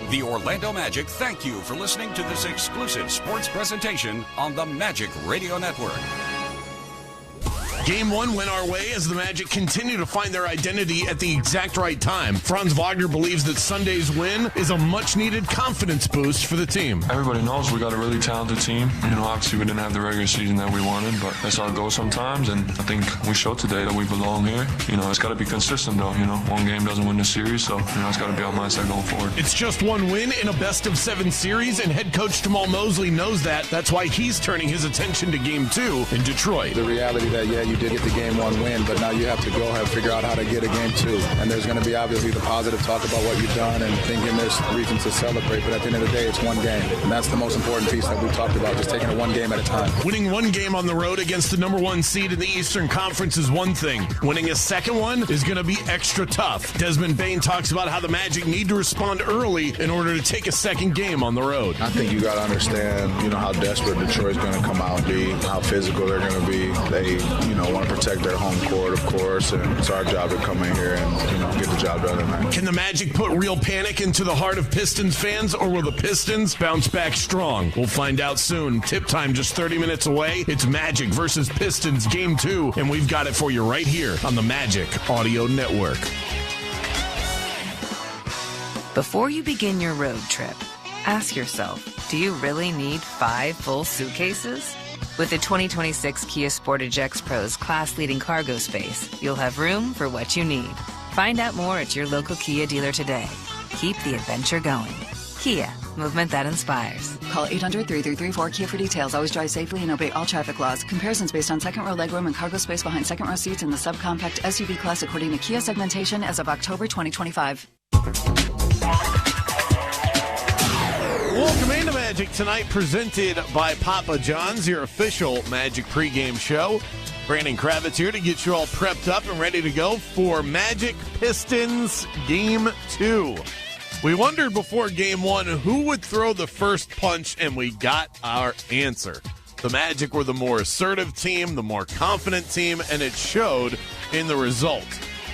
The Orlando Magic thank you for listening to this exclusive sports presentation on the Magic Radio Network. Game 1 went our way as the Magic continue to find their identity at the exact right time. Franz Wagner believes that Sunday's win is a much-needed confidence boost for the team. Everybody knows we got a really talented team. Obviously we didn't have the regular season that we wanted, but that's our goal sometimes, and I think we showed today that we belong here. It's got to be consistent, though. One game doesn't win the series, so, it's got to be our mindset going forward. It's just one win in a best-of-7 series, and head coach Mosley knows that. That's why he's turning his attention to Game 2 in Detroit. The reality that, you did get the Game 1 win, but now you have to go ahead and figure out how to get a Game 2. And there's going to be obviously the positive talk about what you've done and thinking there's reasons to celebrate, but at the end of the day, it's one game. And that's the most important piece that we talked about, just taking it one game at a time. Winning one game on the road against the number 1 seed in the Eastern Conference is one thing. Winning a second one is going to be extra tough. Desmond Bane talks about how the Magic need to respond early in order to take a second game on the road. I think you got to understand, how desperate Detroit's going to come out and be, how physical they're going to be. They, want to protect their home court, of course, and it's our job to come in here and get the job done tonight. Can the Magic put real panic into the heart of Pistons fans, or will the Pistons bounce back strong? We'll find out soon. Tip time just 30 minutes away. It's Magic versus Pistons Game 2, and we've got it for you right here on the Magic Audio Network. Before you begin your road trip, ask yourself, do you really need 5 full suitcases? With the 2026 Kia Sportage X Pro's class-leading cargo space, you'll have room for what you need. Find out more at your local Kia dealer today. Keep the adventure going. Kia, movement that inspires. Call 800-3334-KIA for details. Always drive safely and obey all traffic laws. Comparisons based on second row legroom and cargo space behind second row seats in the subcompact SUV class according to Kia segmentation as of October 2025. Welcome into Magic Tonight, presented by Papa John's, your official Magic pregame show. Brandon Kravitz here to get you all prepped up and ready to go for Magic Pistons Game 2. We wondered before Game 1 who would throw the first punch, and we got our answer. The Magic were the more assertive team, the more confident team, and it showed in the result.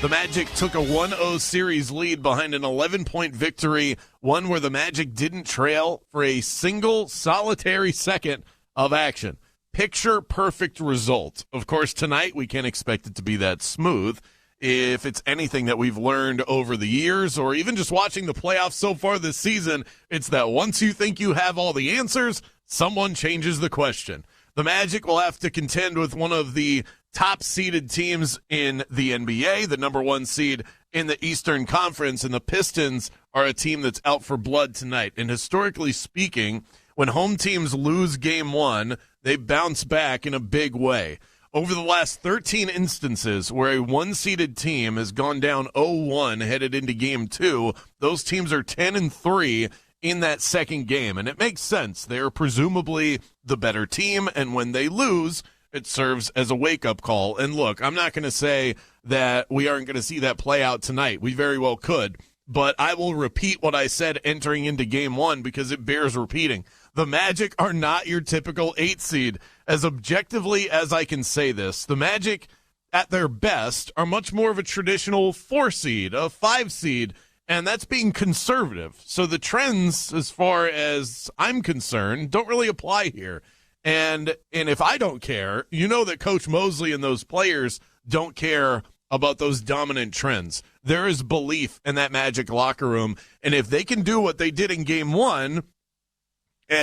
The Magic took a 1-0 series lead behind an 11-point victory, one where the Magic didn't trail for a single solitary second of action. Picture-perfect result. Of course, tonight we can't expect it to be that smooth. If it's anything that we've learned over the years, or even just watching the playoffs so far this season, it's that once you think you have all the answers, someone changes the question. The Magic will have to contend with one of the top-seeded teams in the NBA, the number 1 seed in the Eastern Conference, and the Pistons are a team that's out for blood tonight. And historically speaking, when home teams lose Game 1, they bounce back in a big way. Over the last 13 instances where a 1-seeded team has gone down 0-1 headed into Game 2, those teams are 10-3 in that second game. And it makes sense. They're presumably the better team, and when they lose, it serves as a wake-up call. And look, I'm not going to say that we aren't going to see that play out tonight. We very well could. But I will repeat what I said entering into Game 1 because it bears repeating. The Magic are not your typical 8 seed. As objectively as I can say this, the Magic, at their best, are much more of a traditional 4 seed, a 5 seed, and that's being conservative. So the trends, as far as I'm concerned, don't really apply here. And if I don't care, you know that Coach Mosley and those players don't care about those dominant trends. There is belief in that Magic locker room, and if they can do what they did in Game 1,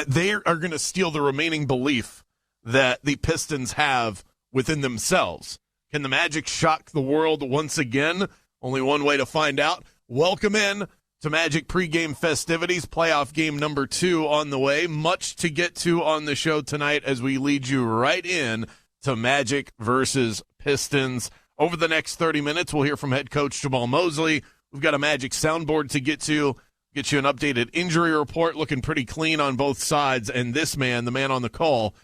they are going to steal the remaining belief that the Pistons have within themselves. Can the Magic shock the world once again? Only one way to find out. Welcome in to Magic pregame festivities, playoff game number 2 on the way. Much to get to on the show tonight as we lead you right in to Magic versus Pistons. Over the next 30 minutes, we'll hear from head coach Jamal Mosley. We've got a Magic soundboard to get to, get you an updated injury report, looking pretty clean on both sides. And this man, the man on the call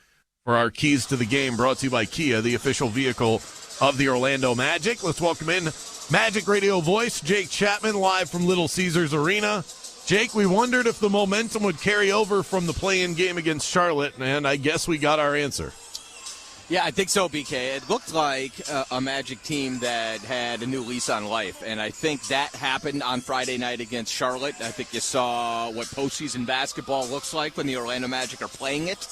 for our keys to the game, brought to you by Kia, the official vehicle of the Orlando Magic. Let's welcome in Magic radio voice, Jake Chapman, live from Little Caesars Arena. Jake, we wondered if the momentum would carry over from the play-in game against Charlotte, and I guess we got our answer. Yeah, I think so, BK. It looked like a Magic team that had a new lease on life, and I think that happened on Friday night against Charlotte. I think you saw what postseason basketball looks like when the Orlando Magic are playing it.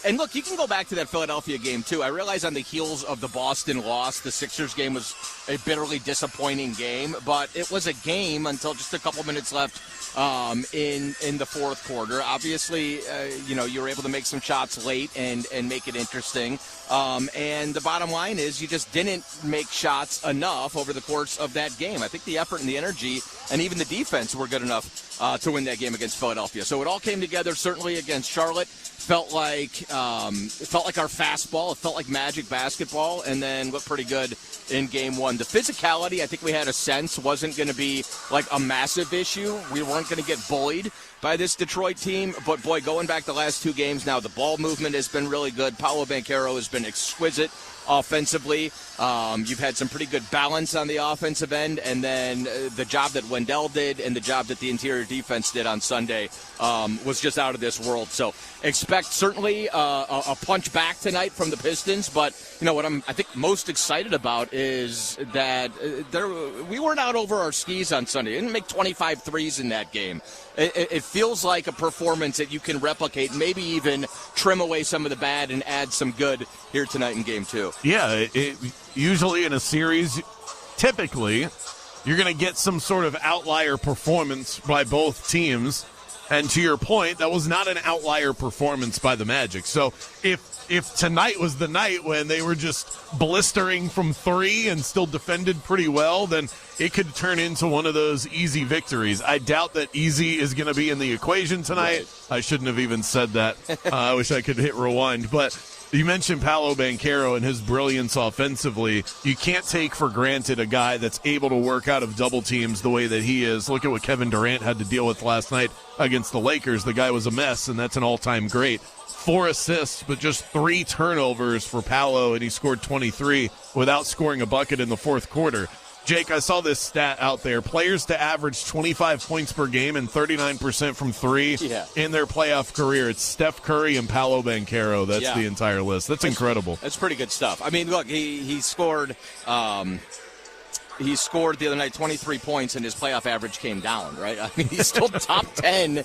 And look, you can go back to that Philadelphia game, too. I realize on the heels of the Boston loss, the Sixers game was a bitterly disappointing game, but it was a game until just a couple minutes left in the fourth quarter. Obviously, you were able to make some shots late and make it interesting. And the bottom line is you just didn't make shots enough over the course of that game. I think the effort and the energy and even the defense were good enough to win that game against Philadelphia. So it all came together certainly against Charlotte. Felt like our fastball. It felt like Magic basketball, and then looked pretty good in Game 1. The physicality, I think we had a sense, wasn't going to be like a massive issue. We weren't going to get bullied by this Detroit team. But, boy, going back the last two games now, the ball movement has been really good. Paolo Banchero has been exquisite offensively. You've had some pretty good balance on the offensive end, and then the job that Wendell did and the job that the interior defense did on Sunday was just out of this world. So expect certainly a punch back tonight from the Pistons, but what I think most excited about is that we weren't out over our skis on Sunday. We didn't make 25 threes in that game. It feels like a performance that you can replicate, maybe even trim away some of the bad and add some good here tonight in Game 2. Yeah, usually in a series, typically, you're going to get some sort of outlier performance by both teams. And to your point, that was not an outlier performance by the Magic. So if tonight was the night when they were just blistering from three and still defended pretty well, then it could turn into one of those easy victories. I doubt that easy is going to be in the equation tonight. Right. I shouldn't have even said that. I wish I could hit rewind. But you mentioned Paolo Banchero and his brilliance offensively. You can't take for granted a guy that's able to work out of double teams the way that he is. Look at what Kevin Durant had to deal with last night against the Lakers. The guy was a mess, and that's an all-time great. 4 assists, but just 3 turnovers for Paolo, and he scored 23 without scoring a bucket in the fourth quarter. Jake, I saw this stat out there. Players to average 25 points per game and 39% from three in their playoff career. It's Steph Curry and Paolo Banchero. That's the entire list. That's incredible. That's pretty good stuff. I mean, look, he scored He scored the other night 23 points, and his playoff average came down, right? I mean, he's still top 10 in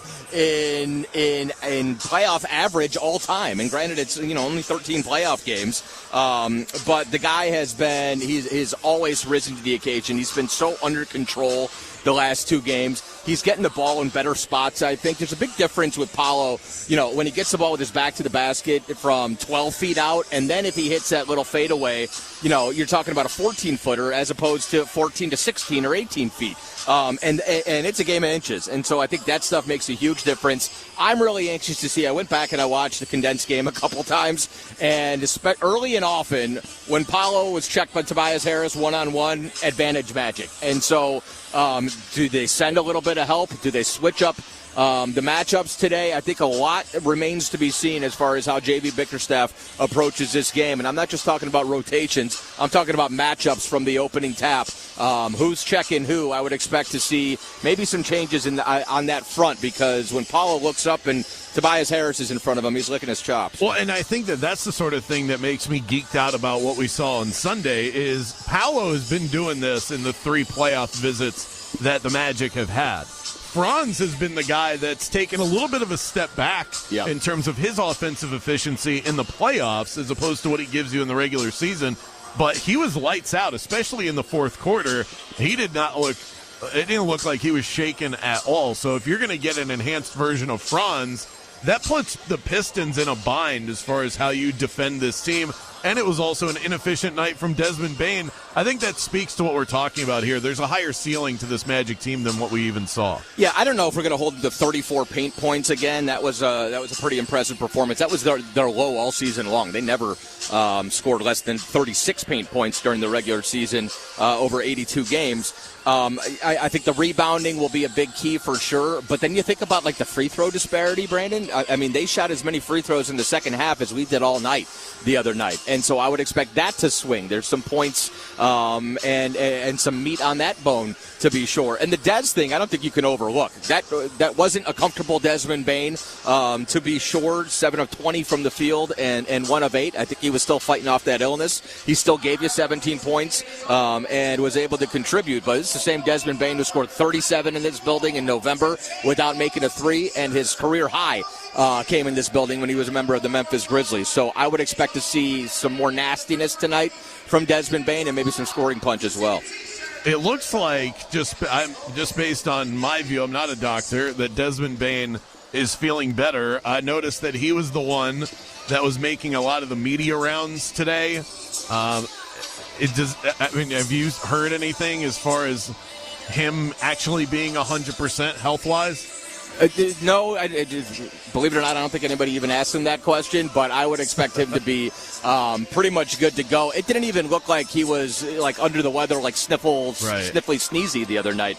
playoff average all time. And granted, it's, only 13 playoff games. But the guy he's always risen to the occasion. He's been so under control the last 2 games. He's getting the ball in better spots, I think. There's a big difference with Paolo, when he gets the ball with his back to the basket from 12 feet out, and then if he hits that little fadeaway, you're talking about a 14-footer as opposed to 14 to 16 or 18 feet. And it's a game of inches. And so I think that stuff makes a huge difference. I'm really anxious to see. I went back and I watched the condensed game a couple times, and early and often when Paolo was checked by Tobias Harris one-on-one, advantage Magic. And so do they send a little bit of help? Do they switch up the matchups today? I think a lot remains to be seen as far as how J.B. Bickerstaff approaches this game. And I'm not just talking about rotations. I'm talking about matchups from the opening tap. Who's checking who? I would expect to see maybe some changes on that front, because when Paolo looks up and Tobias Harris is in front of him, he's licking his chops. Well, and I think that's the sort of thing that makes me geeked out about what we saw on Sunday is Paolo has been doing this in the 3 playoff visits that the Magic have had. Franz has been the guy that's taken a little bit of a step back in terms of his offensive efficiency in the playoffs as opposed to what he gives you in the regular season. But he was lights out, especially in the fourth quarter. He did not look – it didn't look like he was shaken at all. So if you're going to get an enhanced version of Franz, that puts the Pistons in a bind as far as how you defend this team. And it was also an inefficient night from Desmond Bane. I think that speaks to what we're talking about here. There's a higher ceiling to this Magic team than what we even saw. Yeah, I don't know if we're going to hold the 34 paint points again. That was a pretty impressive performance. That was their low all season long. They never scored less than 36 paint points during the regular season over 82 games. I think the rebounding will be a big key for sure. But then you think about the free throw disparity, Brandon. I mean, they shot as many free throws in the second half as we did all night the other night. And so I would expect that to swing. There's some points and some meat on that bone, to be sure. And the Des thing, I don't think you can overlook. That wasn't a comfortable Desmond Bane, to be sure. 7 of 20 from the field and 1 of 8. I think he was still fighting off that illness. He still gave you 17 points and was able to contribute. But it's the same Desmond Bane who scored 37 in this building in November without making a 3, and his career high came in this building when he was a member of the Memphis Grizzlies. So I would expect to see some more nastiness tonight from Desmond Bane and maybe some scoring punch as well. It looks like, just based on my view, I'm not a doctor, that Desmond Bane is feeling better. I noticed that he was the one that was making a lot of the media rounds today. Have you heard anything as far as him actually being 100% health-wise? No, believe it or not, I don't think anybody even asked him that question, but I would expect him to be pretty much good to go. It didn't even look like he was like under the weather, like sniffly, sneezy the other night.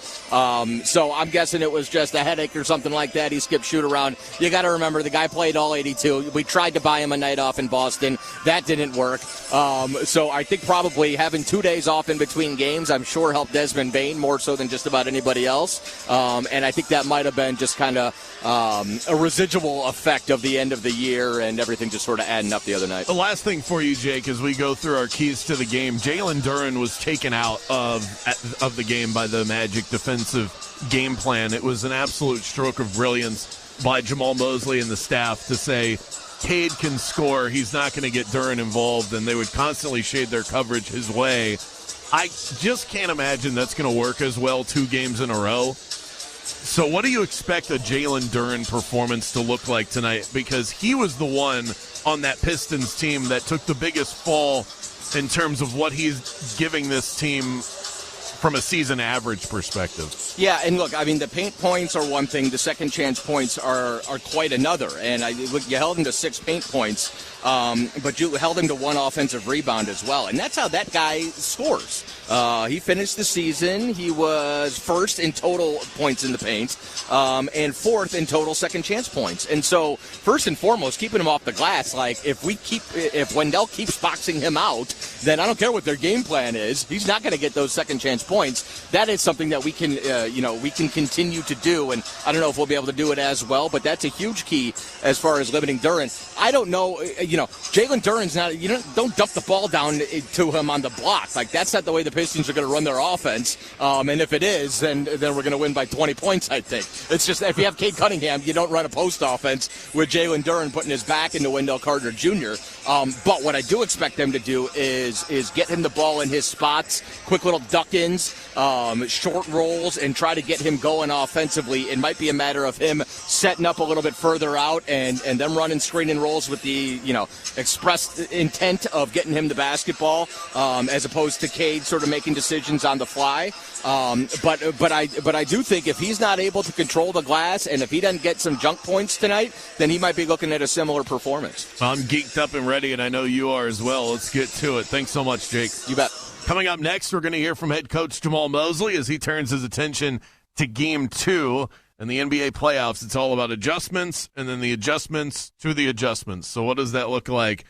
So I'm guessing it was just a headache or something like that. He skipped shoot around. You got to remember, the guy played all 82. We tried to buy him a night off in Boston. That didn't work. So I think probably having 2 days off in between games, I'm sure helped Desmond Bane more so than just about anybody else. And I think that might have been just kind of a residual effect of the end of the year and everything just sort of adding up the other night. The last thing for you, Jake, as we go through our keys to the game, Jalen Duren was taken out of the game by the Magic defensive game plan. It was an absolute stroke of brilliance by Jamal Mosley and the staff to say, Cade can score, he's not going to get Duren involved, and they would constantly shade their coverage his way. I just can't imagine that's going to work as well 2 games in a row. So what do you expect a Jalen Duren performance to look like tonight? Because he was the one on that Pistons team that took the biggest fall in terms of what he's giving this team from a season average perspective. Yeah, and look, I mean, the paint points are one thing. The second chance points are quite another. And you held him to 6 paint points, but you held him to 1 offensive rebound as well. And that's how that guy scores. He finished the season. He was first in total points in the paint and 4th in total second chance points. And so, first and foremost, keeping him off the glass, like if Wendell keeps boxing him out, then I don't care what their game plan is. He's not going to get those second chance points. That is something that we can continue to do. And I don't know if we'll be able to do it as well, but that's a huge key as far as limiting Duren. I don't know, Jalen Duren's not, don't dump the ball down to him on the block. Like, that's not the way the Pistons are going to run their offense. And if it is, then we're going to win by 20 points, I think. It's just, if you have Cade Cunningham, you don't run a post offense with Jalen Duren putting his back into Wendell Carter Jr. But what I do expect them to do is get him the ball in his spots, quick little duck-ins, short rolls, and try to get him going offensively. It might be a matter of him setting up a little bit further out and them running screen and rolls with the, expressed intent of getting him the basketball, as opposed to Cade sort of making decisions on the fly. But I do think if he's not able to control the glass and if he doesn't get some junk points tonight, then he might be looking at a similar performance. I'm geeked up and ready, and I know you are as well. Let's get to it. Thanks so much, Jake. You bet. Coming up next, we're going to hear from head coach Jamal Mosley as he turns his attention to Game 2 and the NBA playoffs. It's all about adjustments and then the adjustments to the adjustments. So what does that look like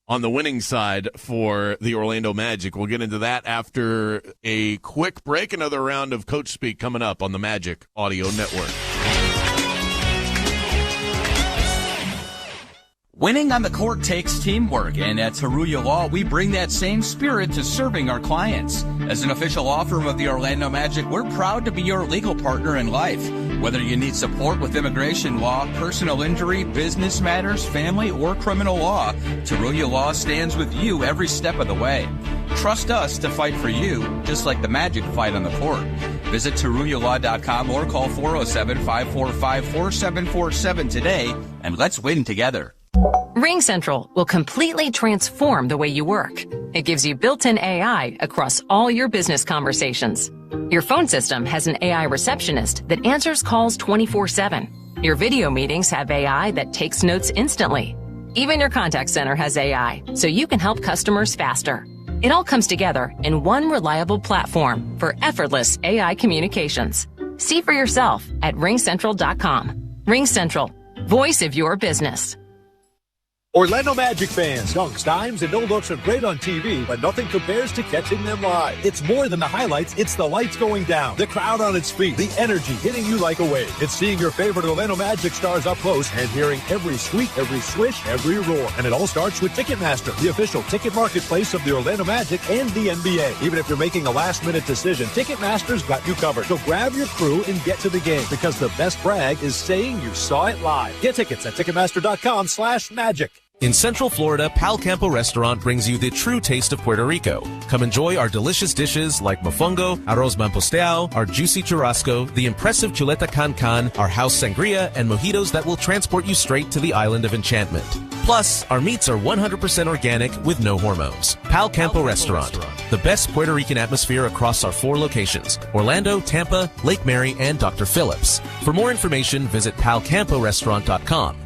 on the winning side for the Orlando Magic? We'll get into that after a quick break. Another round of Coach Speak coming up on the Magic Audio Network. Winning on the court takes teamwork, and at Taruya Law, we bring that same spirit to serving our clients. As an official law firm of the Orlando Magic, we're proud to be your legal partner in life. Whether you need support with immigration law, personal injury, business matters, family, or criminal law, Taruya Law stands with you every step of the way. Trust us to fight for you, just like the Magic fight on the court. Visit TaruyaLaw.com or call 407-545-4747 today, and let's win together. RingCentral will completely transform the way you work. It gives you built-in AI across all your business conversations. Your phone system has an AI receptionist that answers calls 24/7. Your video meetings have AI that takes notes instantly. Even your contact center has AI, so you can help customers faster. It all comes together in one reliable platform for effortless AI communications. See for yourself at RingCentral.com. RingCentral, voice of your business. Orlando Magic fans, dunks, dimes, and no-looks are great on TV, but nothing compares to catching them live. It's more than the highlights, it's the lights going down, the crowd on its feet, the energy hitting you like a wave. It's seeing your favorite Orlando Magic stars up close and hearing every squeak, every swish, every roar. And it all starts with Ticketmaster, the official ticket marketplace of the Orlando Magic and the NBA. Even if you're making a last-minute decision, Ticketmaster's got you covered. So grab your crew and get to the game, because the best brag is saying you saw it live. Get tickets at Ticketmaster.com/magic. In Central Florida, Pal Campo Restaurant brings you the true taste of Puerto Rico. Come enjoy our delicious dishes like mofongo, arroz manposteado, our juicy churrasco, the impressive chuleta can, our house sangria, and mojitos that will transport you straight to the island of enchantment. Plus, our meats are 100% organic with no hormones. Pal Campo Restaurant, the best Puerto Rican atmosphere across our 4 locations: Orlando, Tampa, Lake Mary, and Dr. Phillips. For more information, visit palcamporestaurant.com.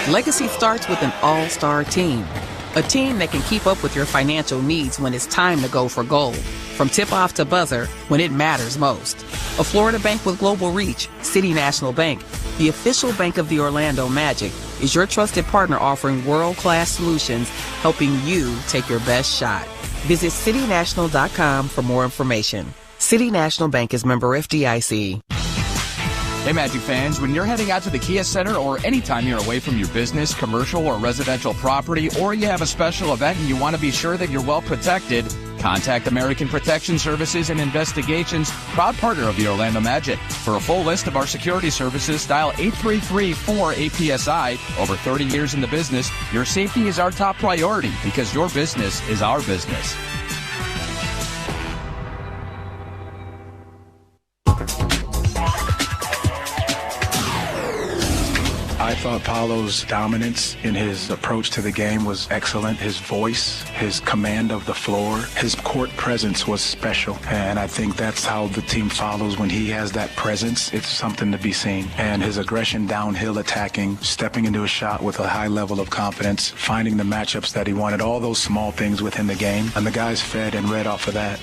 Legacy starts with an all-star team. A team that can keep up with your financial needs when it's time to go for gold. From tip-off to buzzer, when it matters most. A Florida bank with global reach, City National Bank, the official bank of the Orlando Magic, is your trusted partner offering world-class solutions, helping you take your best shot. Visit citynational.com for more information. City National Bank is member FDIC. Hey Magic fans, when you're heading out to the Kia Center or anytime you're away from your business, commercial, or residential property, or you have a special event and you want to be sure that you're well protected, contact American Protection Services and Investigations, proud partner of the Orlando Magic. For a full list of our security services, dial 833-4APSI. Over 30 years in the business, your safety is our top priority because your business is our business. I thought Paolo's dominance in his approach to the game was excellent. His voice, his command of the floor, his court presence was special. And I think that's how the team follows. When he has that presence, it's something to be seen. And his aggression downhill attacking, stepping into a shot with a high level of confidence, finding the matchups that he wanted, all those small things within the game. And the guys fed and read off of that.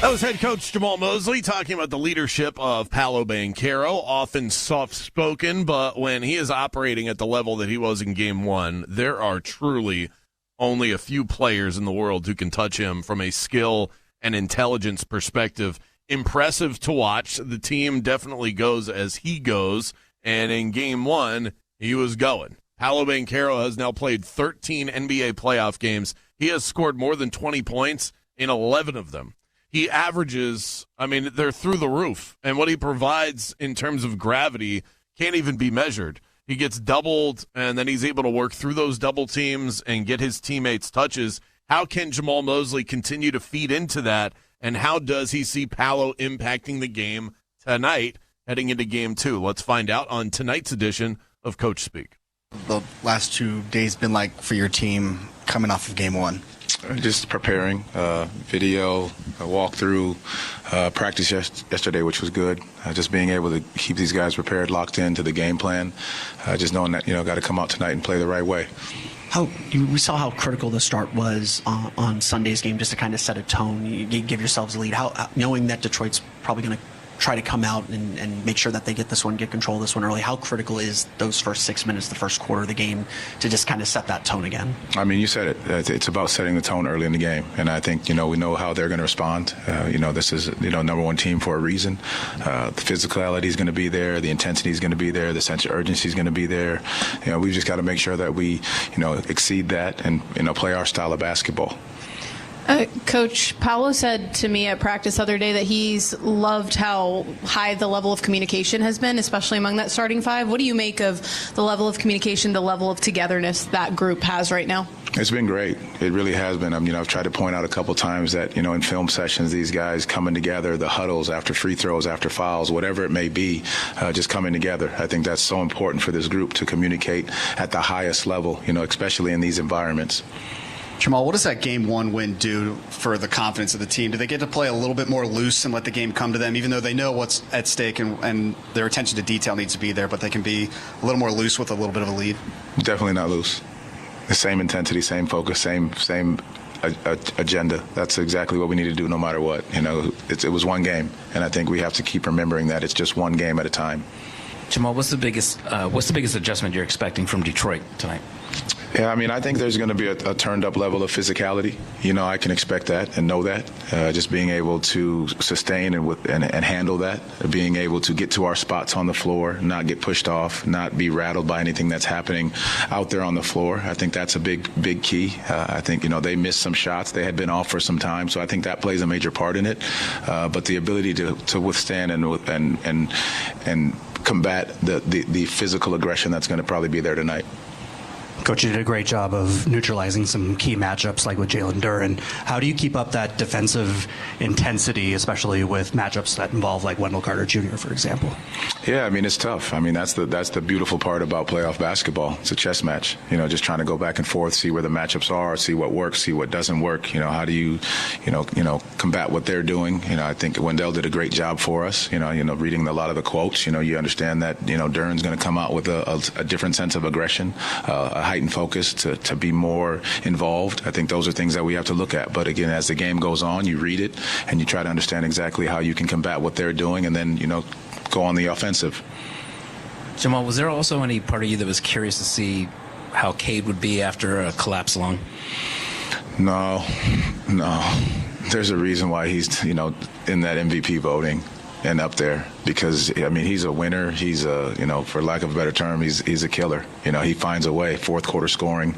That was head coach Jamal Mosley talking about the leadership of Paolo Banchero, often soft-spoken, but when he is operating at the level that he was in Game 1, there are truly only a few players in the world who can touch him from a skill and intelligence perspective. Impressive to watch. The team definitely goes as he goes, and in Game 1, he was going. Paolo Banchero has now played 13 NBA playoff games. He has scored more than 20 points in 11 of them. He averages, they're through the roof. And what he provides in terms of gravity can't even be measured. He gets doubled, and then he's able to work through those double teams and get his teammates touches. How can Jamal Mosley continue to feed into that, and how does he see Paolo impacting the game tonight heading into Game 2? Let's find out on tonight's edition of Coach Speak. The last 2 days been like for your team coming off of Game 1? Just preparing, video, a walkthrough, practice yesterday, which was good. Just being able to keep these guys prepared, locked into the game plan. Just knowing that, got to come out tonight and play the right way. We saw how critical the start was on Sunday's game, just to kind of set a tone. You give yourselves a lead. Knowing that Detroit's probably going to try to come out and make sure that they get control of this one early. How critical is those first 6 minutes, the first quarter of the game, to just kind of set that tone again? You said it. It's about setting the tone early in the game. And I think, we know how they're going to respond. This is, number one team for a reason. The physicality is going to be there. The intensity is going to be there. The sense of urgency is going to be there. We've just got to make sure that we, exceed that and, play our style of basketball. Coach, Paolo said to me at practice the other day that he's loved how high the level of communication has been, especially among that starting 5. What do you make of the level of communication, the level of togetherness that group has right now? It's been great. It really has been. I've tried to point out a couple times that, in film sessions, these guys coming together, the huddles after free throws, after fouls, whatever it may be, just coming together. I think that's so important for this group to communicate at the highest level, especially in these environments. Jamal, what does that Game 1 win do for the confidence of the team? Do they get to play a little bit more loose and let the game come to them, even though they know what's at stake and their attention to detail needs to be there, but they can be a little more loose with a little bit of a lead? Definitely not loose. The same intensity, same focus, same agenda. That's exactly what we need to do no matter what. It was one game, and I think we have to keep remembering that it's just one game at a time. Jamal, what's the biggest adjustment you're expecting from Detroit tonight? Yeah, I think there's going to be a turned-up level of physicality. I can expect that and know that. Just being able to sustain and handle that, being able to get to our spots on the floor, not get pushed off, not be rattled by anything that's happening out there on the floor. I think that's a big key. I think, they missed some shots. They had been off for some time, so I think that plays a major part in it. But the ability to withstand and combat the physical aggression that's going to probably be there tonight. Coach, you did a great job of neutralizing some key matchups like with Jalen Duren. How do you keep up that defensive intensity, especially with matchups that involve like Wendell Carter Jr., for example? Yeah, it's tough. That's the beautiful part about playoff basketball. It's a chess match. Just trying to go back and forth, see where the matchups are, see what works, see what doesn't work. How do you combat what they're doing? I think Wendell did a great job for us. Reading a lot of the quotes, you understand that Duren's going to come out with a different sense of aggression, a heightened focus to be more involved. I think those are things that we have to look at. But again, as the game goes on, you read it and you try to understand exactly how you can combat what they're doing, and then go on the offensive. Jamal, was there also any part of you that was curious to see how Cade would be after a collapse lung? No. There's a reason why he's in that MVP voting and up there, because he's a winner. He's for lack of a better term, he's a killer. He finds a way. Fourth quarter scoring.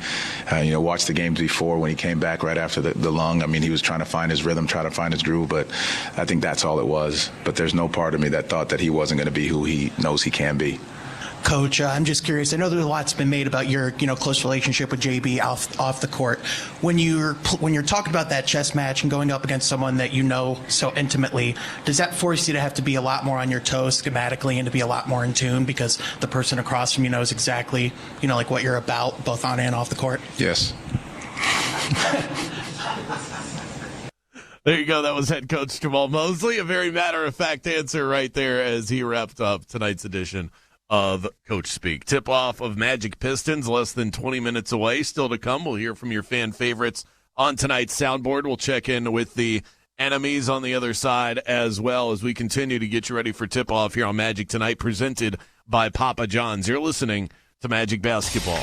Watch the games before when he came back right after the lung. He was trying to find his rhythm, trying to find his groove, but I think that's all it was. But there's no part of me that thought that he wasn't going to be who he knows he can be. Coach, I'm just curious. I know there's a lot's been made about your, close relationship with JB off the court. When you're talking about that chess match and going up against someone that you know so intimately, does that force you to have to be a lot more on your toes schematically and to be a lot more in tune because the person across from you knows exactly, like what you're about, both on and off the court? Yes. There you go. That was head coach Jamal Mosley. A very matter-of-fact answer right there as he wrapped up tonight's edition of Coach Speak. Tip-off of Magic Pistons less than 20 minutes away. Still to come. We'll hear from your fan favorites on tonight's soundboard. We'll check in with the enemies on the other side as well as we continue to get you ready for tip-off here on Magic Tonight, presented by Papa John's. You're listening to Magic Basketball.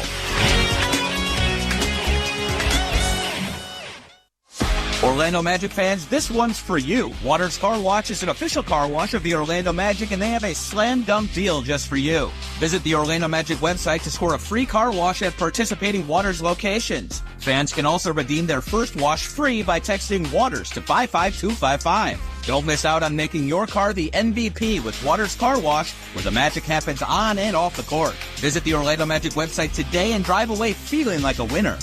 Orlando Magic fans, this one's for you. Waters Car Wash is an official car wash of the Orlando Magic, and they have a slam dunk deal just for you. Visit the Orlando Magic website to score a free car wash at participating Waters locations. Fans can also redeem their first wash free by texting Waters to 55255. Don't miss out on making your car the MVP with Waters Car Wash, where the magic happens on and off the court. Visit the Orlando Magic website today and drive away feeling like a winner.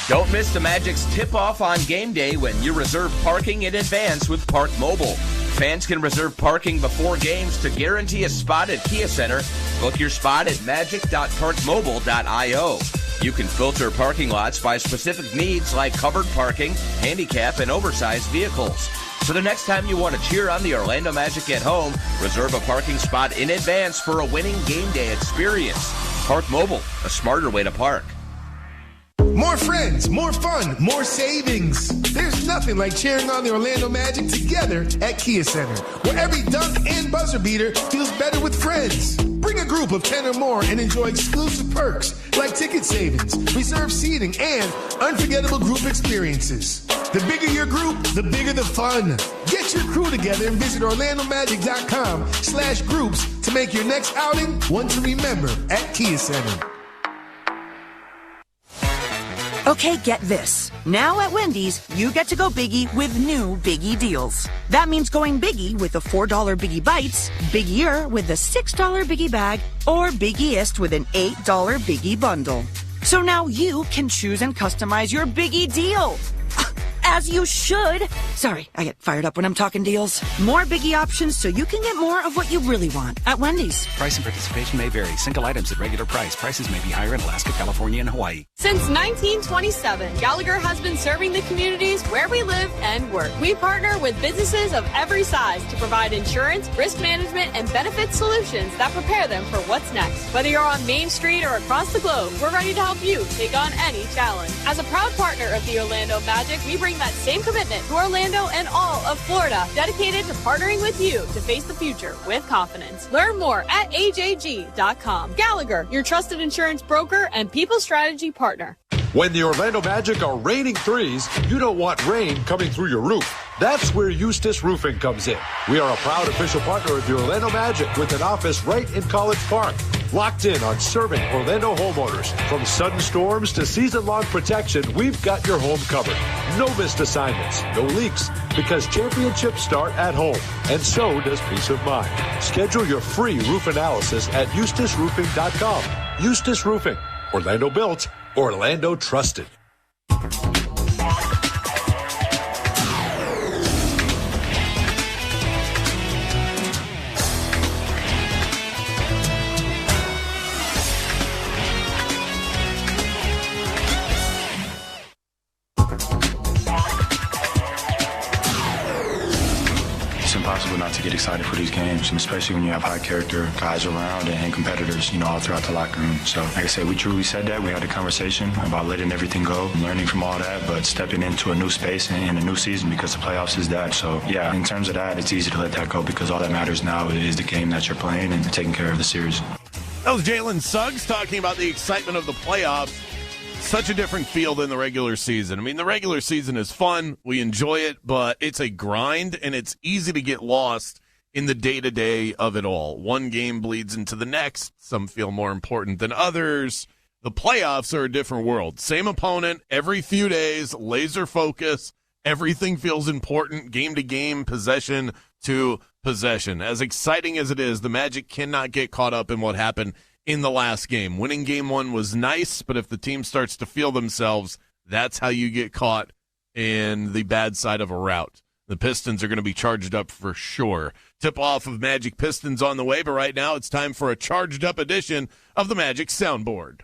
Don't miss the Magic's tip-off on game day when you reserve parking in advance with Park Mobile. Fans can reserve parking before games to guarantee a spot at Kia Center. Book your spot at magic.parkmobile.io. You can filter parking lots by specific needs like covered parking, handicap, and oversized vehicles. So the next time you want to cheer on the Orlando Magic at home, reserve a parking spot in advance for a winning game day experience. Park Mobile, a smarter way to park. More friends, more fun, more savings. There's nothing like cheering on the Orlando Magic together at Kia Center, where every dunk and buzzer beater feels better with friends. Bring a group of 10 or more and enjoy exclusive perks like ticket savings, reserved seating, and unforgettable group experiences. The bigger your group, the bigger the fun. Get your crew together and visit orlandomagic.com/groups to make your next outing one to remember at Kia Center. Okay, get this. Now at Wendy's, you get to go biggie with new Biggie deals. That means going biggie with the $4 Biggie Bites, biggier with the $6 Biggie Bag, or biggiest with an $8 Biggie Bundle. So now you can choose and customize your Biggie deal. As you should. Sorry, I get fired up when I'm talking deals. More Biggie options so you can get more of what you really want at Wendy's. Price and participation may vary. Single items at regular price. Prices may be higher in Alaska, California, and Hawaii. Since 1927, Gallagher has been serving the communities where we live and work. We partner with businesses of every size to provide insurance, risk management, and benefit solutions that prepare them for what's next. Whether you're on Main Street or across the globe, we're ready to help you take on any challenge. As a proud partner of the Orlando Magic, we bring that same commitment to Orlando and all of Florida, dedicated to partnering with you to face the future with confidence. Learn more at ajg.com. Gallagher, your trusted insurance broker and people strategy partner. When the Orlando Magic are raining threes, you don't want rain coming through your roof. That's where Eustace Roofing comes in. We are a proud official partner of the Orlando Magic with an office right in College Park. Locked in on serving Orlando homeowners. From sudden storms to season-long protection, we've got your home covered. No missed assignments, no leaks, because championships start at home, and so does peace of mind. Schedule your free roof analysis at eustaceroofing.com. Eustace Roofing. Orlando built, Orlando trusted. Impossible not to get excited for these games, and especially when you have high character guys around and competitors, all throughout the locker room. So, like I said, we truly said that. We had a conversation about letting everything go, learning from all that, but stepping into a new space and a new season because the playoffs is that. So, yeah, in terms of that, it's easy to let that go because all that matters now is the game that you're playing and taking care of the series. That was Jalen Suggs talking about the excitement of the playoffs. Such a different feel than the regular season. I mean, the regular season is fun. We enjoy it, but it's a grind, and it's easy to get lost in the day-to-day of it all. One game bleeds into the next. Some feel more important than others. The playoffs are a different world. Same opponent every few days, laser focus. Everything feels important, game to game, possession to possession. As exciting as it is, the Magic cannot get caught up in what happened in the last game. Winning game one was nice, but if the team starts to feel themselves, that's how you get caught in the bad side of a rout. The Pistons are going to be charged up for sure. Tip-off of Magic Pistons on the way, but right now it's time for a charged-up edition of the Magic Soundboard.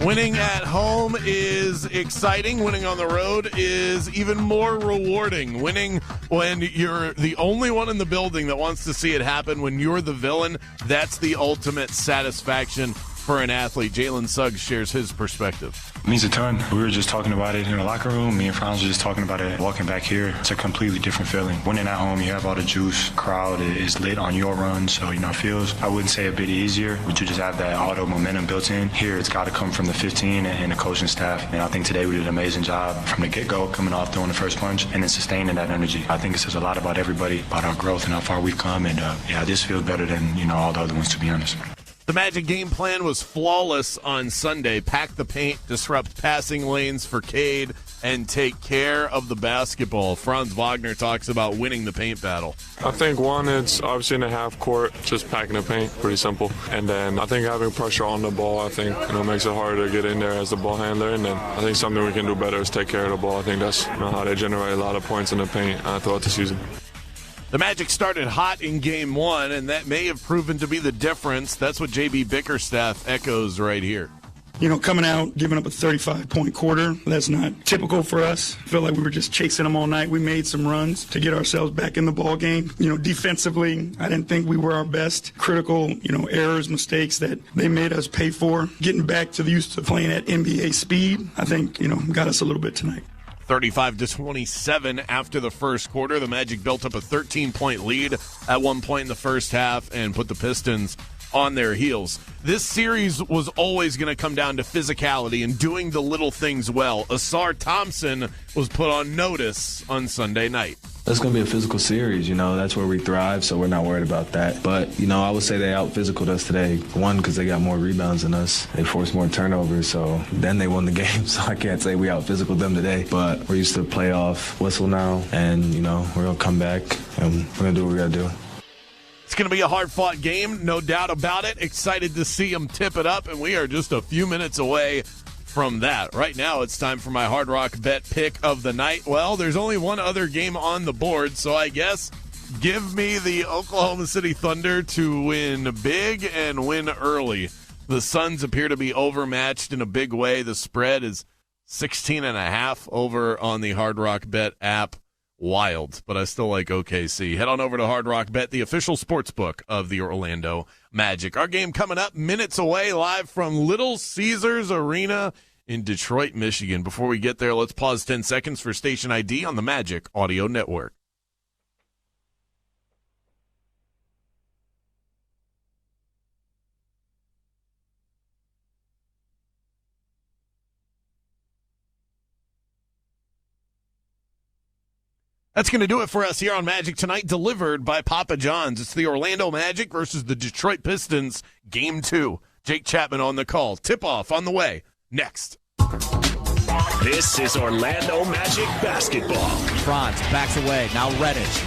Winning at home is exciting. Winning on the road is even more rewarding. Winning when you're the only one in the building that wants to see it happen, when you're the villain, that's the ultimate satisfaction for an athlete. Jalen Suggs shares his perspective. It means a ton. We were just talking about it in the locker room. Me and Franz were just talking about it walking back here. It's a completely different feeling. Winning at home, you have all the juice. Crowd is lit on your run. So, it feels, I wouldn't say a bit easier, but you just have that auto momentum built in. Here, it's got to come from the 15 and the coaching staff. And I think today we did an amazing job from the get-go, coming off throwing the first punch and then sustaining that energy. I think it says a lot about everybody, about our growth and how far we've come. And, this feels better than, all the other ones, to be honest. The Magic game plan was flawless on Sunday. Pack the paint, disrupt passing lanes for Cade, and take care of the basketball. Franz Wagner talks about winning the paint battle. I think one, it's obviously in the half court, just packing the paint, pretty simple. And then I think having pressure on the ball, I think, makes it harder to get in there as the ball handler. And then I think something we can do better is take care of the ball. I think that's how they generate a lot of points in the paint throughout the season. The Magic started hot in game one, and that may have proven to be the difference. That's what J.B. Bickerstaff echoes right here. Coming out, giving up a 35-point quarter, that's not typical for us. I feel like we were just chasing them all night. We made some runs to get ourselves back in the ball game. Defensively, I didn't think we were our best. Critical, errors, mistakes that they made us pay for. Getting back to the used to playing at NBA speed, I think, got us a little bit tonight. 35-27 after the first quarter. The Magic built up a 13-point lead at one point in the first half and put the Pistons on their heels. This series was always going to come down to physicality and doing the little things well. Asar Thompson was put on notice on Sunday night. It's going to be a physical series, that's where we thrive, so we're not worried about that. But, I would say they out-physicaled us today. One, because they got more rebounds than us. They forced more turnovers, so then they won the game. So I can't say we out-physicaled them today. But we're used to the playoff whistle now, and, we're going to come back, and we're going to do what we got to do. It's going to be a hard-fought game, no doubt about it. Excited to see them tip it up, and we are just a few minutes away from that. Right now, it's time for my Hard Rock Bet pick of the night. Well, there's only one other game on the board, so I guess give me the Oklahoma City Thunder to win big and win early. The Suns appear to be overmatched in a big way. The spread is 16.5 over on the Hard Rock Bet app. Wild, but I still like OKC. Head on over to Hard Rock Bet, the official sports book of the Orlando Magic. Our game coming up minutes away, live from Little Caesars Arena in Detroit, Michigan. Before we get there, let's pause 10 seconds for station ID on the Magic Audio Network. That's going to do it for us here on Magic Tonight, delivered by Papa John's. It's the Orlando Magic versus the Detroit Pistons, Game 2. Jake Chapman on the call. Tip-off on the way. Next. This is Orlando Magic basketball. Franz backs away. Now Reddish.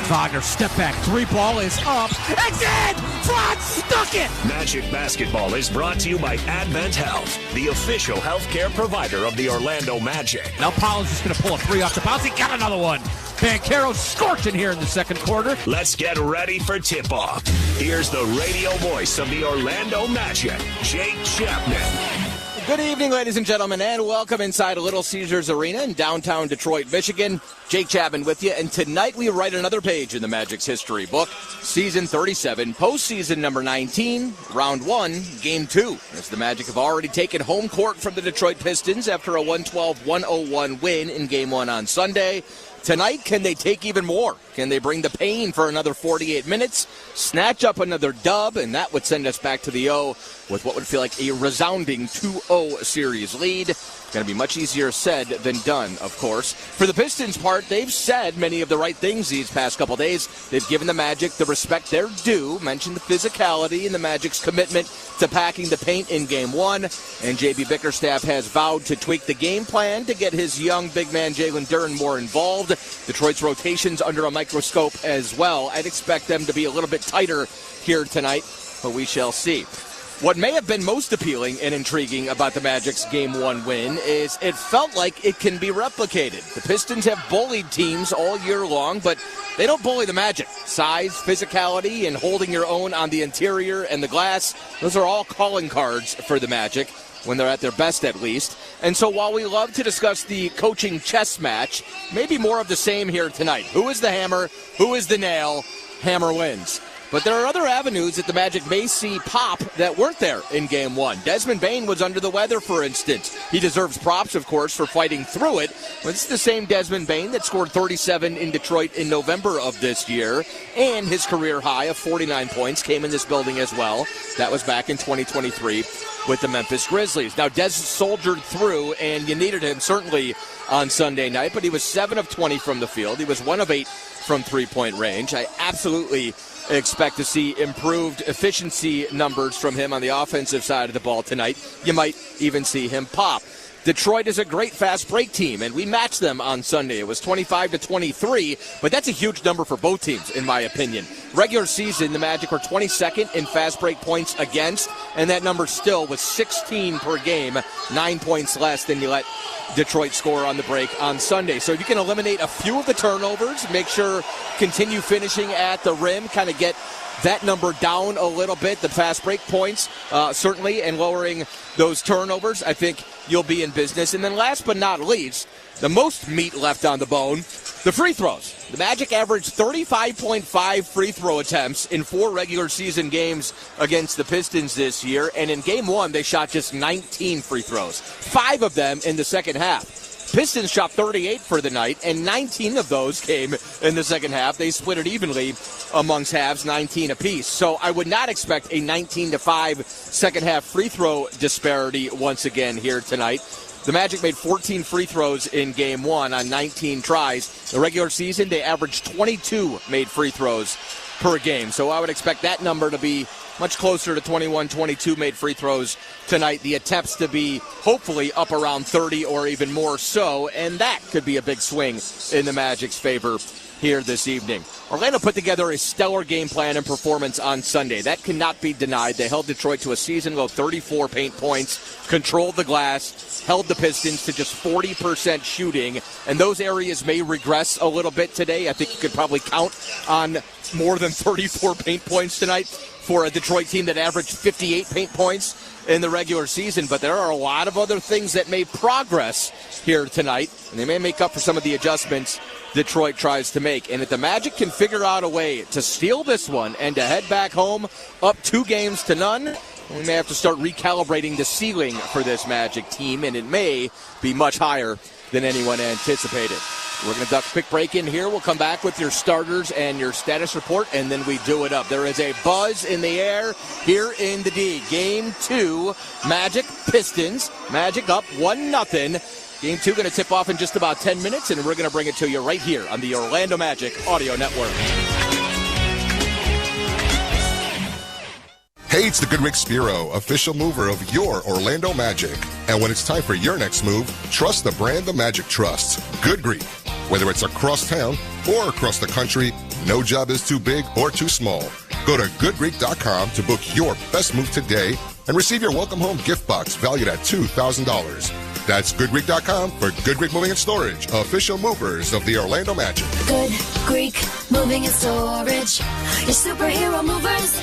Wagner, step back. 3 ball is up. It's in! Franz stuck it! Magic basketball is brought to you by Advent Health, the official healthcare provider of the Orlando Magic. Now Paolo's just going to pull a 3 off the bounce. He got another one. Banchero scorching here in the second quarter. Let's get ready for tip-off. Here's the radio voice of the Orlando Magic, Jake Chapman. Good evening, ladies and gentlemen, and welcome inside Little Caesars Arena in downtown Detroit, Michigan. Jake Chapman with you, and tonight we write another page in the Magic's history book. Season 37, postseason number 19, round 1, game 2. As the Magic have already taken home court from the Detroit Pistons after a 112-101 win in game 1 on Sunday. Tonight, can they take even more? Can they bring the pain for another 48 minutes, snatch up another dub, and that would send us back to the O with what would feel like a resounding 2-0 series lead. Going to be much easier said than done, of course. For the Pistons' part, they've said many of the right things these past couple days. They've given the Magic the respect they're due, mentioned the physicality and the Magic's commitment to packing the paint in Game 1. And J.B. Bickerstaff has vowed to tweak the game plan to get his young big man Jalen Duren more involved. Detroit's rotations under a microscope as well. I'd expect them to be a little bit tighter here tonight, but we shall see. What may have been most appealing and intriguing about the Magic's Game 1 win is it felt like it can be replicated. The Pistons have bullied teams all year long, but they don't bully the Magic. Size, physicality, and holding your own on the interior and the glass, those are all calling cards for the Magic, when they're at their best at least. And so while we love to discuss the coaching chess match, maybe more of the same here tonight. Who is the hammer? Who is the nail? Hammer wins. But there are other avenues that the Magic may see pop that weren't there in Game 1. Desmond Bane was under the weather, for instance. He deserves props, of course, for fighting through it. But it's the same Desmond Bane that scored 37 in Detroit in November of this year. And his career high of 49 points came in this building as well. That was back in 2023 with the Memphis Grizzlies. Now, Des soldiered through, and you needed him certainly on Sunday night. But he was 7 of 20 from the field. He was 1 of 8 from three-point range. I absolutely expect to see improved efficiency numbers from him on the offensive side of the ball tonight. You might even see him pop. Detroit is a great fast break team, and we matched them on Sunday. It was 25-23, but that's a huge number for both teams, in my opinion. Regular season, the Magic were 22nd in fast break points against, and that number still was 16 per game, 9 points less than you let Detroit score on the break on Sunday. So if you can eliminate a few of the turnovers, make sure continue finishing at the rim, kind of get that number down a little bit, the fast break points, certainly, and lowering those turnovers, I think you'll be in business. And then last but not least, the most meat left on the bone, the free throws. The Magic averaged 35.5 free throw attempts in 4 regular season games against the Pistons this year, and in Game 1, they shot just 19 free throws, 5 of them in the second half. Pistons shot 38 for the night, and 19 of those came in the second half. They split it evenly amongst halves, 19 apiece. So I would not expect a 19-5 second half free throw disparity once again here tonight. The Magic made 14 free throws in Game 1 on 19 tries. The regular season, they averaged 22 made free throws per game. So I would expect that number to be much closer to 21, 22 made free throws tonight. The attempts to be hopefully up around 30 or even more so, and that could be a big swing in the Magic's favor here this evening. Orlando put together a stellar game plan and performance on Sunday. That cannot be denied. They held Detroit to a season-low 34 paint points, controlled the glass, held the Pistons to just 40% shooting, and those areas may regress a little bit today. I think you could probably count on more than 34 paint points tonight for a Detroit team that averaged 58 paint points in the regular season, but there are a lot of other things that may progress here tonight, and they may make up for some of the adjustments Detroit tries to make. And if the Magic can figure out a way to steal this one and to head back home up 2-0, we may have to start recalibrating the ceiling for this Magic team, and it may be much higher than anyone anticipated. We're going to duck a quick break in here. We'll come back with your starters and your status report, and then we do it up. There is a buzz in the air here in the D. Game 2, Magic Pistons. Magic up 1-0. Game 2 going to tip off in just about 10 minutes, and we're going to bring it to you right here on the Orlando Magic Audio Network. Hey, it's the Goodrick Spiro, official mover of your Orlando Magic. And when it's time for your next move, trust the brand the Magic trusts, Goodrick. Whether it's across town or across the country, no job is too big or too small. Go to goodrick.com to book your best move today and receive your welcome home gift box valued at $2,000. That's goodrick.com for Goodrick Moving and Storage, official movers of the Orlando Magic. Good Greek Moving and Storage, your superhero movers.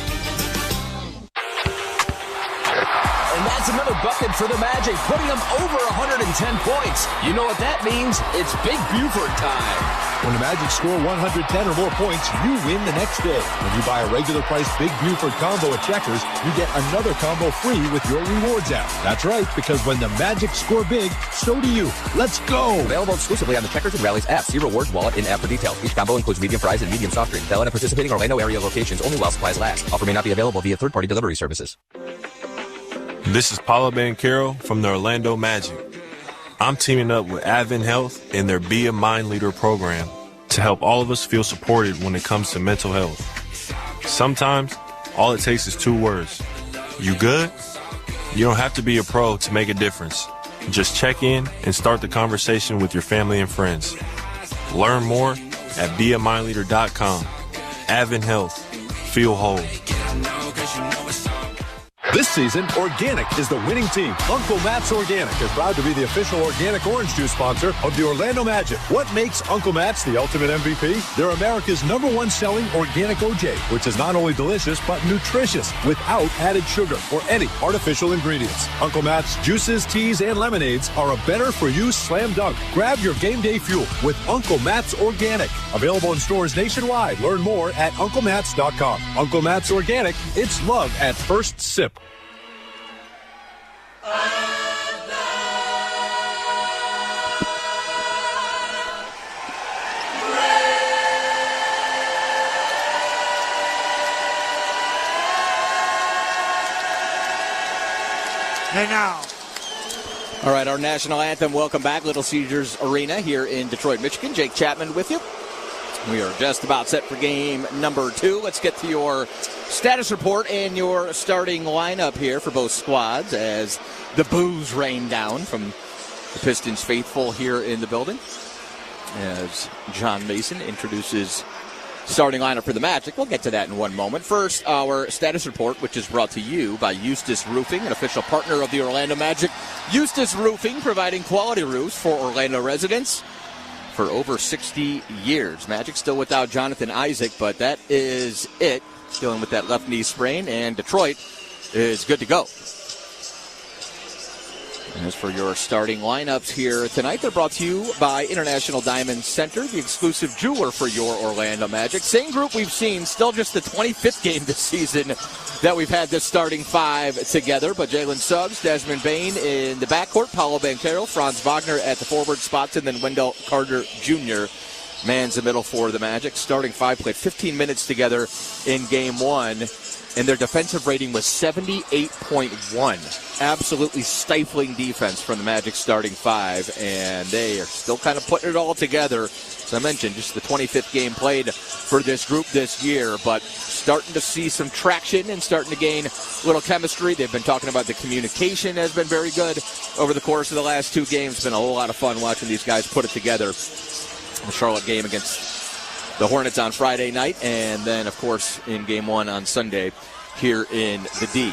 And that's another bucket for the Magic, putting them over 110 points. You know what that means? It's Big Buford time. When the Magic score 110 or more points, you win the next day. When you buy a regular price Big Buford combo at Checkers, you get another combo free with your rewards app. That's right, because when the Magic score big, so do you. Let's go. Available exclusively on the Checkers and Rallies app. See rewards wallet in app for details. Each combo includes medium fries and medium soft drink. Valid at participating Orlando area locations only while supplies last. Offer may not be available via third-party delivery services. This is Paulo Banchero from the Orlando Magic. I'm teaming up with Advent Health and their Be a Mind Leader program to help all of us feel supported when it comes to mental health. Sometimes, all it takes is 2 words. You good? You don't have to be a pro to make a difference. Just check in and start the conversation with your family and friends. Learn more at beamindleader.com. Advent Health. Feel whole. This season, Organic is the winning team. Uncle Matt's Organic is proud to be the official organic orange juice sponsor of the Orlando Magic. What makes Uncle Matt's the ultimate MVP? They're America's #1 selling organic OJ, which is not only delicious, but nutritious without added sugar or any artificial ingredients. Uncle Matt's juices, teas, and lemonades are a better-for-you slam dunk. Grab your game day fuel with Uncle Matt's Organic. Available in stores nationwide. Learn more at UncleMatts.com. Uncle Matt's Organic, it's love at first sip. Hey now. All right, our national anthem. Welcome back, Little Caesars Arena here in Detroit, Michigan. Jake Chapman with you. We are just about set for game number 2. Let's get to your status report and your starting lineup here for both squads as the boos rain down from the Pistons faithful here in the building. As John Mason introduces starting lineup for the Magic. We'll get to that in one moment. First, our status report, which is brought to you by Eustace Roofing, an official partner of the Orlando Magic. Eustace Roofing, providing quality roofs for Orlando residents for over 60 years. Magic still without Jonathan Isaac, but that is it. Dealing with that left knee sprain, and Detroit is good to go. As for your starting lineups here tonight, they're brought to you by International Diamond Center, the exclusive jeweler for your Orlando Magic. Same group we've seen, still just the 25th game this season that we've had this starting 5 together. But Jalen Suggs, Desmond Bane in the backcourt, Paulo Banchero, Franz Wagner at the forward spots, and then Wendell Carter Jr. mans the middle for the Magic. Starting 5 played 15 minutes together in game 1. And their defensive rating was 78.1. Absolutely stifling defense from the Magic starting 5. And they are still kind of putting it all together. As I mentioned, just the 25th game played for this group this year. But starting to see some traction and starting to gain a little chemistry. They've been talking about the communication has been very good over the course of the last 2 games. It's been a whole lot of fun watching these guys put it together. The Charlotte game against the Hornets on Friday night, and then, of course, in Game 1 on Sunday here in the D.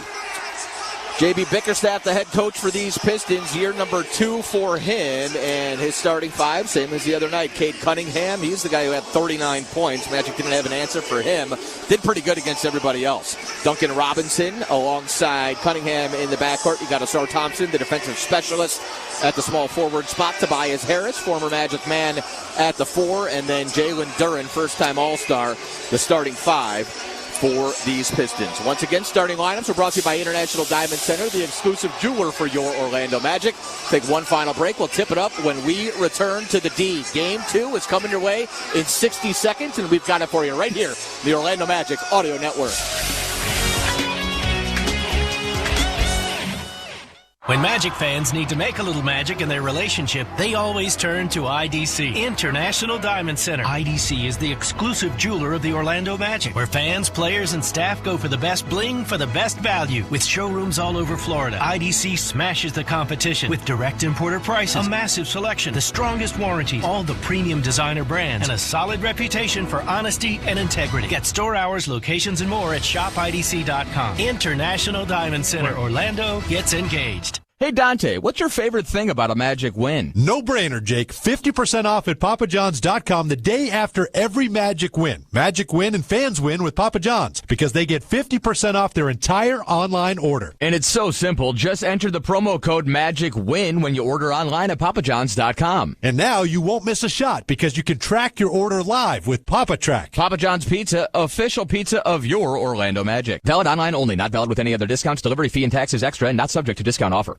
J.B. Bickerstaff, the head coach for these Pistons, year number 2 for him, and his starting 5, same as the other night. Cade Cunningham, he's the guy who had 39 points. Magic didn't have an answer for him. Did pretty good against everybody else. Duncan Robinson alongside Cunningham in the backcourt. You got Asar Thompson, the defensive specialist, at the small forward spot. Tobias Harris, former Magic man, at the 4, and then Jalen Duren, first-time All-Star, the starting 5 for these Pistons. Once again, starting lineups are brought to you by International Diamond Center, the exclusive jeweler for your Orlando Magic. Take one final break. We'll tip it up when we return to the D. Game 2 is coming your way in 60 seconds, and we've got it for you right here, the Orlando Magic Audio Network. When Magic fans need to make a little magic in their relationship, they always turn to IDC, International Diamond Center. IDC is the exclusive jeweler of the Orlando Magic, where fans, players, and staff go for the best bling for the best value. With showrooms all over Florida, IDC smashes the competition with direct importer prices, a massive selection, the strongest warranties, all the premium designer brands, and a solid reputation for honesty and integrity. Get store hours, locations, and more at shopidc.com. International Diamond Center, where Orlando gets engaged. Hey, Dante, what's your favorite thing about a Magic win? No brainer, Jake. 50% off at papajohns.com the day after every Magic win. Magic win and fans win with Papa John's because they get 50% off their entire online order. And it's so simple. Just enter the promo code MAGICWIN when you order online at papajohns.com. And now you won't miss a shot because you can track your order live with Papa Track. Papa John's Pizza, official pizza of your Orlando Magic. Valid online only, not valid with any other discounts. Delivery fee and taxes extra and not subject to discount offer.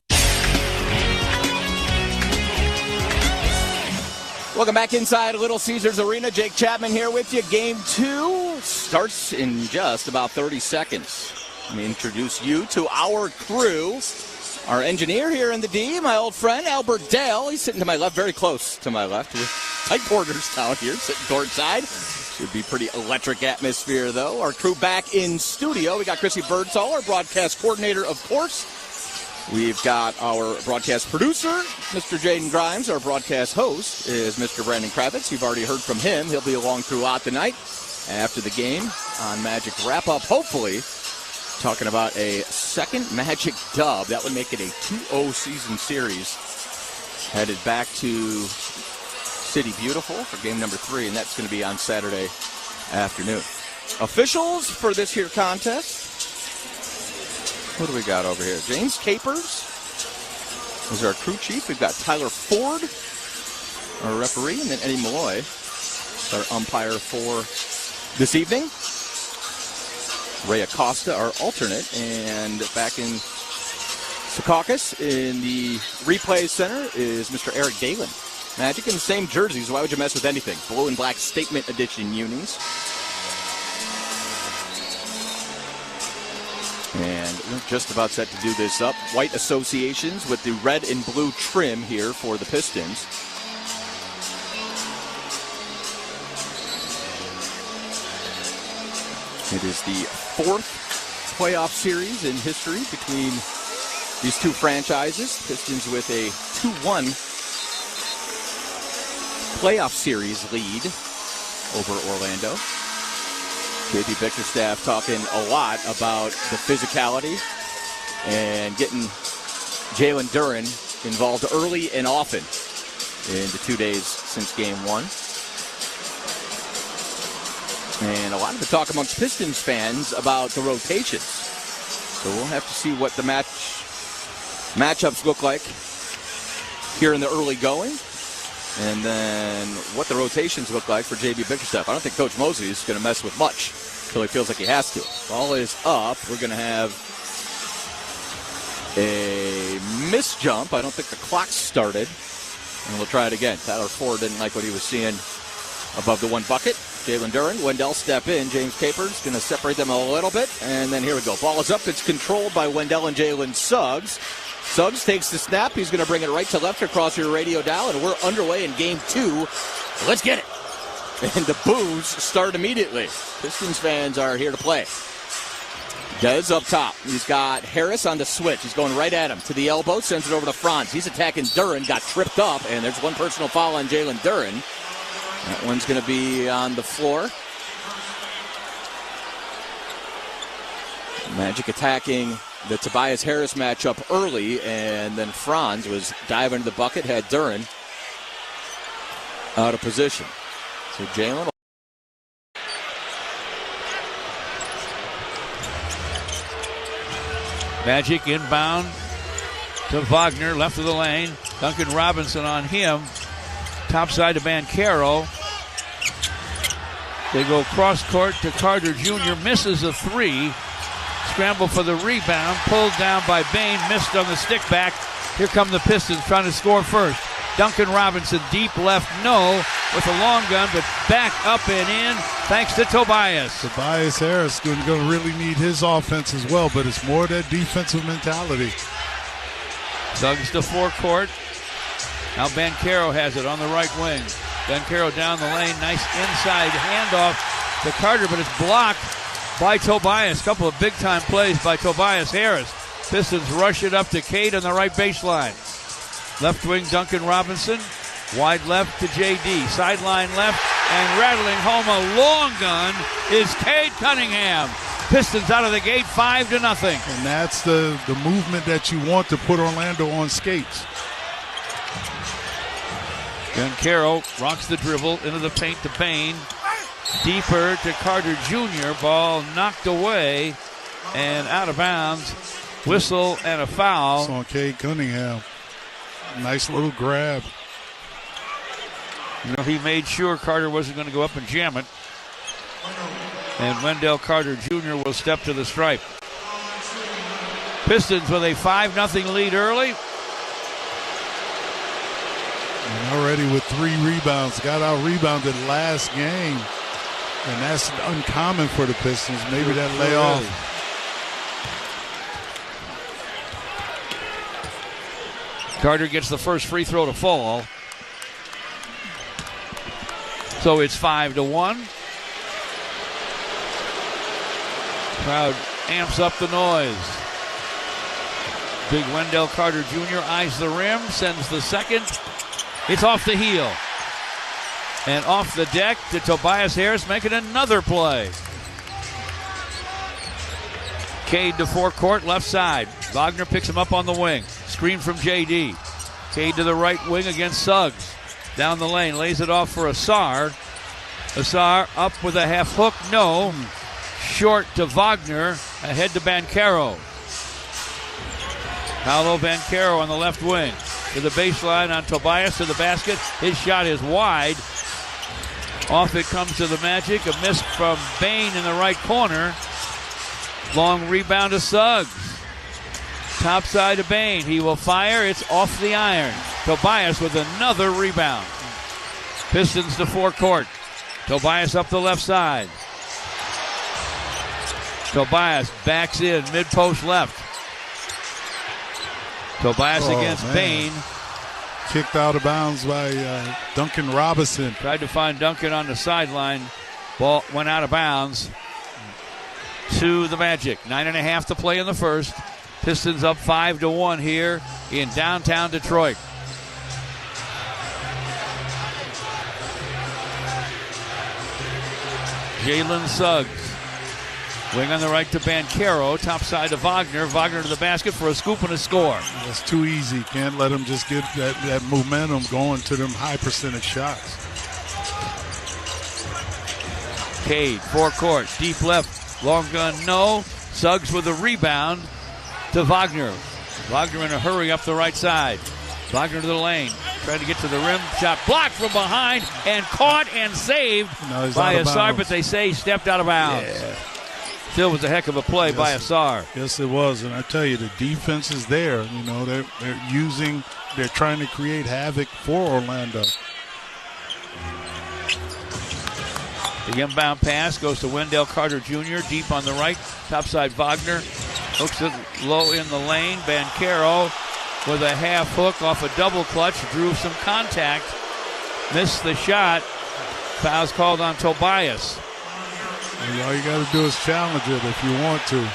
Welcome back inside Little Caesars Arena. Jake Chapman here with you. Game 2 starts in just about 30 seconds. Let me introduce you to our crew. Our engineer here in the D, my old friend Albert Dale. He's sitting to my left, very close to my left. With tight quarters down here, sitting courtside. Should be pretty electric atmosphere, though. Our crew back in studio. We got Chrissy Birdsall, our broadcast coordinator, of course. We've got our broadcast producer, Mr. Jaden Grimes. Our broadcast host is Mr. Brandon Kravitz. You've already heard from him. He'll be along throughout the night after the game on Magic Wrap-Up, hopefully talking about a second Magic dub. That would make it a 2-0 season series. Headed back to City Beautiful for game number 3, and that's going to be on Saturday afternoon. Officials for this here contest. What do we got over here? James Capers is our crew chief. We've got Tyler Ford, our referee, and then Eddie Malloy, our umpire for this evening. Ray Acosta, our alternate, and back in Secaucus in the replay center is Mr. Eric Dalen. Magic in the same jerseys. Why would you mess with anything? Blue and black statement edition unis. And we're just about set to do this up. White associations with the red and blue trim here for the Pistons. It is the 4th playoff series in history between these two franchises. Pistons with a 2-1 playoff series lead over Orlando. J.B. Bickerstaff talking a lot about the physicality and getting Jalen Duren involved early and often in the 2 days since Game 1. And a lot of the talk amongst Pistons fans about the rotations. So we'll have to see what the matchups look like here in the early going. And then what the rotations look like for J.B. Bickerstaff. I don't think Coach Mosley is going to mess with much until he feels like he has to. Ball is up. We're going to have a missed jump. I don't think the clock started. And we'll try it again. Tyler Ford didn't like what he was seeing above the one bucket. Jalen Duren, Wendell step in. James Capers going to separate them a little bit. And then here we go. Ball is up. It's controlled by Wendell and Jalen Suggs. Suggs takes the snap. He's going to bring it right to left across your radio dial, and we're underway in Game 2. Let's get it. And the boos start immediately. Pistons fans are here to play. Dez up top. He's got Harris on the switch. He's going right at him. To the elbow, sends it over to Franz. He's attacking Duren. Got tripped up, and there's one personal foul on Jalen Duren. That one's going to be on the floor. Magic attacking the Tobias Harris matchup early, and then Franz was diving into the bucket, had Duren out of position. So Jalen. Magic inbound to Wagner, left of the lane. Duncan Robinson on him. Top side to Banchero. They go cross court to Carter Jr. Misses a three. Scramble for the rebound. Pulled down by Bane. Missed on the stick back. Here come the Pistons trying to score first. Duncan Robinson deep left, no, with a long gun, but back up and in thanks to Tobias. Tobias Harris going to really need his offense as well, but it's more that defensive mentality. Suggs to forecourt. Now Banchero has it on the right wing. Banchero down the lane. Nice inside handoff to Carter, but it's blocked by Tobias. Couple of big-time plays by Tobias Harris. Pistons rush it up to Cade on the right baseline. Left wing Duncan Robinson. Wide left to J.D. Sideline left, and rattling home a long gun is Cade Cunningham. Pistons out of the gate 5-0. And that's the movement that you want to put Orlando on skates. Banchero rocks the dribble into the paint to Bane. Deeper to Carter Jr. Ball knocked away and out of bounds. Whistle and a foul. It's on Cade Cunningham. Nice little grab. You know, he made sure Carter wasn't going to go up and jam it. And Wendell Carter Jr. will step to the stripe. Pistons with a 5-0 lead early. And already with 3 rebounds. Got out-rebounded last game. And that's uncommon for the Pistons. Maybe that layoff. Carter gets the first free throw to fall. So it's 5-1. Crowd amps up the noise. Big Wendell Carter Jr. eyes the rim, sends the second. It's off the heel. And off the deck to Tobias Harris making another play. Cade to forecourt, left side. Wagner picks him up on the wing. Screen from J.D. Cade to the right wing against Suggs. Down the lane, lays it off for Asar. Asar up with a half hook, no. Short to Wagner, ahead to Banchero. Paolo Banchero on the left wing. To the baseline on Tobias, to the basket. His shot is wide. Off it comes to the Magic. A miss from Bane in the right corner. Long rebound to Suggs. Top side to Bane. He will fire. It's off the iron. Tobias with another rebound. Pistons to forecourt. Tobias up the left side. Tobias backs in. Mid-post left. Tobias against Bane. Kicked out of bounds by Duncan Robinson. Tried to find Duncan on the sideline. Ball went out of bounds to the Magic. 9.5 to play in the first. Pistons up 5-1 here in downtown Detroit. Jalen Suggs. Wing on the right to Banchero. Top side to Wagner. Wagner to the basket for a scoop and a score. That's too easy. Can't let him just get that momentum going to them high percentage shots. Cade, forecourt, deep left. Long gun, no. Suggs with a rebound to Wagner. Wagner in a hurry up the right side. Wagner to the lane. Trying to get to the rim. Shot blocked from behind and caught and saved by Asar, but they say he stepped out of bounds. Yeah. Still was a heck of a play by Asar. Yes, it was. And I tell you, the defense is there. You know, they're trying to create havoc for Orlando. The inbound pass goes to Wendell Carter Jr. deep on the right. Topside Wagner hooks it low in the lane. Banchero with a half hook off a double clutch. Drew some contact. Missed the shot. Foul's called on Tobias. And all you got to do is challenge it if you want to.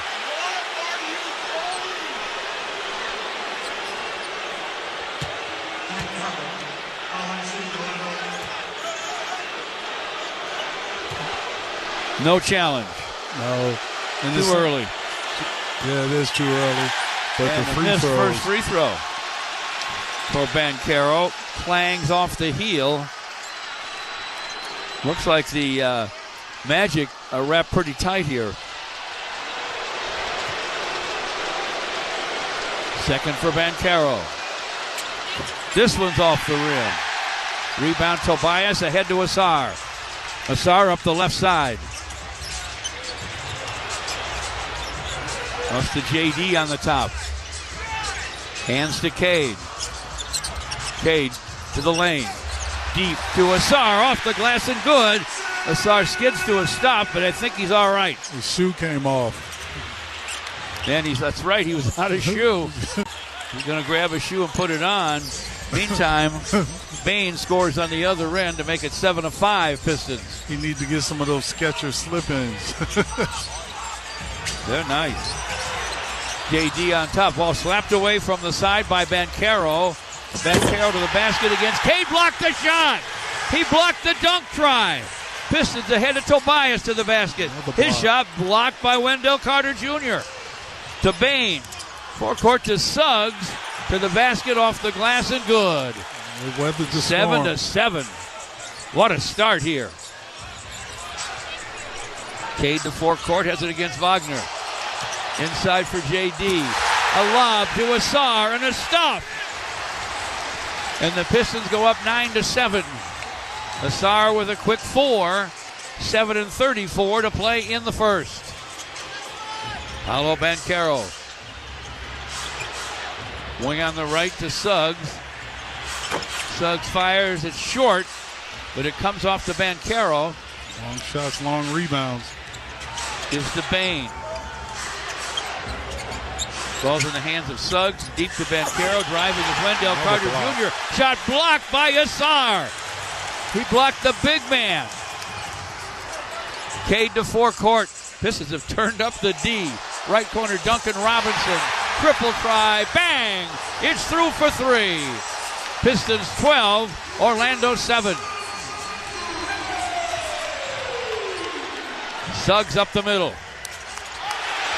No challenge. No. Too early. Yeah, it is too early. But and the free missed throws. first free throw for Banchero. Clangs off the heel. Looks like the Magic are wrapped pretty tight here. Second for Banchero. This one's off the rim. Rebound Tobias ahead to Asar. Asar up the left side. Up to JD on the top. Hands to Cade. Cade to the lane. Deep to Asar. Off the glass and good. Asar skids to a stop, but I think he's all right. His shoe came off. And that's right, he was out of shoe. He's going to grab a shoe and put it on. Meantime, Bane scores on the other end to make it 7-5 Pistons. He needs to get some of those Skechers slip-ins. They're nice. JD on top. Ball slapped away from the side by Banchero. Banchero to the basket against Cade. Blocked the shot. He blocked the dunk try. Pistons ahead of Tobias to the basket. His shot blocked by Wendell Carter Jr. To Bane. Forecourt to Suggs. To the basket off the glass and good. 7-7. What a start here. Cade to forecourt, has it against Wagner. Inside for JD. A lob to Asar and a stop. And the Pistons go up 9-7. Asar with a quick 4. 7:34 to play in the first. Paolo Banchero. Wing on the right to Suggs. Suggs fires it short, but it comes off to Banchero. Long shots, long rebounds. Gives to Bane. Ball's in the hands of Suggs. Deep to Banchero. Driving is Wendell Carter Jr. Shot blocked by Asar. He blocked the big man. Cade to forecourt. Pistons have turned up the D. Right corner, Duncan Robinson. Triple try. Bang! It's through for 3. Pistons 12, Orlando 7. Suggs up the middle.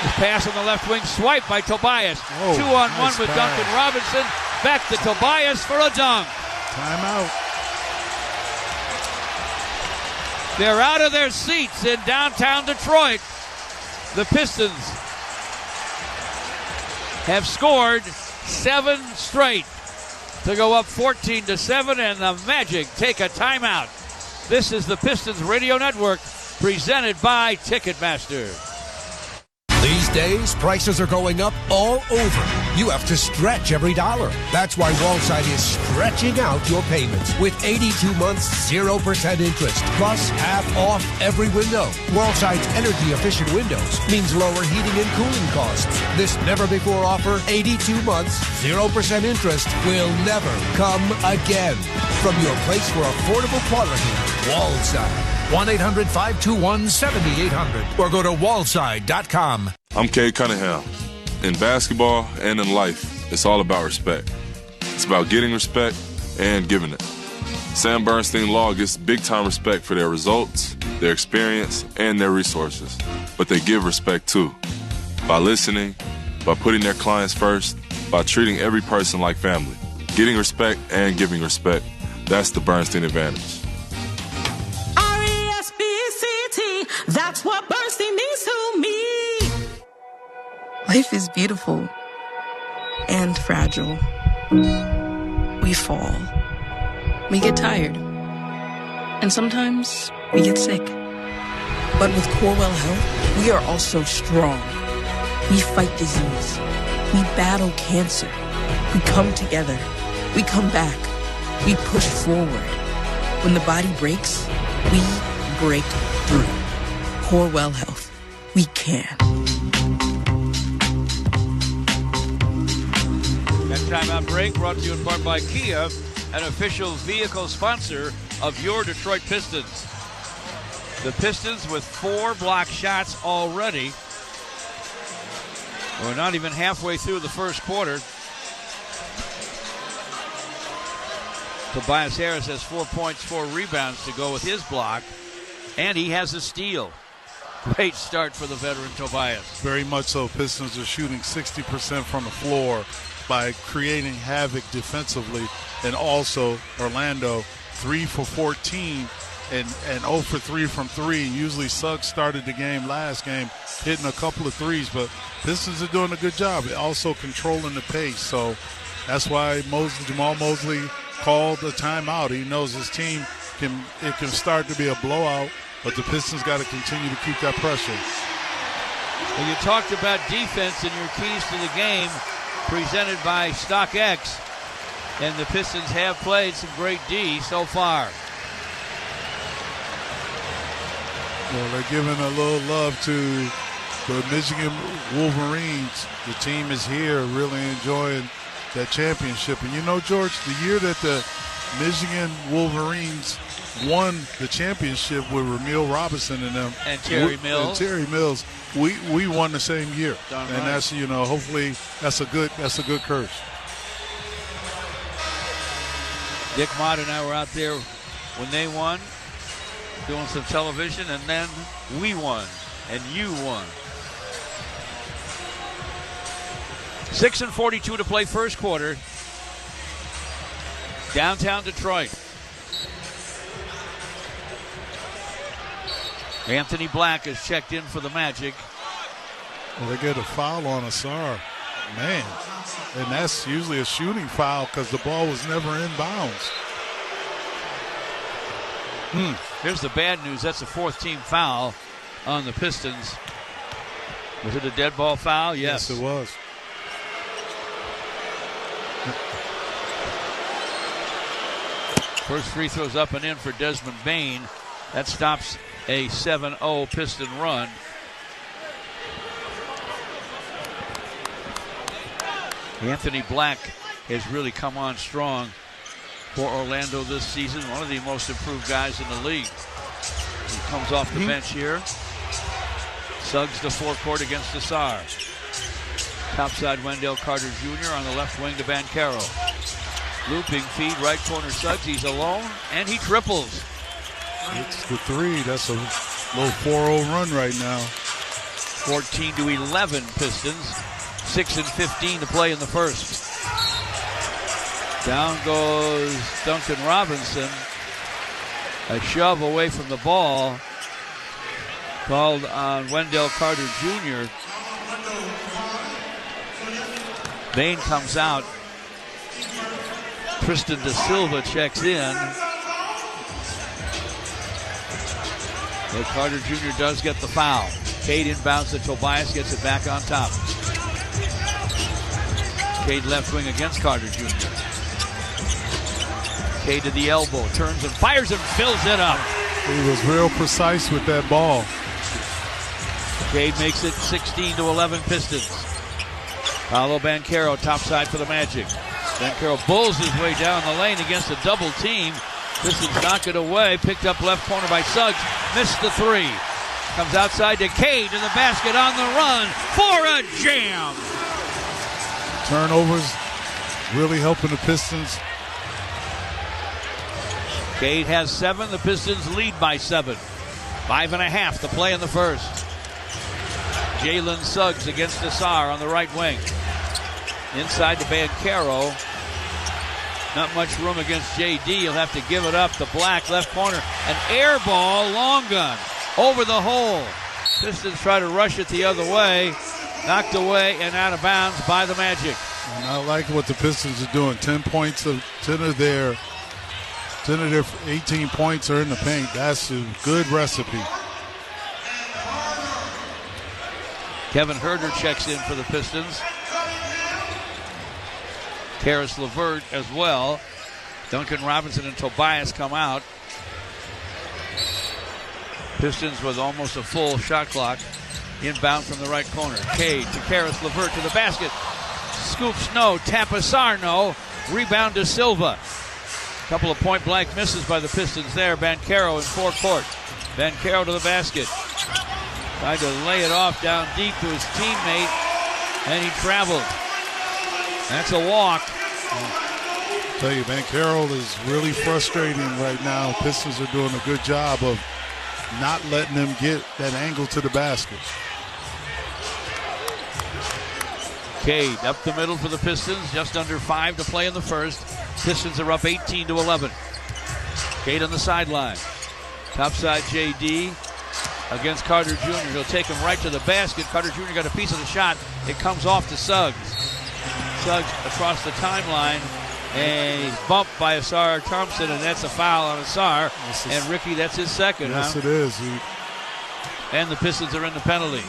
His pass on the left wing, swipe by Tobias. 2-on-1 with Duncan Robinson. Back to Tobias for a dunk. Timeout. They're out of their seats in downtown Detroit. The Pistons have scored 7 straight to go up 14-7, and the Magic take a timeout. This is the Pistons Radio Network, presented by Ticketmaster. These days, prices are going up all over. You have to stretch every dollar. That's why Wallside is stretching out your payments with 82 months, 0% interest, plus half off every window. Wallside's energy-efficient windows means lower heating and cooling costs. This never-before offer, 82 months, 0% interest, will never come again. From your place for affordable quality, Wallside. 1-800-521-7800 or go to wallside.com. I'm Cade Cunningham. In basketball and in life, it's all about respect. It's about getting respect and giving it. Sam Bernstein Law gets big-time respect for their results, their experience, and their resources. But they give respect, too. By listening, by putting their clients first, by treating every person like family. Getting respect and giving respect. That's the Bernstein advantage. R-E-S-P-E-C-T, that's what Bernstein means to me. Life is beautiful and fragile. We fall. We get tired. And sometimes we get sick. But with Corewell Health, we are also strong. We fight disease. We battle cancer. We come together. We come back. We push forward. When the body breaks, we break through. Corewell Health. We can. That timeout break brought to you in part by Kia, an official vehicle sponsor of your Detroit Pistons. The Pistons with 4 block shots already. We're not even halfway through the first quarter. Tobias Harris has 4 points, 4 rebounds to go with his block, and he has a steal. Great start for the veteran Tobias. Very much so. Pistons are shooting 60% from the floor by creating havoc defensively. And also, Orlando, 3 for 14 and 0 for 3 from 3. Usually Suggs started the game last game hitting a couple of threes, but Pistons are doing a good job. Also controlling the pace. So that's why Jamal Mosley called a timeout. He knows his team can start to be a blowout, but the Pistons got to continue to keep that pressure. Well, you talked about defense and your keys to the game presented by StockX, and the Pistons have played some great D so far. Well, they're giving a little love to the Michigan Wolverines. The team is here really enjoying that championship. And you know, George, the year that the Michigan Wolverines won the championship with Ramil Robinson and them. And Terry Mills. We won the same year. Darn and right. that's, hopefully that's a good curse. Dick Mott and I were out there when they won, doing some television, and then we won, and you won. 6:42 to play first quarter. Downtown Detroit. Anthony Black is checked in for the Magic. Well, they get a foul on Asar. Man. And that's usually a shooting foul because the ball was never in bounds. Here's the bad news. That's a fourth-team foul on the Pistons. Was it a dead ball foul? Yes, it was. First free throw's up and in for Desmond Bane. That stops a 7-0 Piston run. Anthony Black has really come on strong for Orlando this season. One of the most improved guys in the league. He comes off the bench here. Suggs to forecourt against Asar. Topside Wendell Carter Jr. on the left wing to Banchero. Looping feed, right corner Suggs. He's alone, and he triples. It's the three. That's a little 4-0 run right now. 14-11 Pistons. 6:15 to play in the first. Down goes Duncan Robinson. A shove away from the ball called on Wendell Carter Jr. Bane comes out. Tristan Da Silva checks in. But Carter Jr. does get the foul. Cade inbounds to Tobias, gets it back on top. Cade left wing against Carter Jr. Cade to the elbow, turns and fires and fills it up. He was real precise with that ball. Cade makes it 16-11 Pistons. Paolo Banchero topside for the Magic. Banchero bulls his way down the lane against a double team. Pistons knock it away. Picked up left corner by Suggs. Missed the three. Comes outside to Cade to the basket on the run for a jam. Turnovers really helping the Pistons. Cade has 7. The Pistons lead by 7. 5.5 to play in the first. Jalen Suggs against Asar on the right wing. Inside to Banchero. Not much room against JD. He'll have to give it up to Black, left corner. An air ball, long gun, over the hole. Pistons try to rush it the other way. Knocked away and out of bounds by the Magic. And I like what the Pistons are doing. 10 of their 18 points are in the paint. That's a good recipe. Kevin Huerter checks in for the Pistons. Karis LeVert as well. Duncan Robinson and Tobias come out. Pistons with almost a full shot clock. Inbound from the right corner. Cade to Karis LeVert to the basket. Scoops no. Tap Asar no. Rebound to Silva. Couple of point blank misses by the Pistons there. Banchero in forecourt. Banchero to the basket. Tried to lay it off down deep to his teammate, and he traveled. That's a walk. I'll tell you, Banchero is really frustrating right now. Pistons are doing a good job of not letting them get that angle to the basket. Cade up the middle for the Pistons. Just under 5 to play in the first. Pistons are up 18-11. Cade on the sideline. Topside JD against Carter Jr. He'll take him right to the basket. Carter Jr. got a piece of the shot. It comes off to Suggs. Suggs across the timeline. And he's bumped by Asar Thompson, and that's a foul on Asar. And Ricky, that's his second. Yes, it is. And the Pistons are in the penalty.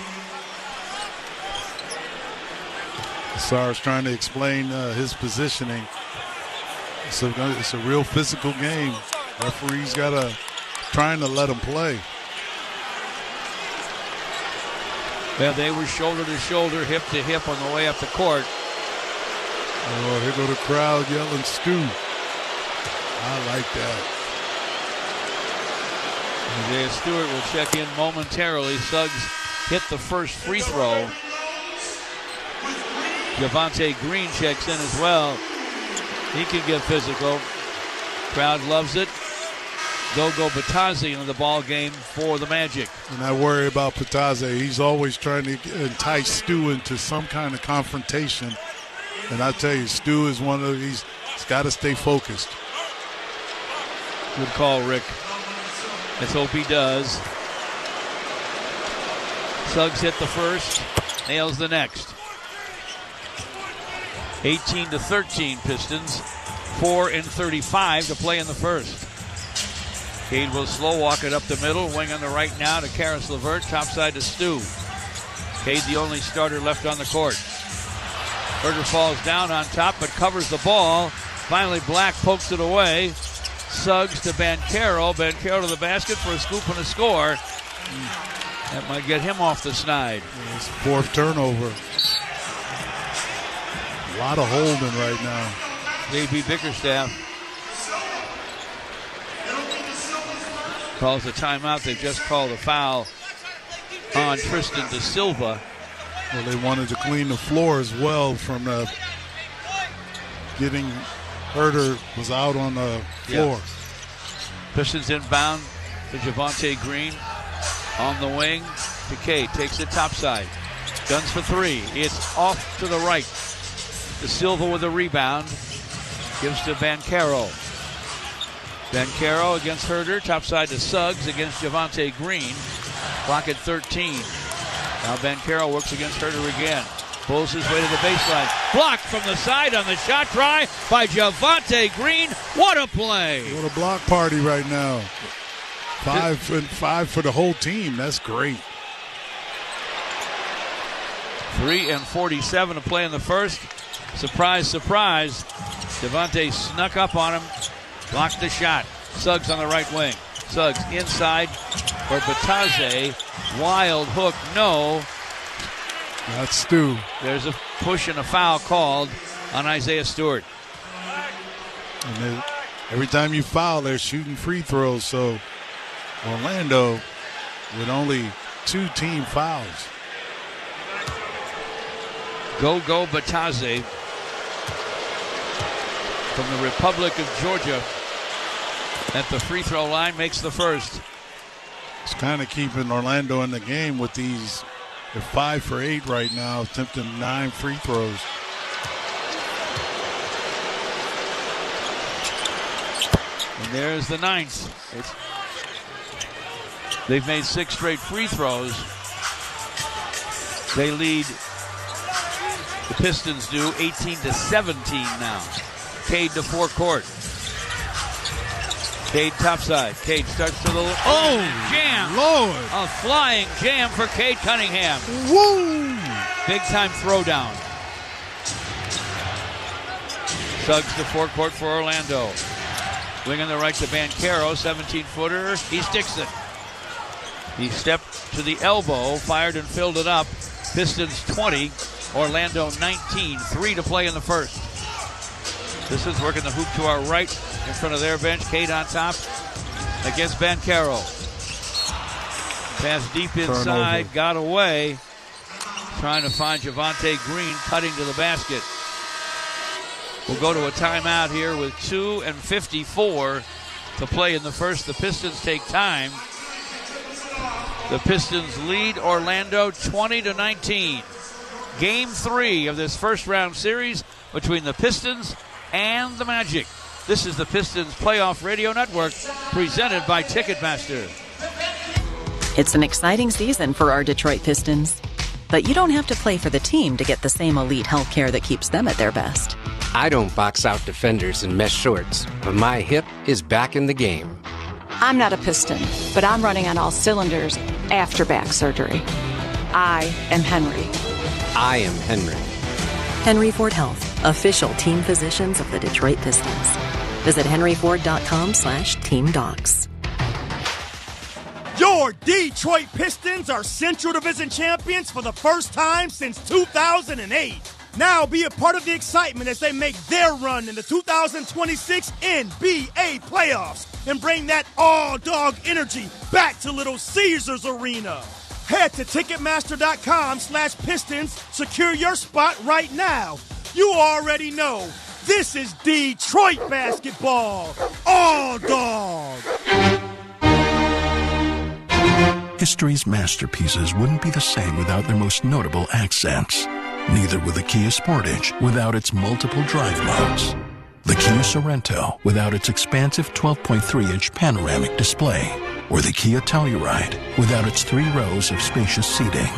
Asar's trying to explain his positioning. It's a real physical game. Referee's trying to let him play. Well, they were shoulder to shoulder, hip to hip on the way up the court. Oh, here go the crowd yelling Stu. I like that. Isaiah Stewart will check in momentarily. Suggs hit the first free throw. Javonte Green checks in as well. He can get physical. Crowd loves it. Gogo Batazzi into the ball game for the Magic. And I worry about Batazzi. He's always trying to entice Stu into some kind of confrontation. And I tell you, Stu is one of these. He's got to stay focused. Good call, Rick. Let's hope he does. Suggs hit the first, nails the next. 18-13 Pistons. 4:35 to play in the first. Cade will slow walk it up the middle. Wing on the right now to Karis LeVert. Topside to Stu. Cade the only starter left on the court. Herter falls down on top but covers the ball. Finally Black pokes it away. Suggs to Banchero. Banchero to the basket for a scoop and a score. That might get him off the snide. It's fourth turnover. A lot of holding right now. J.B. Bickerstaff calls a timeout. They've just called a foul on Tristan Da Silva. Well, they wanted to clean the floor as well from getting Herter was out on the floor. Yeah. Pistons inbound to Javonte Green on the wing to Cade. Takes it topside. Guns for three. It's off to the right. Da Silva with a rebound. Gives to Banchero. Banchero against Herter. Topside to Suggs against Javonte Green. Clock at 13. Now Banchero works against Herter again. Pulls his way to the baseline. Blocked from the side on the shot try by Javonte Green. What a play. What a block party right now. 5 and 5 for the whole team. That's great. 3:47 to play in the first. Surprise, surprise. Javonte snuck up on him. Blocked the shot. Suggs on the right wing. Suggs inside for Batazzi. Wild hook, no. That's Stu. There's a push and a foul called on Isaiah Stewart. And every time you foul, they're shooting free throws. So Orlando with only 2 team fouls. Gogo Batazzi from the Republic of Georgia at the free throw line makes the first. It's kind of keeping Orlando in the game with these. They're 5 for 8 right now, attempting 9 free throws. And there's the 9th. They've made 6 straight free throws. They lead, the Pistons do, 18-17 now. Cade to forecourt. Cade topside. Cade starts to the... jam! Lord! A flying jam for Cade Cunningham. Woo! Big time throwdown. Suggs to forecourt for Orlando. Wing on the right to Banchero, 17-footer. He sticks it. He stepped to the elbow, fired and filled it up. Pistons 20, Orlando 19. 3 to play in the first. This is working the hoop to our right in front of their bench. Cade on top against Banchero. Pass deep inside, turnover. Got away. Trying to find Javonte Green cutting to the basket. We'll go to a timeout here with 2:54 to play in the first. The Pistons take time. The Pistons lead Orlando 20-19. Game 3 of this first round series between the Pistons and the Magic. This is the Pistons Playoff Radio Network, presented by Ticketmaster. It's an exciting season for our Detroit Pistons. But you don't have to play for the team to get the same elite health care that keeps them at their best. I don't box out defenders in mesh shorts, but my hip is back in the game. I'm not a Piston, but I'm running on all cylinders after back surgery. I am Henry. I am Henry. Henry Ford Health, official team physicians of the Detroit Pistons. Visit henryford.com/teamdocs. Your Detroit Pistons are Central Division champions for the first time since 2008. Now be a part of the excitement as they make their run in the 2026 NBA playoffs and bring that all-dog energy back to Little Caesars Arena. Head to Ticketmaster.com/Pistons. Secure your spot right now. You already know, this is Detroit basketball. All dog. History's masterpieces wouldn't be the same without their most notable accents. Neither would the Kia Sportage without its multiple drive modes. The Kia Sorento without its expansive 12.3-inch panoramic display. Or the Kia Telluride without its 3 rows of spacious seating.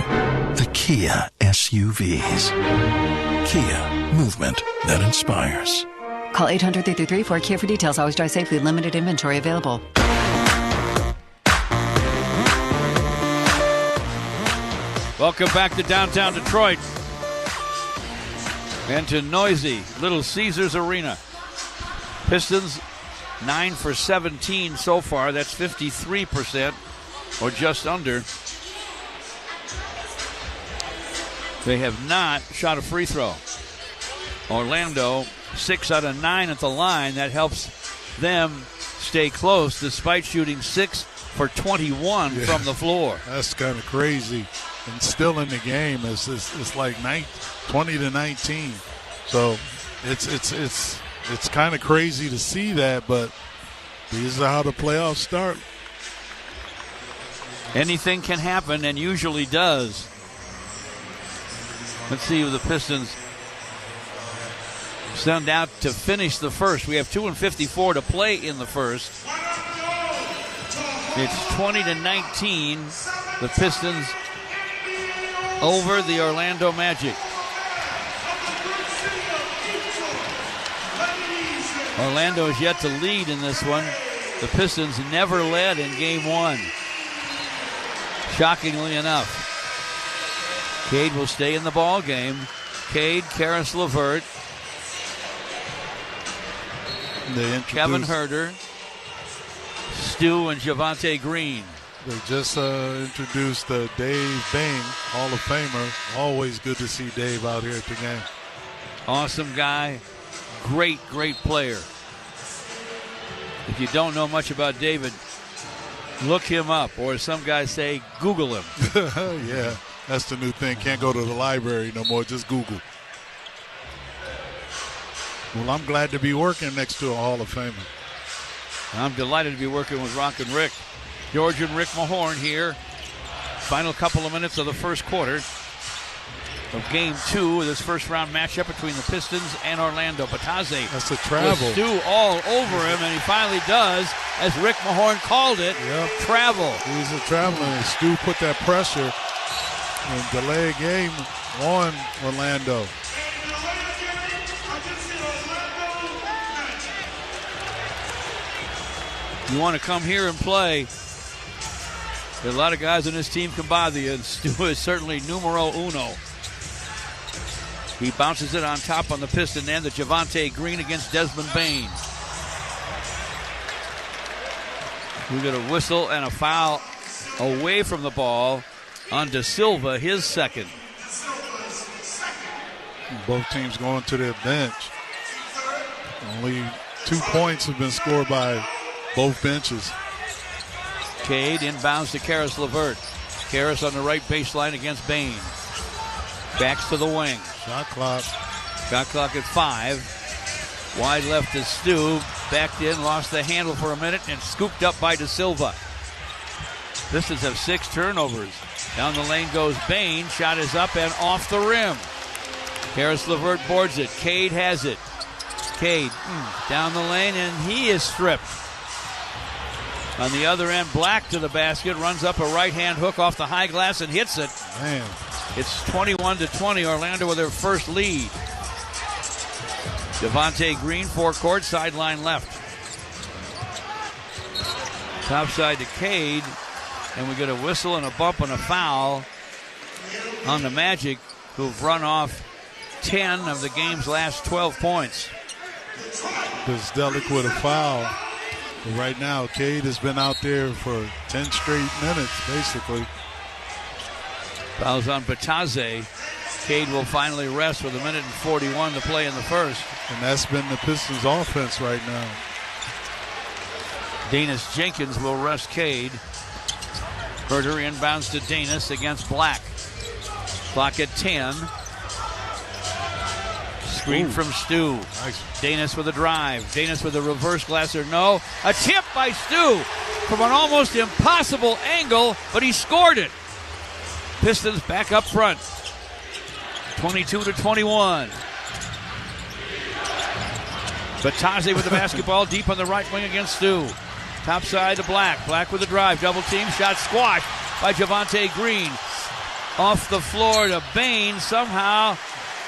The Kia SUVs. Kia, movement that inspires. Call 800-333-4KIA for details. Always drive safely. Limited inventory available. Welcome back to downtown Detroit and to noisy Little Caesars Arena. Pistons 9 for 17 so far. That's 53% or just under. They have not shot a free throw. Orlando 6 out of 9 at the line. That helps them stay close despite shooting 6 for 21 from the floor. That's kind of crazy. And still in the game, it's like 20-19. So it's kind of crazy to see that, but these are how the playoffs start. Anything can happen, and usually does. Let's see who the Pistons send out to finish the first. We have 2:54 to play in the first. It's 20-19. The Pistons over the Orlando Magic. Orlando is yet to lead in this one. The Pistons never led in game 1. Shockingly enough. Cade will stay in the ball game. Cade, Karis LeVert, Kevin Huerter, Stu, and Javonte Green. They just introduced Dave Bane, Hall of Famer. Always good to see Dave out here at the game. Awesome guy. Great, great player. If you don't know much about David, look him up. Or as some guys say, Google him. Yeah, that's the new thing. Can't go to the library no more. Just Google. Well, I'm glad to be working next to a Hall of Famer. I'm delighted to be working with Rock and Rick. George and Rick Mahorn here. Final couple of minutes of the first quarter of game 2 of this first round matchup between the Pistons and Orlando. Batase. That's a travel. Stu all over him, and he finally does, as Rick Mahorn called it. Yep. Travel. He's a traveler, and Stu put that pressure and delay game on Orlando. You want to come here and play. There's a lot of guys on this team can bother you, and Stu is certainly numero uno. He bounces it on top on the Piston end to Javonte Green against Desmond Bane. We got a whistle and a foul away from the ball on De Silva, his second. Both teams going to their bench. Only 2 points have been scored by both benches. Cade inbounds to Karis LeVert. Karis on the right baseline against Bane. Backs to the wing. Shot clock. Shot clock at 5. Wide left to Stu. Backed in, lost the handle for a minute, and scooped up by De Silva. Pistons have 6 turnovers. Down the lane goes Bane. Shot is up and off the rim. Karis LeVert boards it. Cade has it. Cade down the lane, and he is stripped. On the other end, Black to the basket, runs up a right-hand hook off the high glass and hits it. Man. It's 21-20, Orlando with their first lead. Javonte Green, forecourt, sideline left. Top side to Cade, and we get a whistle and a bump and a foul on the Magic, who've run off 10 of the game's last 12 points. Bizdelic with a foul. But right now, Cade has been out there for 10 straight minutes, basically. Fouls on Bataze. Cade will finally rest with 1:41 to play in the first. And that's been the Pistons' offense right now. Danis Jenkins will rest Cade. Herter inbounds to Danis against Black. Clock at 10. Screen from Stu. Nice. Danis with a drive. Danis with a reverse glasser. No. A tip by Stu from an almost impossible angle, but he scored it. Pistons back up front. 22-21. Bataze with the basketball deep on the right wing against Stu. Top side to Black. Black with a drive. Double team. Shot squashed by Javonte Green. Off the floor to Bane. Somehow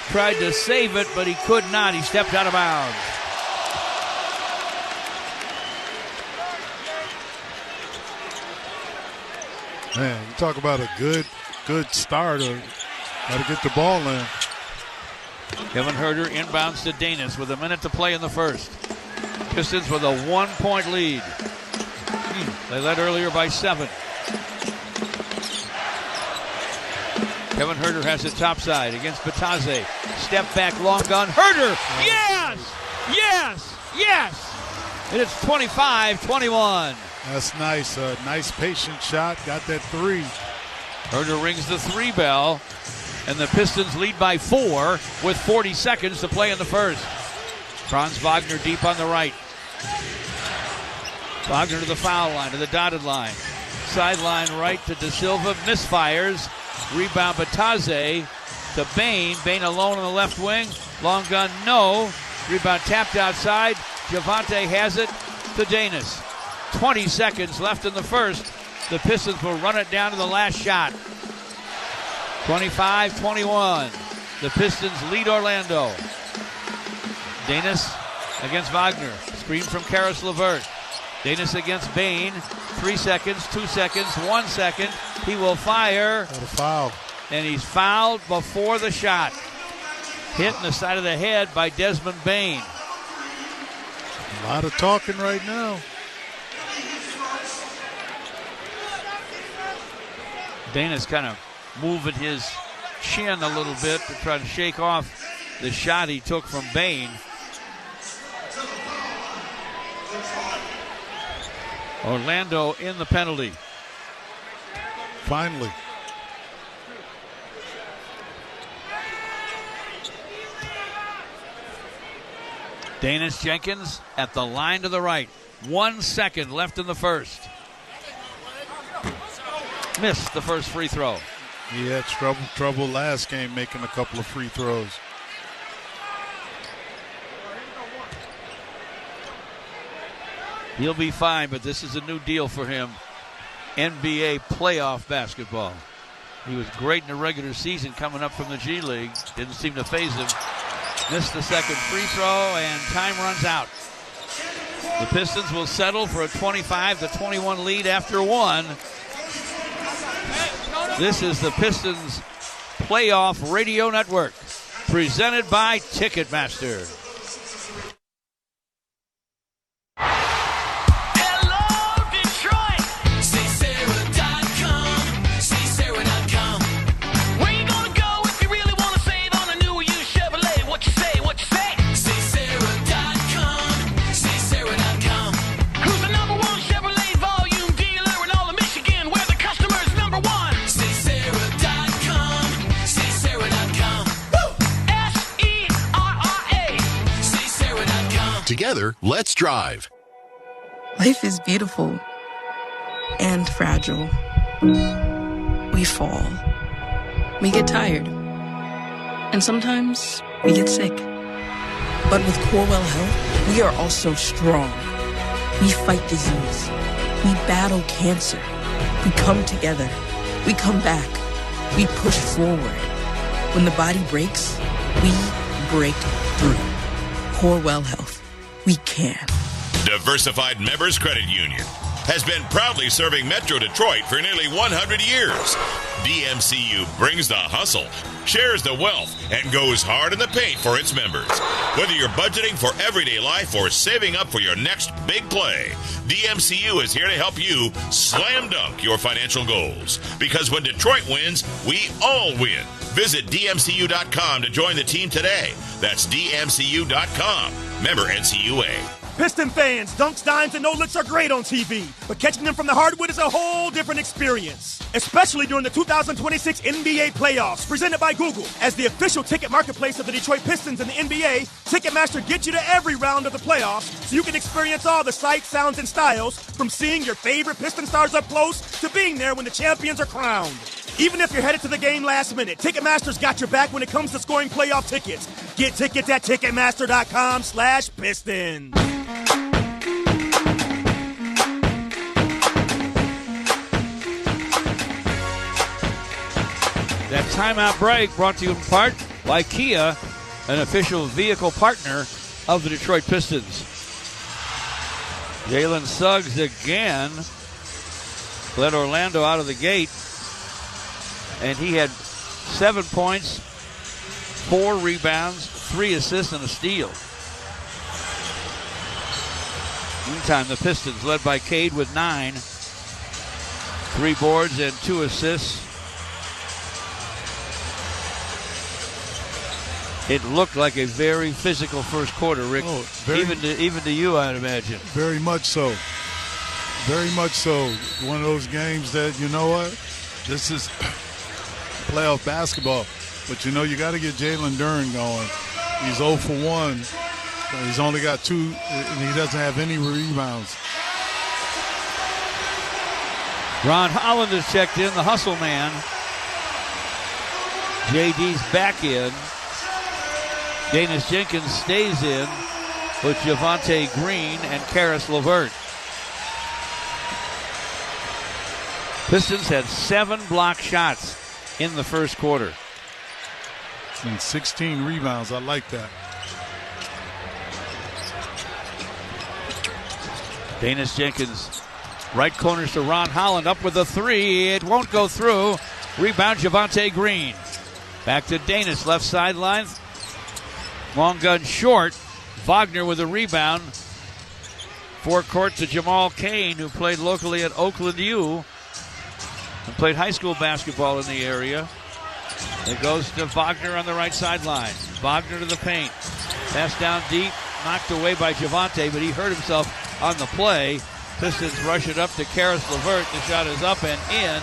tried to save it, but he could not. He stepped out of bounds. Man, you talk about a good starter. Got to get the ball in. Kevin Herter inbounds to Danis with a minute to play in the first. Pistons with a 1-point lead. They led earlier by 7. Kevin Herter has it topside against Bataze. Step back, long gun. Herter! Yes! Yes! Yes! And it's 25-21. That's nice. Nice patient shot. Got that 3. Herter rings the 3 bell, and the Pistons lead by 4 with 40 seconds to play in the first. Franz Wagner deep on the right. Wagner to the foul line, to the dotted line. Sideline right to De Silva, misfires. Rebound Bataze to Bane. Bane alone on the left wing. Long gun, no. Rebound tapped outside. Javonte has it to Danis. 20 seconds left in the first. The Pistons will run it down to the last shot. 25-21. The Pistons lead Orlando. Danis against Wagner. Screen from Karis LeVert. Danis against Bane. 3 seconds, 2 seconds, 1 second. He will fire. Got a foul. And he's fouled before the shot. Hit in the side of the head by Desmond Bane. A lot of talking right now. Danis kind of moving his chin a little bit to try to shake off the shot he took from Bane. Orlando in the penalty. Finally. Danis Jenkins at the line to the right. 1 second left in the first. Missed the first free throw. He had trouble last game making a couple of free throws. He'll be fine, but this is a new deal for him. NBA playoff basketball. He was great in the regular season coming up from the G League. Didn't seem to faze him. Missed the second free throw, and time runs out. The Pistons will settle for a 25-21 lead after 1. This is the Pistons Playoff Radio Network, presented by Ticketmaster. Together, let's drive. Life is beautiful. and fragile. We fall. We get tired. And sometimes we get sick. But with Corewell Health, we are also strong. We fight disease. We battle cancer. We come together. We come back. We push forward. When the body breaks, we break through. Corewell Health. We can. Diversified Members Credit Union has been proudly serving Metro Detroit for nearly 100 years. DMCU brings the hustle, shares the wealth, and goes hard in the paint for its members. Whether you're budgeting for everyday life or saving up for your next big play, DMCU is here to help you slam dunk your financial goals. Because when Detroit wins, we all win. Visit DMCU.com to join the team today. That's DMCU.com. Member NCUA. Piston fans, dunks, dimes, and no-looks are great on TV, but catching them from the hardwood is a whole different experience, especially during the 2026 NBA playoffs, presented by Google. As the official ticket marketplace of the Detroit Pistons and the NBA, Ticketmaster gets you to every round of the playoffs so you can experience all the sights, sounds, and styles, from seeing your favorite Piston stars up close to being there when the champions are crowned. Even if you're headed to the game last minute, Ticketmaster's got your back when it comes to scoring playoff tickets. Get tickets at Ticketmaster.com/Pistons. That timeout break brought to you in part by Kia, an official vehicle partner of the Detroit Pistons. Jalen Suggs again led Orlando out of the gate, and he had 7 points, 4 rebounds, 3 assists, and a steal. Meantime, the Pistons led by Cade with 9, 3 boards and 2 assists. It looked like a very physical first quarter, Rick. Oh, even to you, I'd imagine. Very much so. Very much so. One of those games that, you know what, this is playoff basketball. But, you know, you got to get Jalen Duren going. He's 0 for 1. He's only got 2, and he doesn't have any rebounds. Ron Holland is checked in, the hustle man. JD's back in. Danis Jenkins stays in with Javonte Green and Karis LeVert. Pistons had 7 block shots in the first quarter. And 16 rebounds. I like that. Danis Jenkins, right corners to Ron Holland, up with a 3. It won't go through. Rebound Javonte Green. Back to Danis, left sideline. Long gun short. Wagner with a rebound. Forecourt to Jamal Cain, who played locally at Oakland U and played high school basketball in the area. It goes to Wagner on the right sideline. Wagner to the paint. Pass down deep, knocked away by Javonte, but he hurt himself on the play. Pistons rush it up to Karis LeVert. The shot is up and in.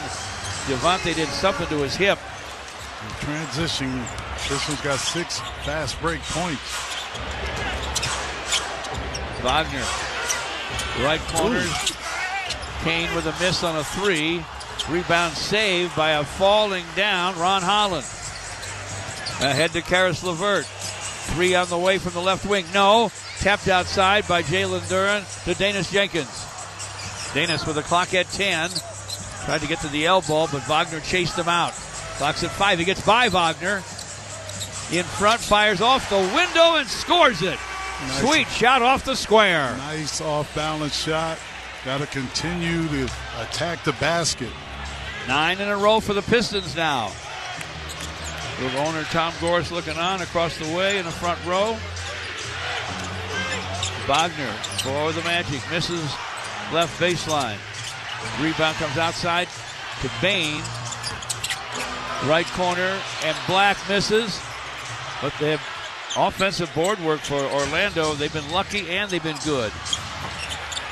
Javonte did something to his hip. Transition. This one's got 6 fast break points. Wagner, right corners. Cain with a miss on a 3. Rebound saved by a falling down Ron Holland. Ahead to Karis LeVert. 3 on the way from the left wing. No. Tapped outside by Jalen Duren to Danis Jenkins. Danis with the clock at 10. Tried to get to the elbow, but Wagner chased him out. Clock's at 5. He gets by Wagner. In front, fires off the window and scores it. Nice. Sweet shot off the square. Nice off-balance shot. Got to continue to attack the basket. 9 in a row for the Pistons now. With owner Tom Gorse looking on across the way in the front row. Wagner for the Magic. Misses left baseline. Rebound comes outside to Bane. Right corner, and Black misses. But they have offensive board work for Orlando. They've been lucky and they've been good.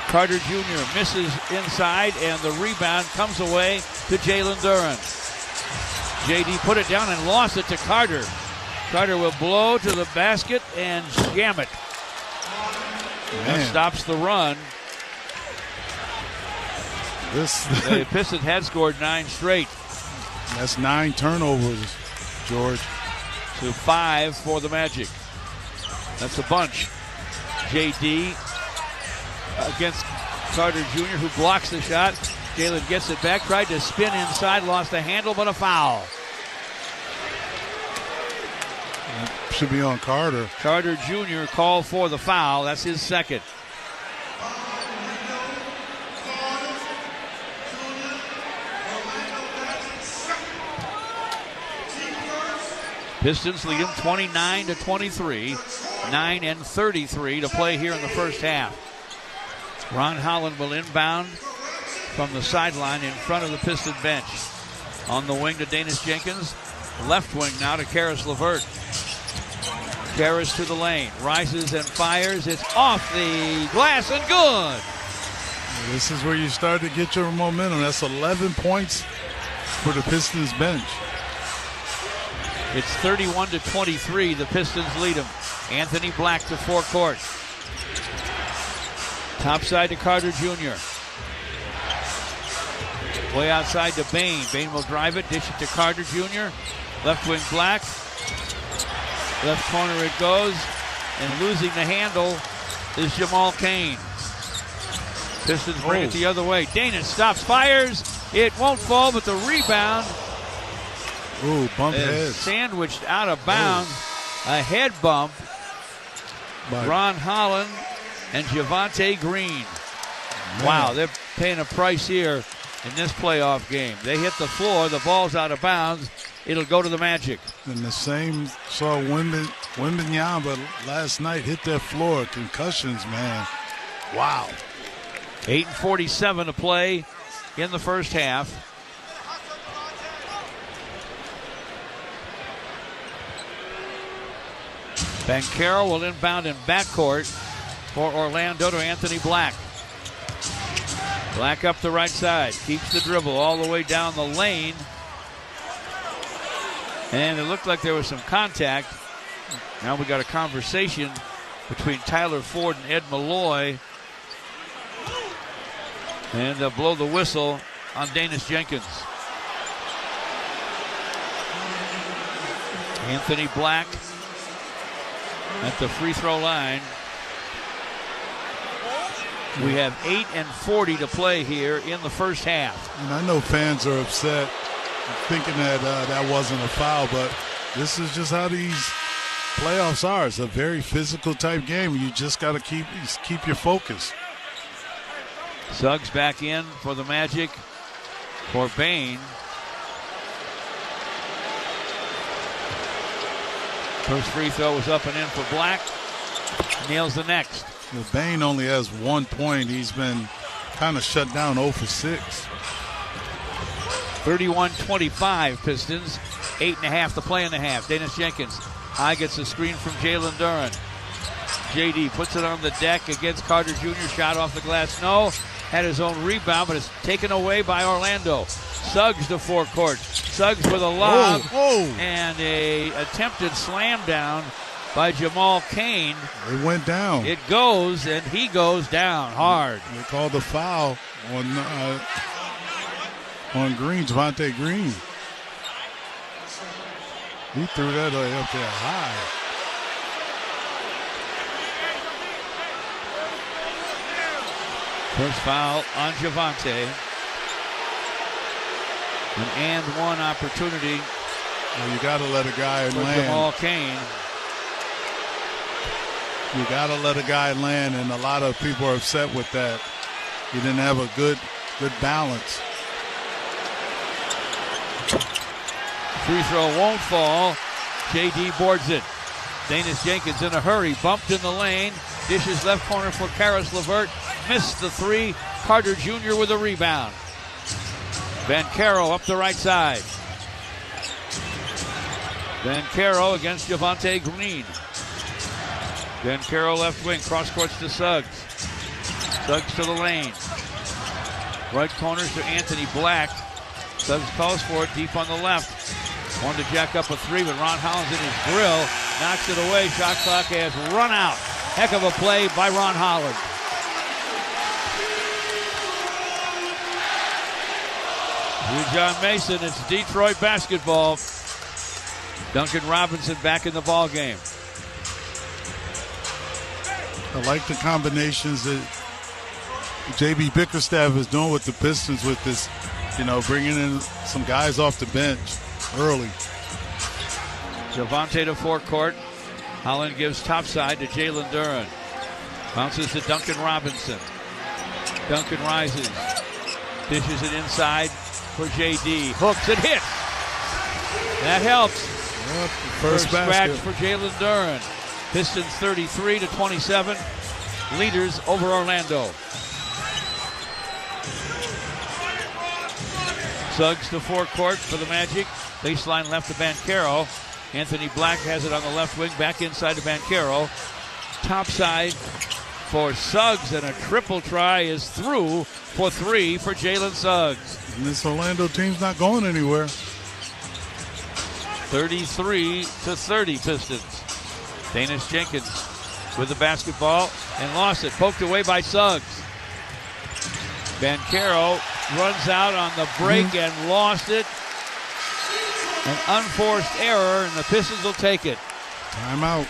Carter Jr. misses inside, and the rebound comes away to Jalen Duren. JD put it down and lost it to Carter. Carter will blow to the basket and jam it. That stops the run. The Pistons had scored 9 straight. That's 9 turnovers, George. To 5 for the Magic. That's a bunch. JD against Carter Jr., who blocks the shot. Jalen gets it back, tried to spin inside, lost the handle, but a foul. Should be on Carter. Carter Jr. called for the foul. That's his second. Pistons lead them 29-23. 9:33 to play here in the first half. Ron Holland will inbound from the sideline in front of the Piston bench. On the wing to Danis Jenkins. Left wing now to Karis LeVert. Karis to the lane. Rises and fires. It's off the glass and good. This is where you start to get your momentum. That's 11 points for the Pistons bench. It's 31-23. The Pistons lead them. Anthony Black to forecourt. Top side to Carter Jr. Way outside to Bane. Bane will drive it, dish it to Carter Jr. Left wing Black. Left corner it goes. And losing the handle is Jamal Cain. Pistons bring it the other way. Danis stops, fires. It won't fall, but the rebound bump is head. Sandwiched out of bounds. A head bump. Ron Holland and Javonte Green. Man. Wow, they're paying a price here in this playoff game. They hit the floor, the ball's out of bounds. It'll go to the Magic. And the same saw Wembanyama last night hit that floor. Concussions, man. Wow. 8:47 to play in the first half. Banchero will inbound in backcourt for Orlando to Anthony Black. Black up the right side. Keeps the dribble all the way down the lane. And it looked like there was some contact. Now we got a conversation between Tyler Ford and Ed Malloy. And they'll blow the whistle on Danis Jenkins. Anthony Black at the free throw line. We have 8:40 to play here in the first half. And I know fans are upset thinking that that wasn't a foul, but this is just how these playoffs are. It's a very physical type game. You just got to keep your focus. Suggs back in for the Magic for Bane. First free throw was up and in for Black. Nails the next. Well, Bane only has 1 point. He's been kind of shut down 0 for 6. 31-25 Pistons. 8.5 to play in the half. Danis Jenkins. High gets a screen from Jalen Duren. JD puts it on the deck against Carter Jr. Shot off the glass. No. Had his own rebound, but it's taken away by Orlando. Suggs to forecourt. Suggs with a lob and a attempted slam down by Jamal Cain. It went down. It goes, and he goes down hard. They called the foul on Green, Javonte Green. He threw that up there high. First foul on Javonte. An and one opportunity. Well, you got to let a guy for land. Jamal Cain. You got to let a guy land, and a lot of people are upset with that. He didn't have a good balance. Free throw won't fall. JD boards it. Danis Jenkins in a hurry. Bumped in the lane. Dishes left corner for Karis LeVert. Missed the three. Carter Jr. with a rebound. Banchero up the right side. Banchero against Javonte Green. Banchero left wing. Cross courts to Suggs. Suggs to the lane. Right corners to Anthony Black. Suggs calls for it deep on the left. Wanted to jack up a three, but Ron Holland's in his grill. Knocks it away. Shot clock has run out. Heck of a play by Ron Holland. John Mason, it's Detroit basketball. Duncan Robinson back in the ball game. I like the combinations that J.B. Bickerstaff is doing with the Pistons with this, bringing in some guys off the bench early. Javante to forecourt. Holland gives topside to Jalen Duren. Bounces to Duncan Robinson. Duncan rises. Dishes it inside for J.D. Hooks and hits. That helps. Yep, First scratch for Jalen Duren. Pistons 33-27. Leaders over Orlando. Suggs to forecourt for the Magic. Baseline left to Banchero. Anthony Black has it on the left wing. Back inside to Banchero. Topside for Suggs, and a triple try is through for three for Jalen Suggs. And this Orlando team's not going anywhere. 33-30 Pistons. Danish Jenkins with the basketball and lost it. Poked away by Suggs. Banchero runs out on the break and lost it. An unforced error, and the Pistons will take it. Timeout.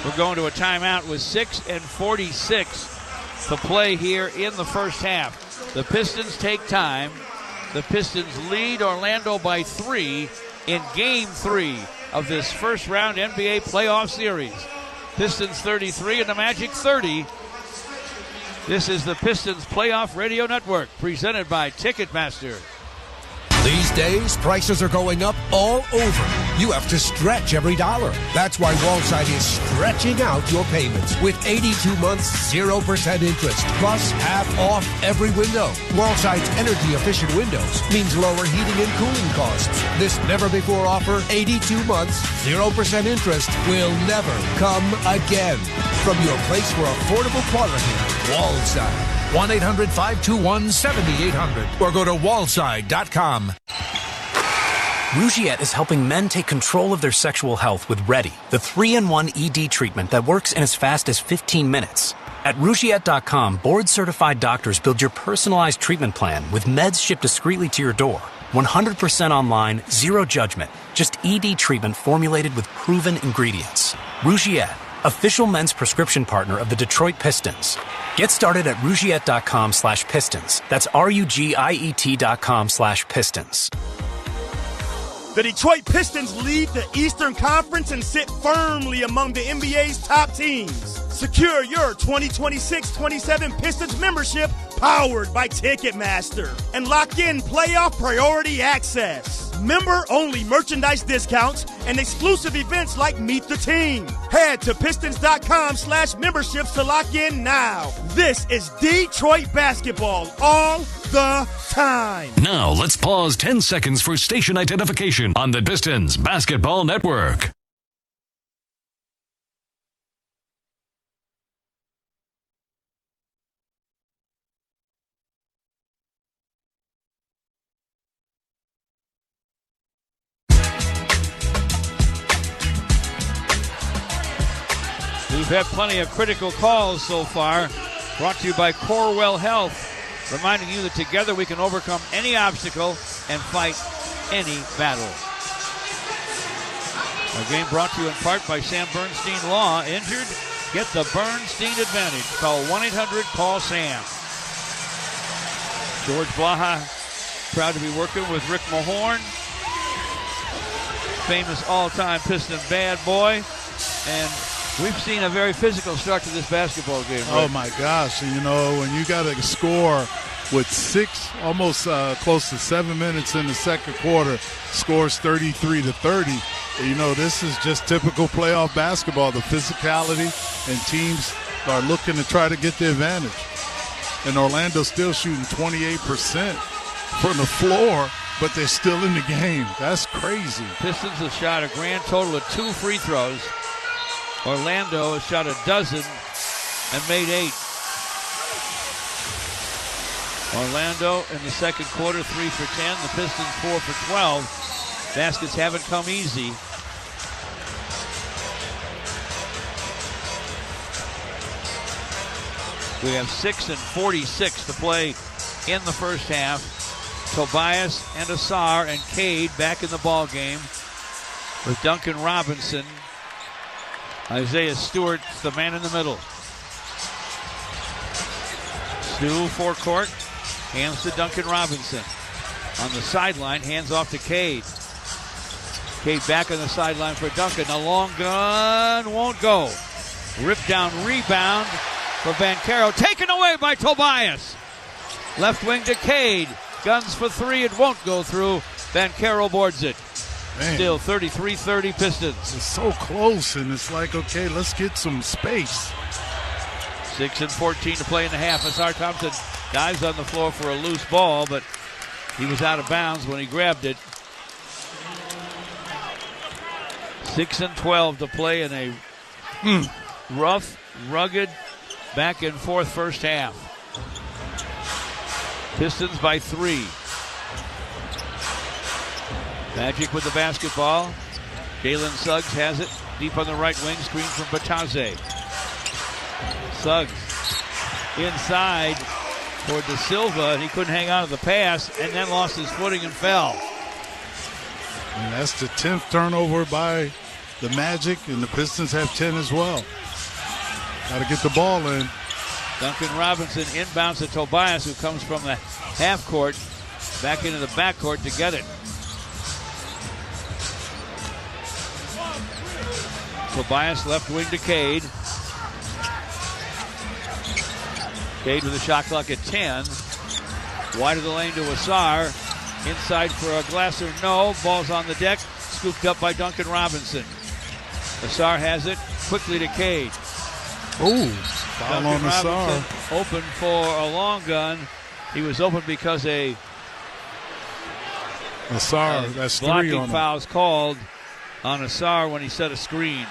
We're going to a timeout with 6:46 to play here in the first half. The Pistons take time. The Pistons lead Orlando by 3 in Game 3 of this first-round NBA playoff series. Pistons 33 and the Magic 30. This is the Pistons Playoff Radio Network, presented by Ticketmaster. These days, prices are going up all over. You have to stretch every dollar. That's why Wallside is stretching out your payments with 82 months, 0% interest, plus half off every window. Wallside's energy-efficient windows means lower heating and cooling costs. This never-before offer, 82 months, 0% interest, will never come again. From your place for affordable quality, Wallside. 1-800-521-7800 or go to wallside.com. Rougiette is helping men take control of their sexual health with Ready, the 3-in-1 ED treatment that works in as fast as 15 minutes. At Rougiette.com, board-certified doctors build your personalized treatment plan with meds shipped discreetly to your door. 100% online, zero judgment, just ED treatment formulated with proven ingredients. Rougiette, official men's prescription partner of the Detroit Pistons. Get started at Rougiette.com/Pistons. That's RUGIET.com/Pistons. The Detroit Pistons lead the Eastern Conference and sit firmly among the NBA's top teams. Secure your 2026-27 Pistons membership powered by Ticketmaster and lock in playoff priority access. Member-only merchandise discounts and exclusive events like Meet the Team. Head to Pistons.com/memberships to lock in now. This is Detroit basketball all the time. Now let's pause 10 seconds for station identification on the Pistons Basketball Network. We've had plenty of critical calls so far. Brought to you by Corewell Health. Reminding you that together we can overcome any obstacle and fight any battle. Our game brought to you in part by Sam Bernstein Law. Injured? Get the Bernstein advantage. Call 1-800-CALL-SAM. George Blaha, proud to be working with Rick Mahorn, famous all-time Piston bad boy. And we've seen a very physical start to this basketball game. Right? Oh, my gosh. And, when you got to score with almost close to 7 minutes in the second quarter, scores 33-30, this is just typical playoff basketball, the physicality, and teams are looking to try to get the advantage. And Orlando's still shooting 28% from the floor, but they're still in the game. That's crazy. Pistons have shot a grand total of 2 free throws. Orlando has shot a dozen and made 8. Orlando in the second quarter, 3 for 10. The Pistons 4 for 12. Baskets haven't come easy. We have 6:46 to play in the first half. Tobias and Asar and Cade back in the ball game with Duncan Robinson. Isaiah Stewart's the man in the middle. Stu forecourt, hands to Duncan Robinson. On the sideline, hands off to Cade. Cade back on the sideline for Duncan. A long gun won't go. Ripped down rebound for Banchero. Taken away by Tobias. Left wing to Cade. Guns for three. It won't go through. Banchero boards it. Man. Still 33-30 Pistons. It's so close, and it's like, okay, let's get some space. 6:14 to play in the half. Asar Thompson dives on the floor for a loose ball, but he was out of bounds when he grabbed it. 6:12 to play in a rough, rugged, back and forth first half. Pistons by 3. Magic with the basketball. Jalen Suggs has it deep on the right wing. Screen from Bataze. Suggs inside for De Silva, and he couldn't hang on to the pass, and then lost his footing and fell. And that's the 10th turnover by the Magic, and the Pistons have 10 as well. Got to get the ball in. Duncan Robinson inbounds to Tobias, who comes from the half court back into the backcourt to get it. Tobias left wing to Cade. Cade with a shot clock at 10. Wide of the lane to Asar. Inside for a Glasser. No. Ball's on the deck. Scooped up by Duncan Robinson. Asar has it. Quickly to Cade. Ooh. Foul on Asar. Open for a long gun. He was open because Asar, that's 3 blocking on him. fouls called on Asar when he set a screen.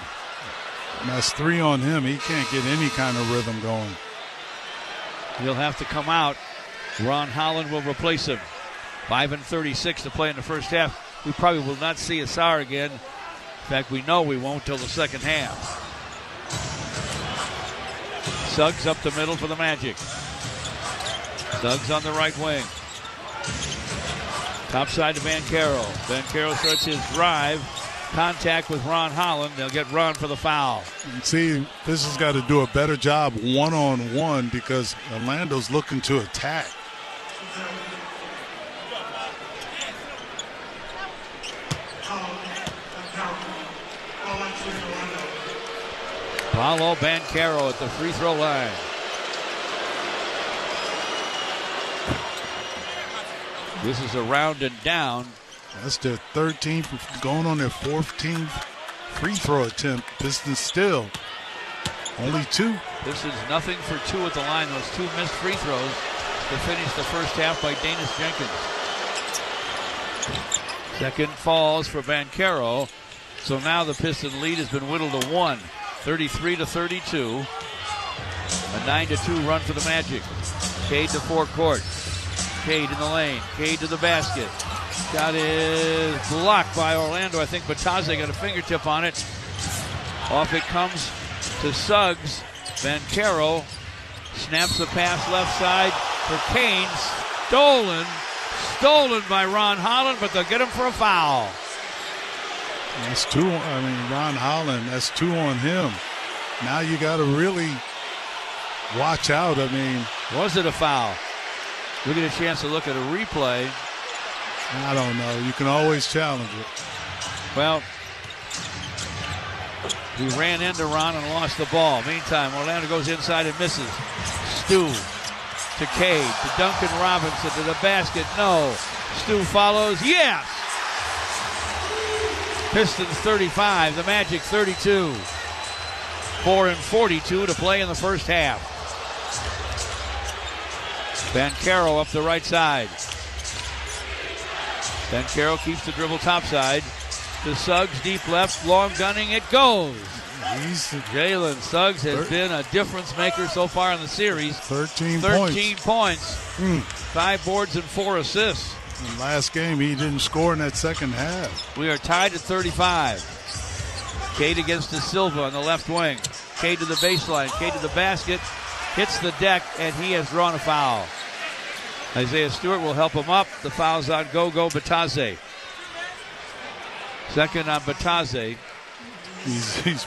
And that's 3 on him. He can't get any kind of rhythm going. He'll have to come out. Ron Holland will replace him. 5:36 to play in the first half. We probably will not see Asar again. In fact, we know we won't till the second half. Suggs up the middle for the Magic. Suggs on the right wing. Top side to Banchero. Banchero starts his drive. Contact with Ron Holland. They'll get Ron for the foul. See, this has got to do a better job one-on-one because Orlando's looking to attack. Paolo Banchero at the free throw line. This is a round and down. That's their 13th, going on their 14th free throw attempt. Pistons still only 2. This is nothing for 2 at the line. Those 2 missed free throws to finish the first half by Danis Jenkins. Second falls for Banchero. So now the Piston lead has been whittled to 1. 33-32. A 9-2 run for the Magic. Cade to forecourt. Cade in the lane. Cade to the basket. Shot is blocked by Orlando. I think Bataze got a fingertip on it. Off it comes to Suggs. Banchero snaps the pass left side for Kane. Stolen by Ron Holland, but they'll get him for a foul. That's 2. I mean, Ron Holland, that's 2 on him. Now you got to really watch out. I mean, was it a foul? We get a chance to look at a replay. I don't know. You can always challenge it. Well, he ran into Ron and lost the ball. Meantime, Orlando goes inside and misses. Stu to Cade, to Duncan Robinson, to the basket. No. Stu follows. Yes! Pistons 35, the Magic 32. 4:42 to play in the first half. Banchero up the right side. Banchero keeps the dribble topside. To Suggs, deep left, long gunning, it goes. Jalen Suggs has been a difference maker so far in the series. 13 points. 5 boards and 4 assists. In the last game, he didn't score in that second half. We are tied at 35. Cade against De Silva on the left wing. Cade to the baseline. Cade to the basket. Hits the deck, and he has drawn a foul. Isaiah Stewart will help him up. The foul's on Gogo Batadze. Second on Batadze. He's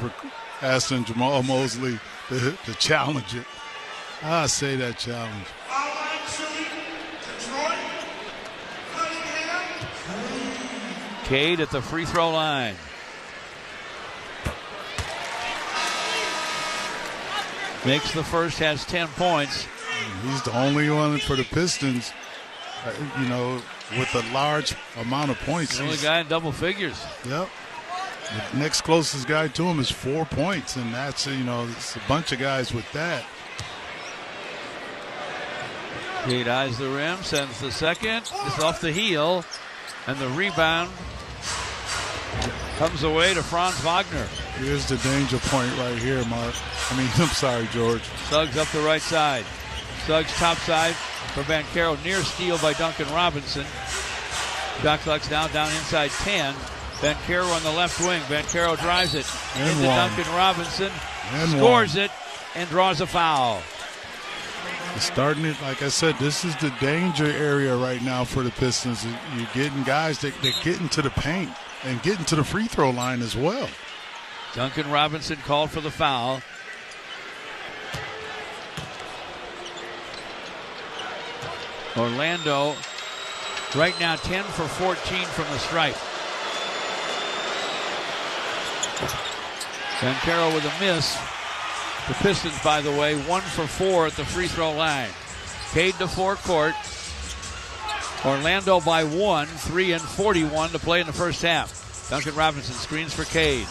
asking Jamal Mosley to challenge it. I say that challenge. Cade at the free throw line. Makes the first, has 10 points. He's the only one for the Pistons, with a large amount of points. The only guy in double figures. Yep. The next closest guy to him is 4 points, and that's, it's a bunch of guys with that. Cade eyes the rim, sends the second. It's off the heel, and the rebound comes away to Franz Wagner. Here's the danger point right here, Mark. I'm sorry, George. Suggs up the right side. Suggs top side for Banchero. Near steal by Duncan Robinson. Shot clock's down inside 10. Banchero on the left wing. Banchero drives it into Duncan Robinson. Scores it and draws a foul. Starting it, like I said, this is the danger area right now for the Pistons. You're getting guys that get into the paint and get into the free throw line as well. Duncan Robinson called for the foul. Orlando right now 10 for 14 from the stripe. Banchero with a miss. The Pistons, by the way, 1 for 4 at the free throw line. Cade to forecourt. Orlando by 1, 3:41 to play in the first half. Duncan Robinson screens for Cade.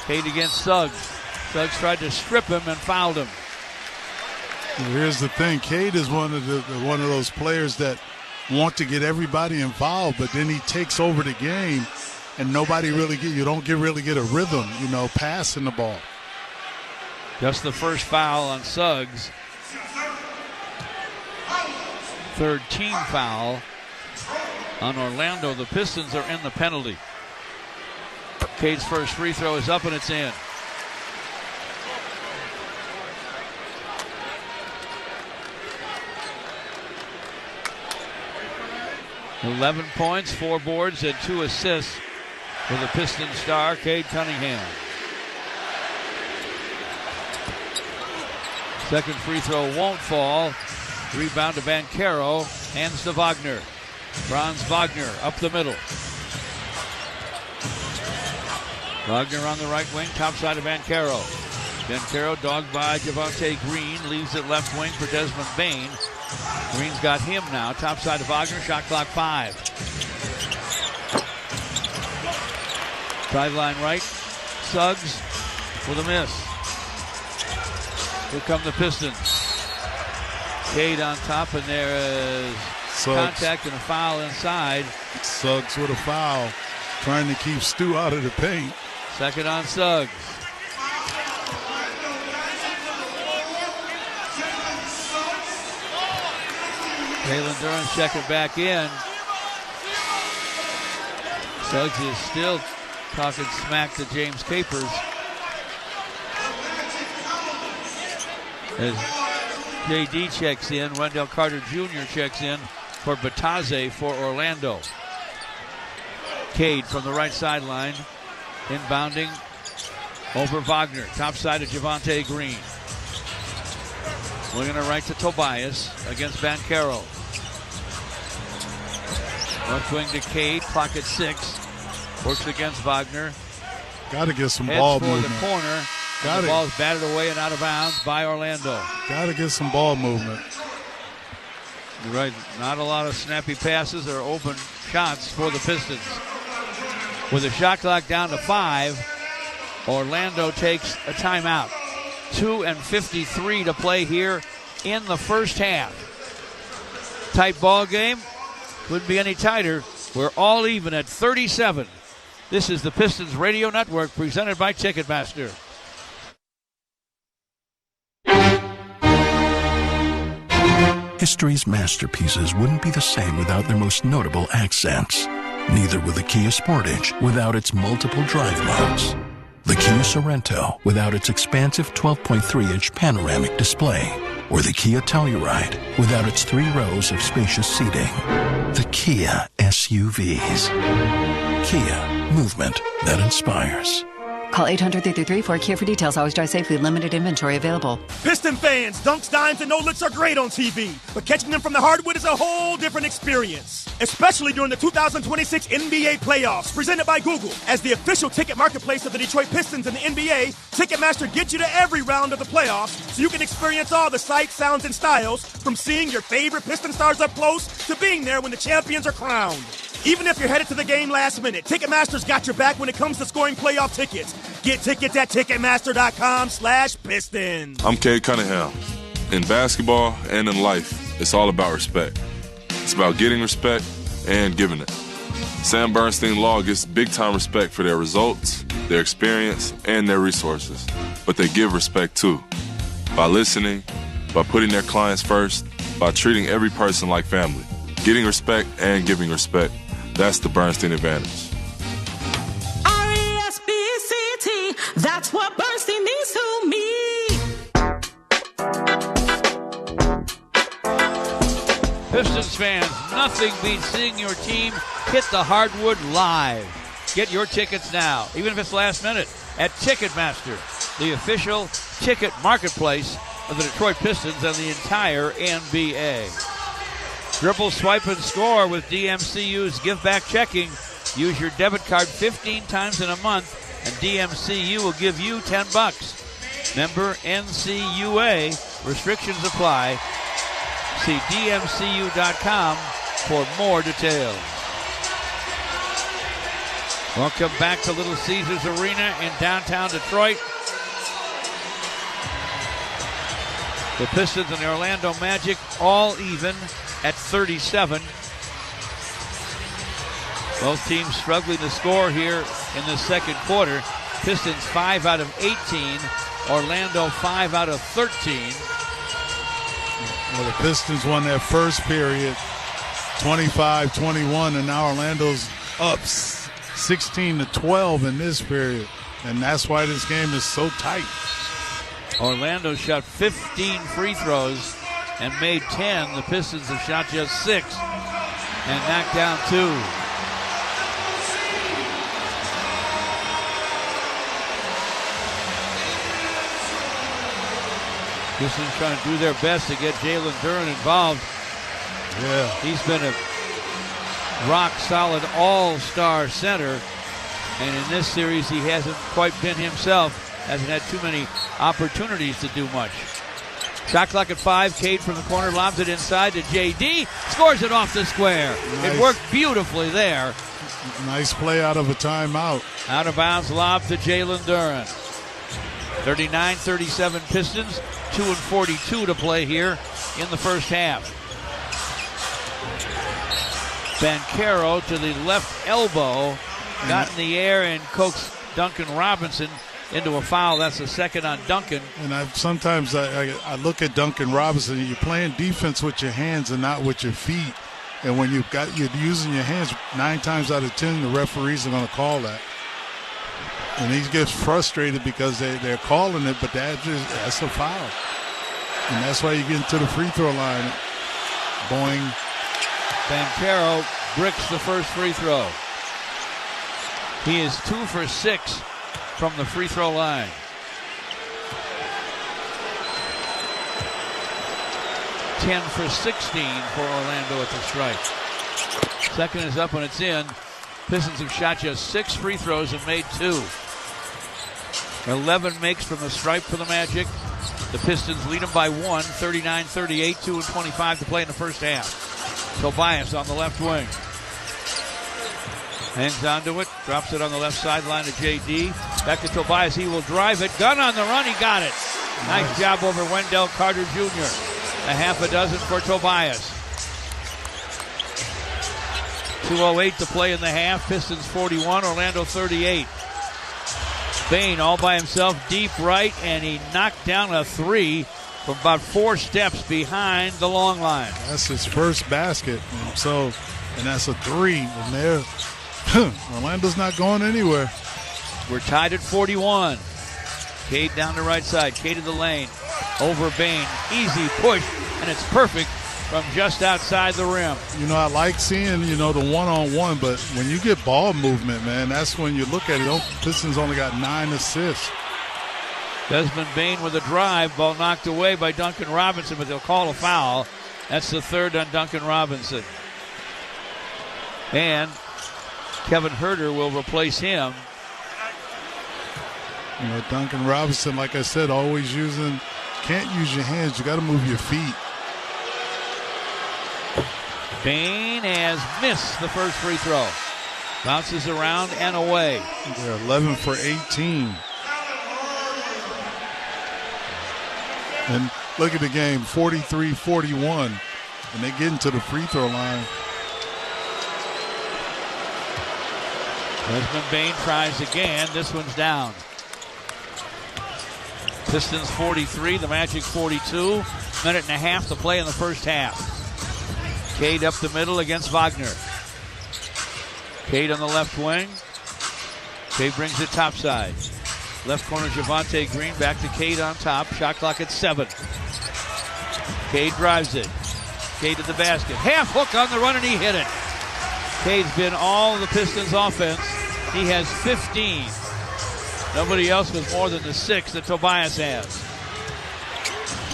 Cade against Suggs. Suggs tried to strip him and fouled him. Well, here's the thing. Cade is one of those players that want to get everybody involved, but then he takes over the game, and nobody really really get a rhythm, passing the ball. Just the first foul on Suggs. Third team foul on Orlando. The Pistons are in the penalty. Cade's first free throw is up and it's in. $11 points, 4 boards, and 2 assists for the Pistons star, Cade Cunningham. Second free throw won't fall. Rebound to Banchero. Hands to Wagner. Franz Wagner up the middle. Wagner on the right wing, top side of Banchero. Banchero dogged by Javonte Green. Leaves it left wing for Desmond Bane. Green's got him now. Top side of Wagner. Shot clock 5. Sideline right. Suggs with a miss. Here come the Pistons. Cade on top, and there is contact and a foul inside. Suggs with a foul, trying to keep Stu out of the paint. Second on Suggs. Jalen Duran's checking back in. Suggs is still talking smack to James Capers. As JD checks in, Wendell Carter Jr. checks in for Batadze for Orlando. Cade from the right sideline, inbounding over Wagner. Top side of Javonte Green. Looking to right to Tobias against Banchero. Left wing to Cade, clock at 6. Works against Wagner. Got to get some ball movement. Heads for the corner. The ball is batted away and out of bounds by Orlando. Got to get some ball movement. You're right. Not a lot of snappy passes or open shots for the Pistons. With the shot clock down to 5, Orlando takes a timeout. 2:53 to play here in the first half. Tight ball game. Couldn't be any tighter. We're all even at 37. This is the Pistons Radio Network presented by Ticketmaster. History's masterpieces wouldn't be the same without their most notable accents. Neither would the Kia Sportage without its multiple drive modes. The Kia Sorento without its expansive 12.3-inch panoramic display. or the Kia Telluride without its 3 rows of spacious seating. The Kia SUVs. Kia, movement that inspires. Call 800-333-4KIA for details. Always drive safely. Limited inventory available. Piston fans, dunks, dimes, and no-looks are great on TV, but catching them from the hardwood is a whole different experience, especially during the 2026 NBA playoffs, presented by Google. As the official ticket marketplace of the Detroit Pistons and the NBA, Ticketmaster gets you to every round of the playoffs so you can experience all the sights, sounds, and styles, from seeing your favorite Piston stars up close to being there when the champions are crowned. Even if you're headed to the game last minute, Ticketmaster's got your back when it comes to scoring playoff tickets. Get tickets at Ticketmaster.com/Pistons. I'm Cade Cunningham. In basketball and in life, it's all about respect. It's about getting respect and giving it. Sam Bernstein Law gets big-time respect for their results, their experience, and their resources. But they give respect, too, by listening, by putting their clients first, by treating every person like family. Getting respect and giving respect. That's the Bernstein advantage. R-E-S-P-C-T, that's what Bernstein means to me. Pistons fans, nothing beats seeing your team hit the hardwood live. Get your tickets now, even if it's last minute, at Ticketmaster, the official ticket marketplace of the Detroit Pistons and the entire NBA. Dribble, swipe, and score with DMCU's Give Back Checking. Use your debit card 15 times in a month, and DMCU will give you $10. Member NCUA. Restrictions apply. See DMCU.com for more details. Welcome back to Little Caesars Arena in downtown Detroit. The Pistons and the Orlando Magic all even at 37. Both teams struggling to score here in the second quarter. Pistons 5 out of 18. Orlando 5 out of 13. Well, the Pistons won that first period 25-21, and now Orlando's up 16-12 in this period. And that's why this game is so tight. Orlando shot 15 free throws and made 10. The Pistons have shot just 6 and knocked down 2. Pistons trying to do their best to get Jalen Duren involved. Yeah. He's been a rock-solid all-star center, and in this series he hasn't quite been himself. Hasn't had too many opportunities to do much. Shot clock at 5. Cade from the corner lobs it inside to JD. Scores it off the square. Nice. It worked beautifully there. Nice play out of a timeout. Out of bounds lob to Jalen Duren. 39-37 Pistons. 2:42 to play here in the first half. Banchero to the left elbow. Got in the air and coaxed Duncan Robinson into a foul. That's the second on Duncan. And sometimes I look at Duncan Robinson. You're playing defense with your hands and not with your feet. And when you're using your hands, 9 times out of 10, the referees are going to call that. And he gets frustrated because they're calling it, but that's a foul. And that's why you get into the free throw line. Boing. Banchero bricks the first free throw. He is 2 for 6 from the free throw line. $10 for 16 for Orlando at the stripe. Second is up and it's in. Pistons have shot just 6 free throws and made 2. 11 makes from the stripe for the Magic. The Pistons lead them by 1, 39-38, 2:25 to play in the first half. Tobias on the left wing. Hangs onto it, drops it on the left sideline to JD. Back to Tobias, he will drive it. Gunn on the run, he got it. Nice job over Wendell Carter Jr. A half a dozen for Tobias. 2:08 to play in the half. Pistons 41, Orlando 38. Bane all by himself, deep right, and he knocked down a 3 from about 4 steps behind the long line. That's his first basket, and that's a 3. And there, Orlando's not going anywhere. We're tied at 41. Cade down the right side, Cade in the lane. over Bane. Easy push, and it's perfect from just outside the rim. You know, I like seeing, the one-on-one, but when you get ball movement, man, that's when you look at it. Pistons only got 9 assists. Desmond Bane with a drive. Ball knocked away by Duncan Robinson, but they'll call a foul. That's the third on Duncan Robinson. And Kevin Huerter will replace him. Duncan Robinson, like I said, always can't use your hands. You got to move your feet. Bane has missed the first free throw. Bounces around and away. They're 11 for 18. And look at the game, 43-41. And they get into the free throw line. Desmond Bane tries again. This one's down. Pistons 43, the Magic 42. Minute and a half to play in the first half. Cade up the middle against Wagner. Cade on the left wing. Cade brings it topside. Left corner, Javonte Green back to Cade on top. Shot clock at 7. Cade drives it. Cade to the basket. Half hook on the run, and he hit it. Cade's been all the Pistons' offense. He has 15. Nobody else with more than the 6 that Tobias has.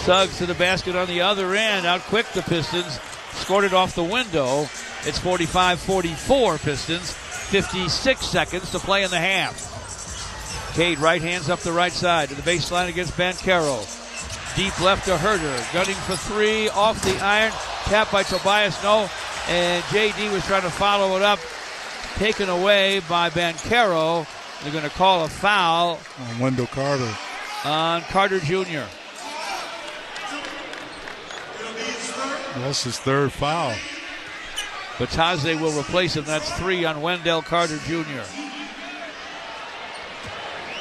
Suggs to the basket on the other end. Out quick the Pistons. Scored it off the window. It's 45-44 Pistons. 56 seconds to play in the half. Cade right hands up the right side to the baseline against Banchero. Deep left to Huerter. Gunning for 3 off the iron. Tapped by Tobias. No. And JD was trying to follow it up. Taken away by Banchero. They're going to call a foul on Wendell Carter. On Carter Jr. That's his third foul. Batazzi will replace him. That's 3 on Wendell Carter Jr.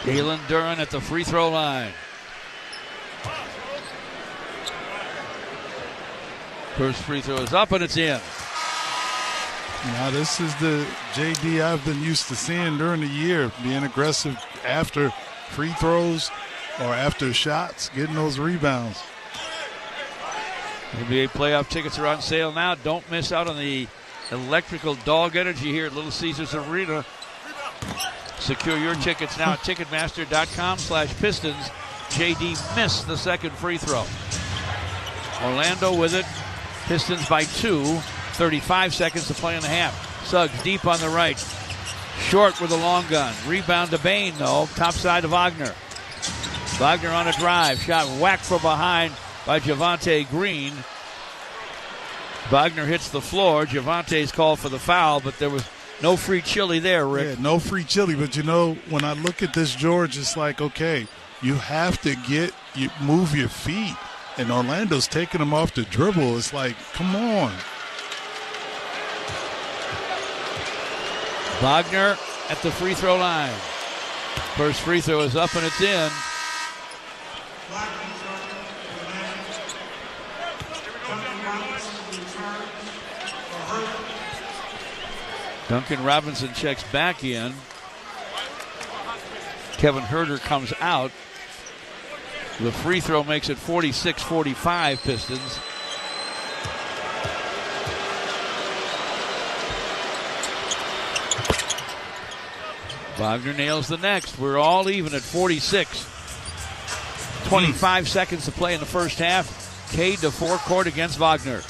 Jalen Duren at the free throw line. First free throw is up and it's in. Now this is the JD I've been used to seeing during the year, being aggressive after free throws or after shots, getting those rebounds. NBA playoff tickets are on sale now. Don't miss out on the electrical dog energy here at Little Caesars Arena. Secure your tickets now at Ticketmaster.com/Pistons. JD missed the second free throw. Orlando with it. Pistons by 2. 35 seconds to play in the half. Suggs deep on the right. Short with a long gun. Rebound to Bane, though. Top side to Wagner. Wagner on a drive. Shot whacked from behind by Javonte Green. Wagner hits the floor. Javante's called for the foul, but there was no free chili there, Rick. Yeah, no free chili. But, when I look at this, George, it's like, okay, you have to move your feet. And Orlando's taking them off the dribble. It's like, come on. Wagner at the free throw line. First free throw is up and it's in. Duncan Robinson checks back in. Kevin Huerter comes out. The free throw makes it 46-45 Pistons. Wagner nails the next. We're all even at 46. 25 seconds to play in the first half. Cade to forecourt against Wagner.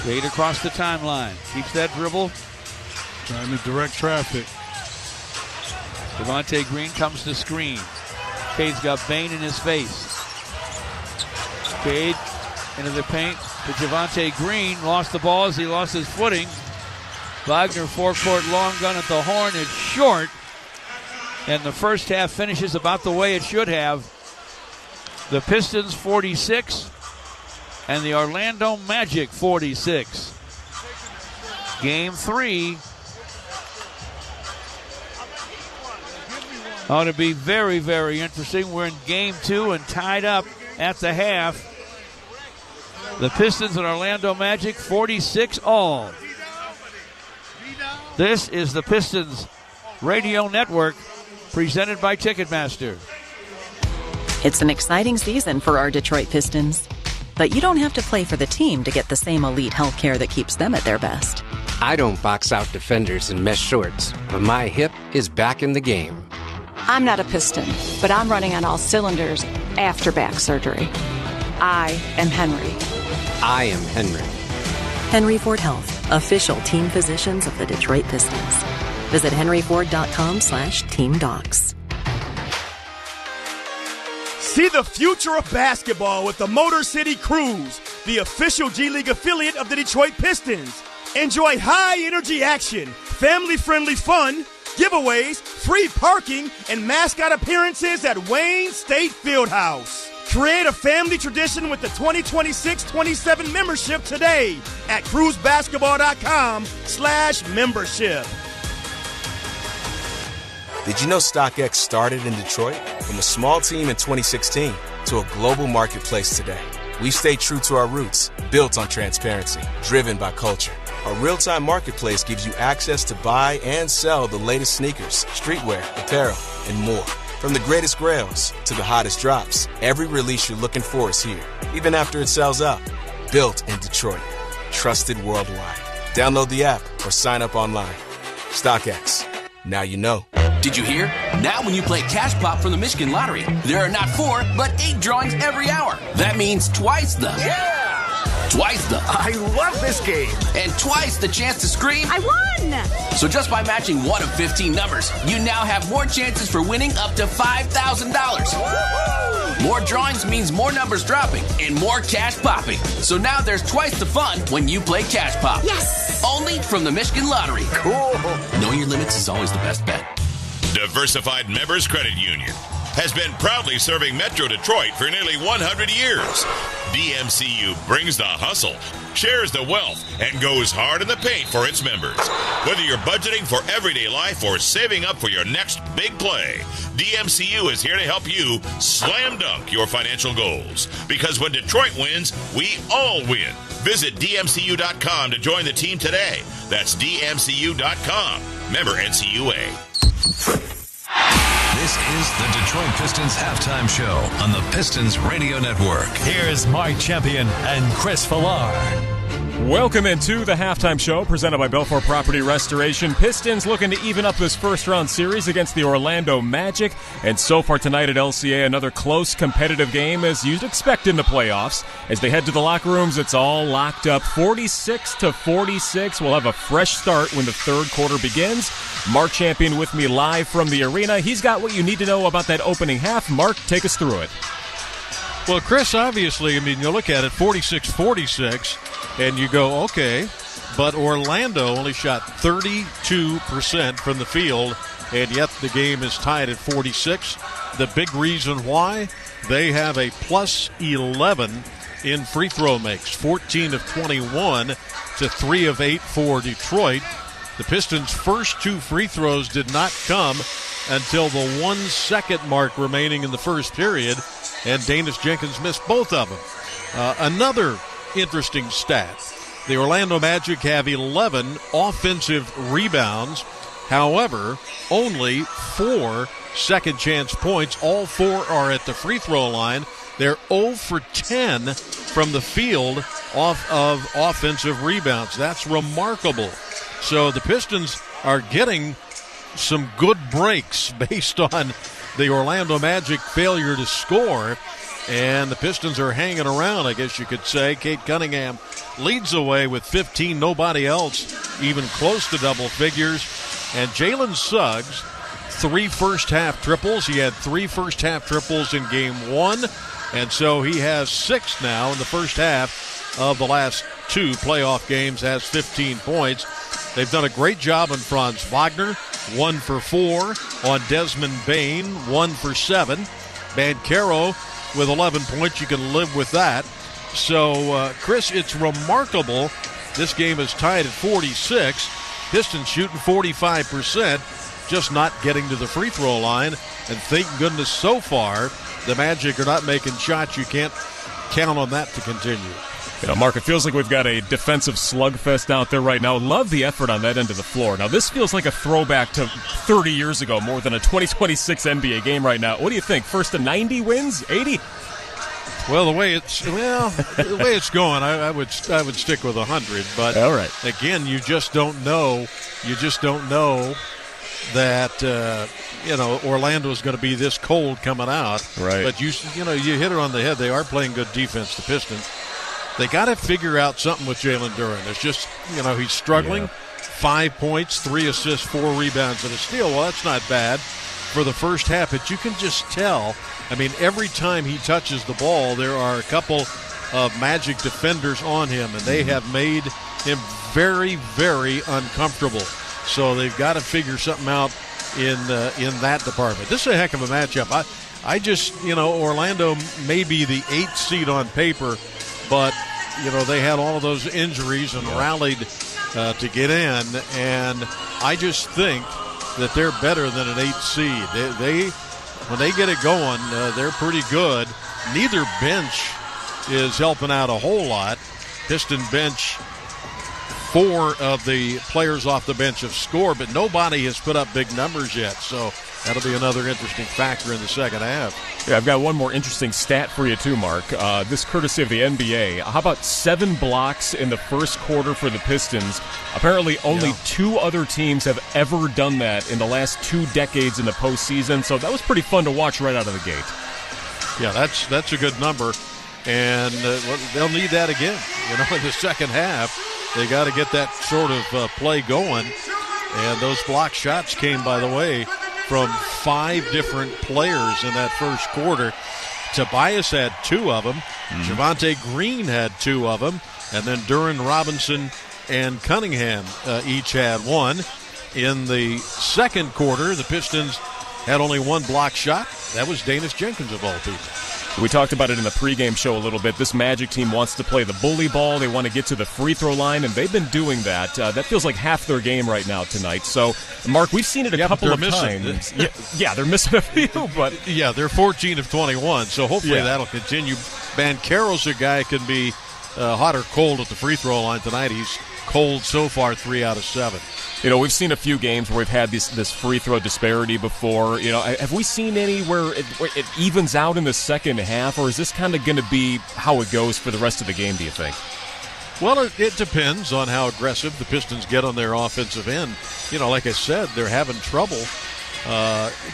Cade across the timeline. Keeps that dribble. Trying to direct traffic. Javonte Green comes to screen. Cade's got Bane in his face. Cade into the paint to Javonte Green. Lost the ball as he lost his footing. Wagner forecourt long gun at the horn. It's short. And the first half finishes about the way it should have. The Pistons 46 and the Orlando Magic 46. Game 3 ought to be very, very interesting. We're in game 2 and tied up at the half. The Pistons and Orlando Magic 46 all. This is the Pistons Radio Network presented by Ticketmaster. It's an exciting season for our Detroit Pistons. But you don't have to play for the team to get the same elite health care that keeps them at their best. I don't box out defenders in mesh shorts, but my hip is back in the game. I'm not a Piston, but I'm running on all cylinders after back surgery. I am Henry. I am Henry. Henry Ford Health, official team physicians of the Detroit Pistons. Visit henryford.com/teamdocs. See the future of basketball with the Motor City Cruise, the official G League affiliate of the Detroit Pistons. Enjoy high-energy action, family-friendly fun, giveaways, free parking, and mascot appearances at Wayne State Fieldhouse. Create a family tradition with the 2026-27 membership today at cruisebasketball.com/membership. Did you know StockX started in Detroit? From a small team in 2016 to a global marketplace today. We've stayed true to our roots, built on transparency, driven by culture. Our real-time marketplace gives you access to buy and sell the latest sneakers, streetwear, apparel, and more. From the greatest grails to the hottest drops, every release you're looking for is here, even after it sells out. Built in Detroit. Trusted worldwide. Download the app or sign up online. StockX. Now you know. Did you hear? Now when you play Cash Pop from the Michigan Lottery, there are not 4, but 8 drawings every hour. That means twice the... Yeah! Twice the... I love this game! And twice the chance to scream... I won! So just by matching one of 15 numbers, you now have more chances for winning up to $5,000. More drawings means more numbers dropping and more cash popping. So now there's twice the fun when you play Cash Pop. Yes! Only from the Michigan Lottery. Cool! Know your limits is always the best bet. Diversified Members Credit Union has been proudly serving Metro Detroit for nearly 100 years. DMCU brings the hustle, shares the wealth, and goes hard in the paint for its members. Whether you're budgeting for everyday life or saving up for your next big play, DMCU is here to help you slam dunk your financial goals. Because when Detroit wins, we all win. Visit DMCU.com to join the team today. That's DMCU.com. Member NCUA. This is the Detroit Pistons halftime show on the Pistons Radio Network. Here's Mike Champion and Chris Villar. Welcome into the halftime show presented by Belfort Property Restoration. Pistons looking to even up this first-round series against the Orlando Magic. And so far tonight at LCA, another close, competitive game as you'd expect in the playoffs. As they head to the locker rooms, it's all locked up 46-46. We'll have a fresh start when the third quarter begins. Mark Champion with me live from the arena. He's got what you need to know about that opening half. Mark, take us through it. Well, Chris, obviously, I mean, you look at it, 46-46. And you go, okay, but Orlando only shot 32% from the field, and yet the game is tied at 46. The big reason why, they have a plus 11 in free throw makes, 14 of 21 to 3 of 8 for Detroit. The Pistons' first 2 free throws did not come until the 1 second mark remaining in the first period, and Danis Jenkins missed both of them. Another interesting stat. The Orlando Magic have 11 offensive rebounds. However, only 4 second chance points. All 4 are at the free throw line. They're 0 for 10 from the field off of offensive rebounds. That's remarkable. So the Pistons are getting some good breaks based on the Orlando Magic failure to score. And the Pistons are hanging around, I guess you could say. Kate Cunningham leads the way with 15. Nobody else even close to double figures. And Jalen Suggs, 3 first-half triples. He had 3 first-half triples in Game 1. And so he has 6 now in the first half of the last 2 playoff games, has 15 points. They've done a great job on Franz Wagner, 1 for 4. On Desmond Bane, 1 for 7. Banchero with 11 points. You can live with that. So, Chris, it's remarkable. This game is tied at 46. Pistons shooting 45%, just not getting to the free throw line. And thank goodness so far the Magic are not making shots. You can't count on that to continue. Mark, it feels like we've got a defensive slugfest out there right now. Love the effort on that end of the floor. Now, this feels like a throwback to 30 years ago, more than a 2026 NBA game right now. What do you think? First to 90 wins? 80? Well, the way it's going, I would stick with 100. But all right. Again, you just don't know. You just don't know that Orlando's going to be this cold coming out. Right. But you hit it on the head. They are playing good defense, the Pistons. They got to figure out something with Jalen Duren. It's just, he's struggling. 5 points, 3 assists, 4 rebounds, and a steal. Well, that's not bad for the first half, but you can just tell. I mean, every time he touches the ball, there are a couple of Magic defenders on him, and they have made him very, very uncomfortable. So they've got to figure something out in that department. This is a heck of a matchup. I just, Orlando may be the 8th seed on paper, but, they had all of those injuries and rallied to get in, and I just think that they're better than an 8th seed. They when they get it going, they're pretty good. Neither bench is helping out a whole lot. Piston bench, 4 of the players off the bench have scored, but nobody has put up big numbers yet, so that'll be another interesting factor in the second half. Yeah, I've got one more interesting stat for you too, Mark. This courtesy of the NBA. How about 7 blocks in the first quarter for the Pistons? Apparently only 2 other teams have ever done that in the last 2 decades in the postseason, so that was pretty fun to watch right out of the gate. Yeah, that's a good number, and they'll need that again. In the second half, they got to get that sort of play going, and those block shots came, by the way, from 5 different players in that first quarter. Tobias had 2 of them. Javonte Green had 2 of them. And then Duren, Robinson, and Cunningham each had 1. In the second quarter, the Pistons had only 1 block shot. That was Danis Jenkins, of all people. We talked about it in the pregame show a little bit. This Magic team wants to play the bully ball. They want to get to the free throw line, and they've been doing that. That feels like half their game right now tonight. So, Mark, we've seen it a couple of times. Yeah, they're missing a few, but yeah, they're 14 of 21. So hopefully that'll continue. Banchero's a guy can be hot or cold at the free throw line tonight. He's cold so far, 3 out of 7. We've seen a few games where we've had this free throw disparity before. Have we seen any where it evens out in the second half, or is this kind of going to be how it goes for the rest of the game, do you think? Well, it depends on how aggressive the Pistons get on their offensive end. Like I said, they're having trouble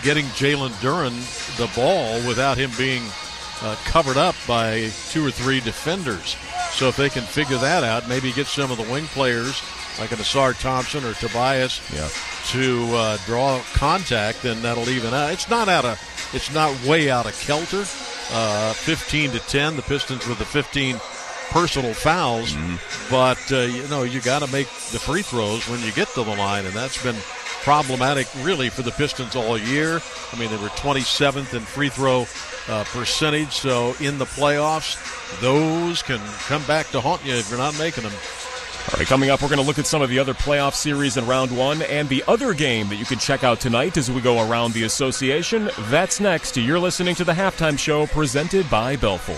getting Jalen Duren the ball without him being covered up by 2 or 3 defenders. So if they can figure that out, maybe get some of the wing players like an Asar Thompson or Tobias to draw contact, then that'll even out. It's not way out of kilter. 15-10, the Pistons with the 15 personal fouls, but you got to make the free throws when you get to the line, and that's been problematic really for the Pistons all year. I mean, they were 27th in free throw percentage, so in the playoffs, those can come back to haunt you if you're not making them. All right, coming up, we're going to look at some of the other playoff series in round 1 and the other game that you can check out tonight as we go around the association. That's next. You're listening to the Halftime Show presented by Belfour.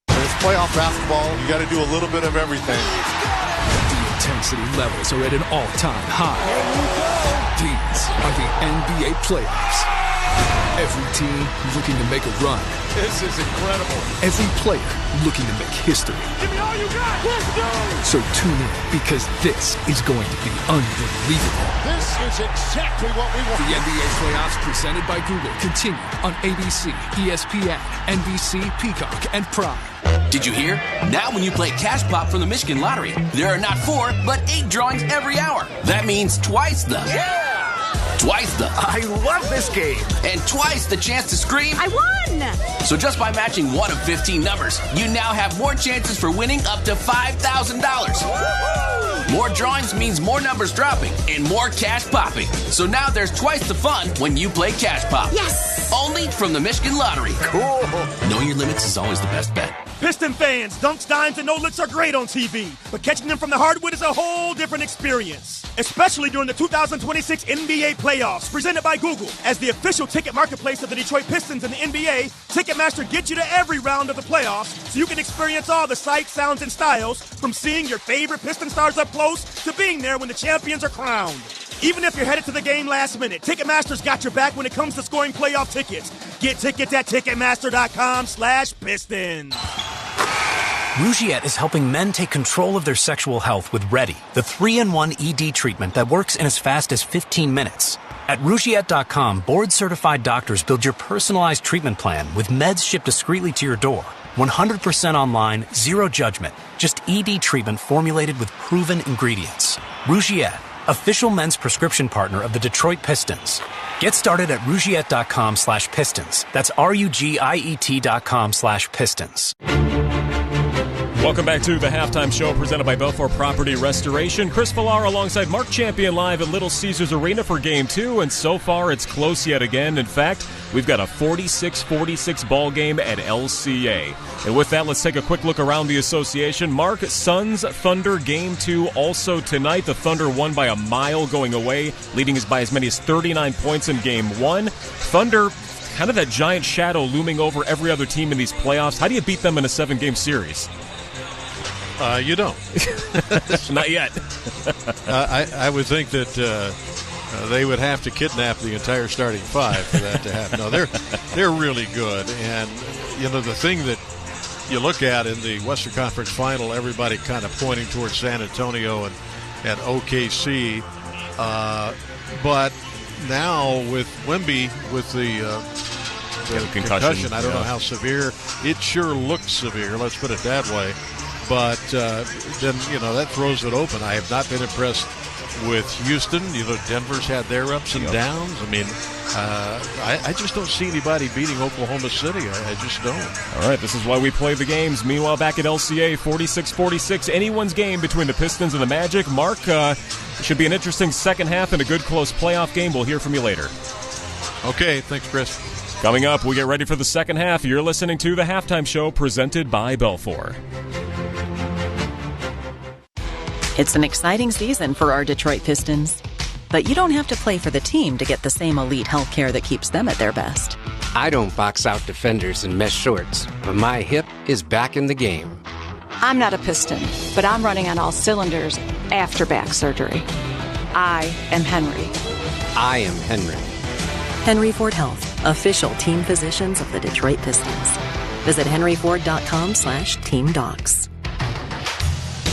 It's playoff basketball. You got to do a little bit of everything. The intensity levels are at an all-time high. These are the NBA playoffs. Every team looking to make a run. This is incredible. Every player looking to make history. Give me all you got. Let's go. So tune in, because this is going to be unbelievable. This is exactly what we want. The NBA playoffs presented by Google continue on ABC, ESPN, NBC, Peacock, and Prime. Did you hear? Now when you play Cash Pop from the Michigan Lottery, there are not 4, but 8 drawings every hour. That means twice the... Yeah! Twice the... I love this game. And twice the chance to scream... I won! So just by matching 1 of 15 numbers, you now have more chances for winning up to $5,000. More drawings means more numbers dropping and more cash popping. So now there's twice the fun when you play Cash Pop. Yes! Only from the Michigan Lottery. Cool. Knowing your limits is always the best bet. Piston fans, dunks, dimes, and no-looks are great on TV, but catching them from the hardwood is a whole different experience. Especially during the 2026 NBA playoffs, presented by Google. As the official ticket marketplace of the Detroit Pistons and the NBA, Ticketmaster gets you to every round of the playoffs so you can experience all the sights, sounds, and styles, from seeing your favorite Piston stars up close to being there when the champions are crowned. Even if you're headed to the game last minute, Ticketmaster's got your back when it comes to scoring playoff tickets. Get tickets at Ticketmaster.com/Pistons. Rougiette is helping men take control of their sexual health with Ready, the 3-in-1 ED treatment that works in as fast as 15 minutes. At Rougiette.com, board-certified doctors build your personalized treatment plan with meds shipped discreetly to your door. 100% online, zero judgment, just ED treatment formulated with proven ingredients. Rougiette, official men's prescription partner of the Detroit Pistons. Get started at Rougiette.com/Pistons. That's RUGIET.com/Pistons. Welcome back to the Halftime Show presented by Belfort Property Restoration. Chris Villar alongside Mark Champion live at Little Caesars Arena for Game 2, and so far it's close yet again. In fact, we've got a 46-46 ball game at LCA. And with that, let's take a quick look around the association. Mark, Suns Thunder Game 2 also tonight. The Thunder won by a mile going away, leading us by as many as 39 points in Game 1. Thunder, kind of that giant shadow looming over every other team in these playoffs. How do you beat them in a 7-game series? You don't. Not yet. I would think that they would have to kidnap the entire starting five for that to happen. No, they're really good. And, you know, the thing that you look at in the Western Conference Final, everybody kind of pointing towards San Antonio and OKC. But now with Wemby, with the concussion, I don't know how severe. It sure looks severe, let's put it that way. But then, you know, that throws it open. I have not been impressed with Houston. You know, Denver's had their ups and downs. I mean, I just don't see anybody beating Oklahoma City. I just don't. All right, this is why we play the games. Meanwhile, back at LCA, 46-46, anyone's game between the Pistons and the Magic. Mark, should be an interesting second half and a good close playoff game. We'll hear from you later. Okay, thanks, Chris. Coming up, we get ready for the second half. You're listening to the Halftime Show presented by Belfort. It's an exciting season for our Detroit Pistons. But you don't have to play for the team to get the same elite health care that keeps them at their best. I don't box out defenders in mesh shorts, but my hip is back in the game. I'm not a Piston, but I'm running on all cylinders after back surgery. I am Henry. I am Henry. Henry Ford Health, official team physicians of the Detroit Pistons. Visit henryford.com/teamdocs.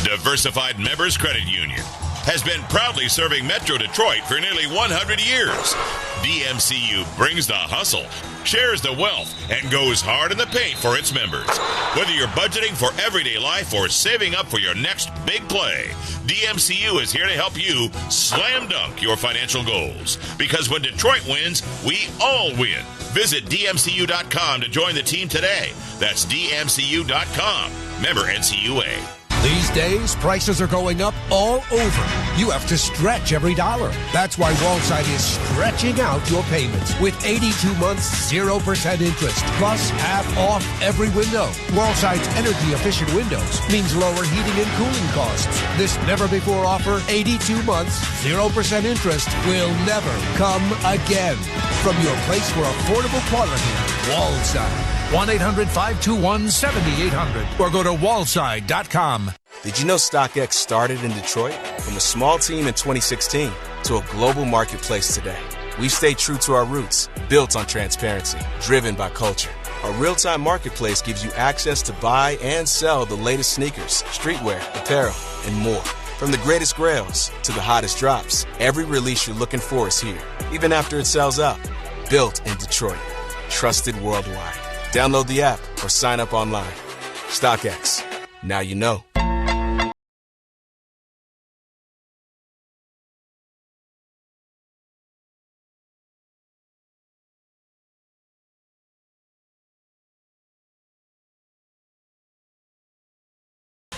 Diversified Members Credit Union has been proudly serving Metro Detroit for nearly 100 years. DMCU brings the hustle, shares the wealth, and goes hard in the paint for its members. Whether you're budgeting for everyday life or saving up for your next big play, DMCU is here to help you slam dunk your financial goals. Because when Detroit wins, we all win. Visit DMCU.com to join the team today. That's DMCU.com. Member NCUA. These days, prices are going up all over. You have to stretch every dollar. That's why Wallside is stretching out your payments with 82 months, 0% interest, plus half off every window. Wallside's energy-efficient windows means lower heating and cooling costs. This never-before offer, 82 months, 0% interest, will never come again. From your place for affordable quality, Wallside. 1-800-521-7800 or go to wallside.com. Did you know StockX started in Detroit? From a small team in 2016 to a global marketplace today. We've stayed true to our roots, built on transparency, driven by culture. Our real-time marketplace gives you access to buy and sell the latest sneakers, streetwear, apparel, and more. From the greatest grails to the hottest drops, every release you're looking for is here, even after it sells out. Built in Detroit. Trusted worldwide. Download the app or sign up online. StockX. Now you know.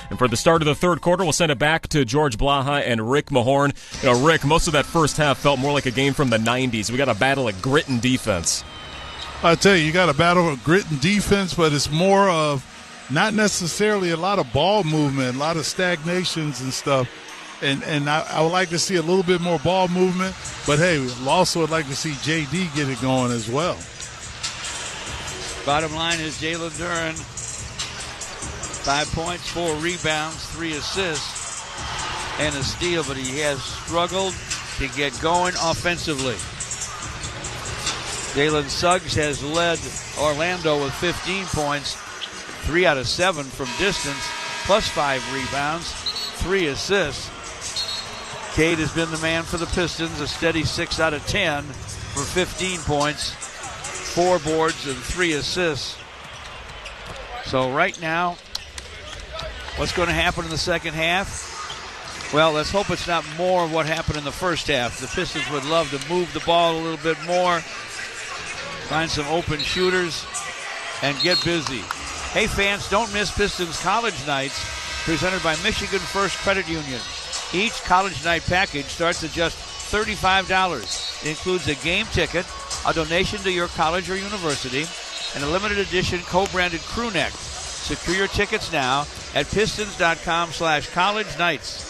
And for the start of the third quarter, we'll send it back to George Blaha and Rick Mahorn. You know, Rick, most of that first half felt more like a game from the 90s. We got a battle of grit and defense. I tell you got a battle of grit and defense, but it's more of not necessarily a lot of ball movement, a lot of stagnations and stuff. And I would like to see a little bit more ball movement, but hey, also would like to see JD get it going as well. Bottom line is Jalen Duren, 5 points, 4 rebounds, 3 assists, and a steal, but he has struggled to get going offensively. Jalen Suggs has led Orlando with 15 points, 3 out of 7 from distance, plus 5 rebounds, 3 assists. Cade has been the man for the Pistons, a steady 6 out of 10 for 15 points, 4 boards, and 3 assists. So right now, what's going to happen in the second half? Well, let's hope it's not more of what happened in the first half. The Pistons would love to move the ball a little bit more, find some open shooters, and get busy. Hey, fans, don't miss Pistons College Nights, presented by Michigan First Credit Union. Each college night package starts at just $35. It includes a game ticket, a donation to your college or university, and a limited edition co-branded crew neck. Secure your tickets now at pistons.com/college nights.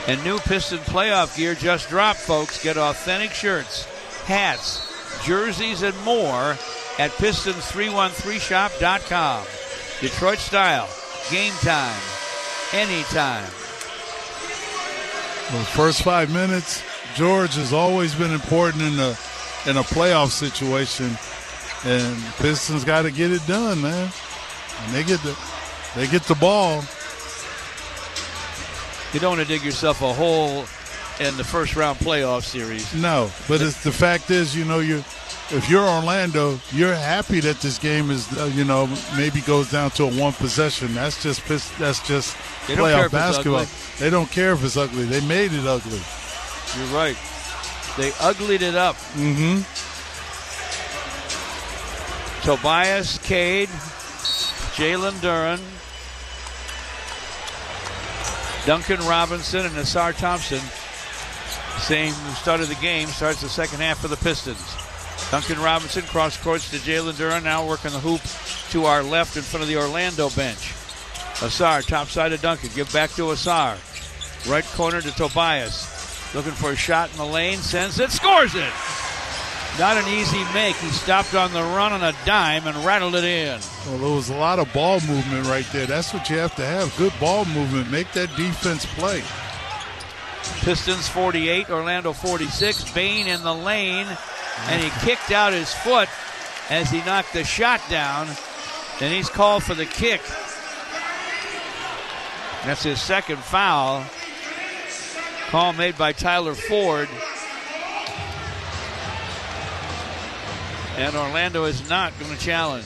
And new Piston playoff gear just dropped, folks. Get authentic shirts, hats, jerseys, and more at pistons313shop.com. Detroit style, game time, anytime. The first 5 minutes, George has always been important in a playoff situation, and Pistons got to get it done, man. And they get the ball. You don't want to dig yourself a hole in the first round playoff series. No, but the fact is, if you're Orlando, you're happy that this game is, maybe goes down to a one possession. That's just playoff basketball. They don't care if it's ugly. They made it ugly. You're right. They uglied it up. Mm-hmm. Tobias, Cade, Jalen Duren, Duncan Robinson, and Asar Thompson. Same who started the game, starts the second half for the Pistons. Duncan Robinson cross courts to Jalen Duren, now working the hoop to our left in front of the Orlando bench. Asar, top side of Duncan, give back to Asar. Right corner to Tobias. Looking for a shot in the lane, sends it, scores it! Not an easy make. He stopped on the run on a dime and rattled it in. Well, there was a lot of ball movement right there. That's what you have to have, good ball movement. Make that defense play. Pistons 48, Orlando 46. Bane in the lane, and he kicked out his foot as he knocked the shot down, and he's called for the kick. That's his second foul. Call made by Tyler Ford. And Orlando is not going to challenge.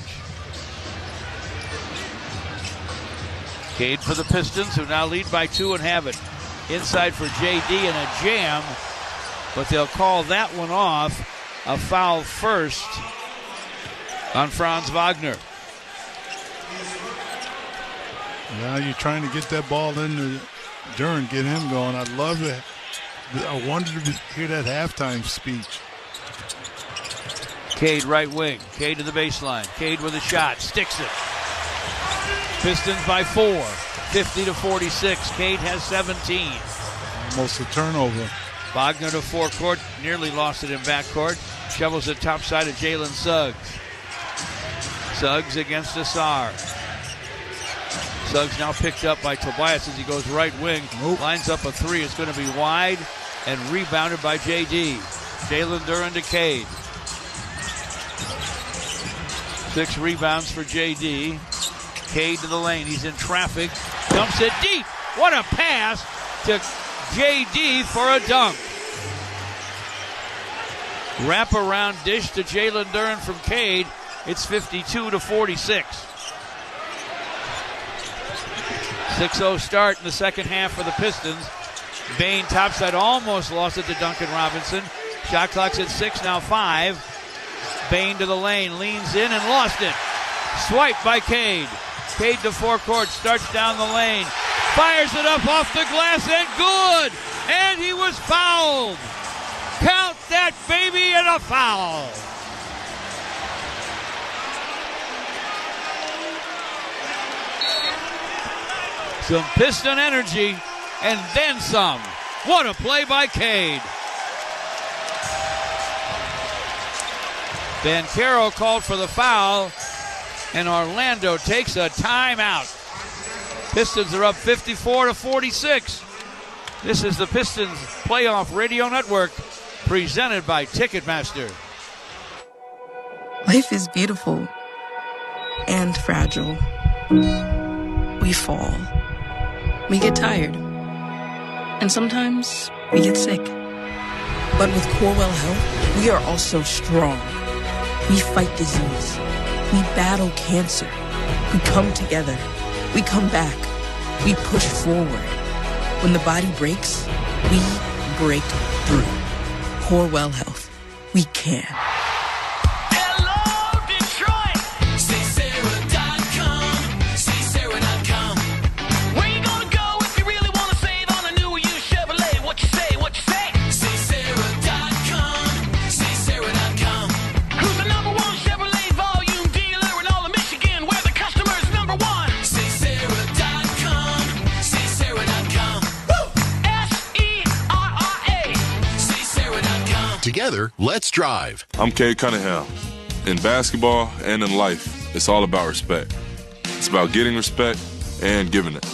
Cade for the Pistons, who now lead by 2 and have it. Inside for JD and a jam, but they'll call that one off. A foul first on Franz Wagner. Now you're trying to get that ball into Duren, get him going. I'd love it. I wanted to hear that halftime speech. Cade right wing. Cade to the baseline. Cade with a shot. Sticks it. Pistons by 4. 50-46. Cade has 17. Almost a turnover. Wagner to forecourt. Nearly lost it in backcourt. Shovels it top side of Jalen Suggs. Suggs against Asar. Suggs now picked up by Tobias as he goes right wing. Lines up a 3. It's going to be wide and rebounded by JD. Jalen Duren to Cade. 6 rebounds for JD. Cade to the lane. He's in traffic. Dumps it deep. What a pass to JD for a dunk. Wraparound dish to Jalen Duren from Cade. It's 52-46. 6-0 start in the second half for the Pistons. Bane topside almost lost it to Duncan Robinson. Shot clock's at 6, now 5. Bane to the lane, leans in and lost it. Swipe by Cade. Cade to forecourt, starts down the lane. Fires it up off the glass and good! And he was fouled! Count that baby and a foul! Some Piston energy and then some. What a play by Cade. Banchero called for the foul, and Orlando takes a timeout. Pistons are up 54-46. This is the Pistons Playoff Radio Network, presented by Ticketmaster. Life is beautiful and fragile. We fall. We get tired. And sometimes we get sick. But with Corewell Health, we are also strong. We fight disease. We battle cancer. We come together. We come back. We push forward. When the body breaks, we break through. Corewell Health. We can. Hello, Detroit! SaySarah.com. SaySarah.com. Where you gonna go if you really wanna save on a new used Chevrolet? What you say? What you say? SaySarah.com. SaySarah.com. Who's the #1 Chevrolet volume dealer in all of Michigan, where the customer's #1? SaySarah.com. SaySarah.com. SERRA. SaySarah.com. Together, let's drive. I'm Cade Cunningham. In basketball and in life, it's all about respect. It's about getting respect and giving it.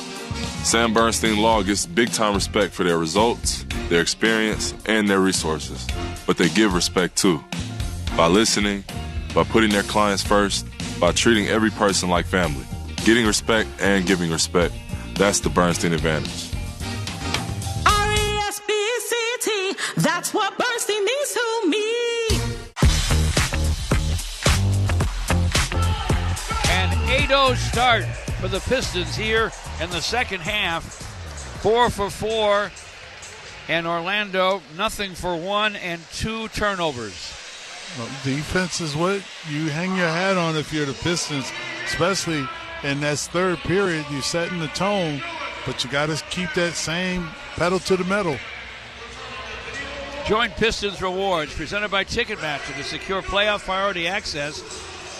Sam Bernstein Law gets big-time respect for their results, their experience, and their resources. But they give respect, too. By listening, by putting their clients first, by treating every person like family. Getting respect and giving respect. That's the Bernstein advantage. R-E-S-P-C-T, that's what Bernstein means to me. An 8-0 start for the Pistons here in the second half. 4 for 4. And Orlando, nothing for 1 and 2 turnovers. Well, defense is what you hang your hat on if you're the Pistons, especially in that third period. You're setting the tone, but you got to keep that same pedal to the metal. Join Pistons Rewards, presented by Ticketmaster, to secure playoff priority access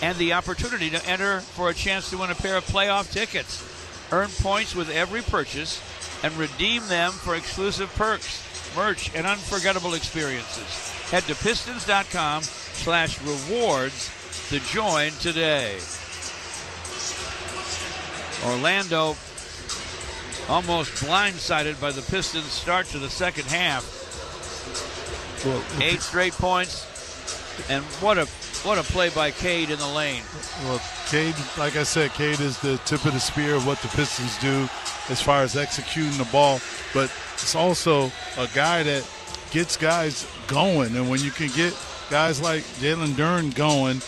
and the opportunity to enter for a chance to win a pair of playoff tickets. Earn points with every purchase and redeem them for exclusive perks, merch, and unforgettable experiences. Head to pistons.com/rewards to join today. Orlando almost blindsided by the Pistons' start to the second half. 8 straight points, and what a play by Cade in the lane. Well, Cade, like I said, Cade is the tip of the spear of what the Pistons do as far as executing the ball, but it's also a guy that gets guys going, and when you can get guys like Jalen Duren going,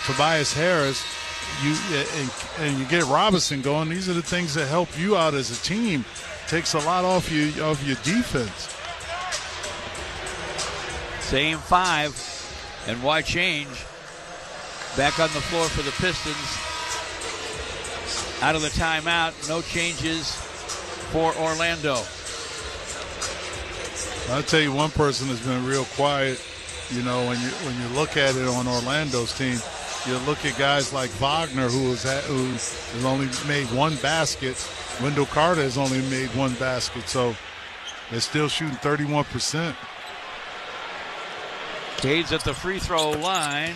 Tobias Harris, and you get Robinson going, these are the things that help you out as a team. Takes a lot off your defense. Same 5, and why change? Back on the floor for the Pistons. Out of the timeout, no changes for Orlando. I'll tell you one person has been real quiet. You know, when you look at it on Orlando's team, you look at guys like Wagner, who has only made 1 basket. Wendell Carter has only made 1 basket, so they're still shooting 31%. Cade's at the free throw line.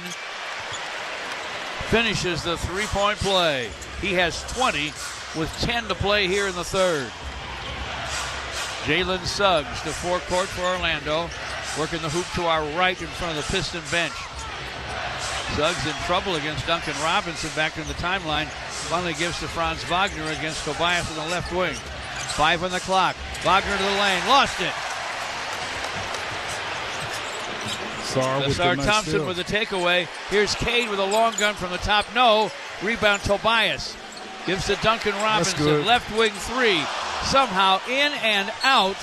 Finishes the three-point play. He has 20 with 10 to play here in the third. Jalen Suggs to forecourt for Orlando. Working the hoop to our right in front of the Piston bench. Suggs in trouble against Duncan Robinson back in the timeline. Finally gives to Franz Wagner against Tobias in the left wing. 5 on the clock. Wagner to the lane. Lost it. Nassar Thompson with the takeaway. Here's Cade with a long gun from the top. No. Rebound Tobias. Gives to Duncan Robinson. Left wing 3. Somehow in and out.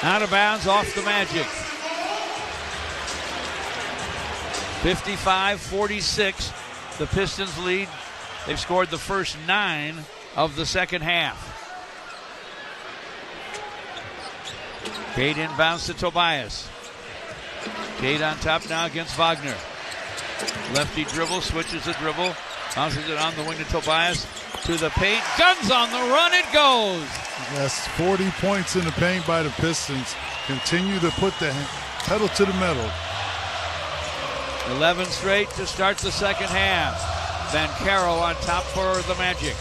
Out of bounds off the Magic. 55-46. The Pistons lead. They've scored the first 9 of the second half. Cade inbounds to Tobias. Cade on top now against Wagner. Lefty dribble, switches the dribble, bounces it on the wing to Tobias, to the paint, guns on the run, it goes. That's 40 points in the paint by the Pistons. Continue to put the pedal to the metal. 11 straight to start the second half. Banchero on top for the Magic.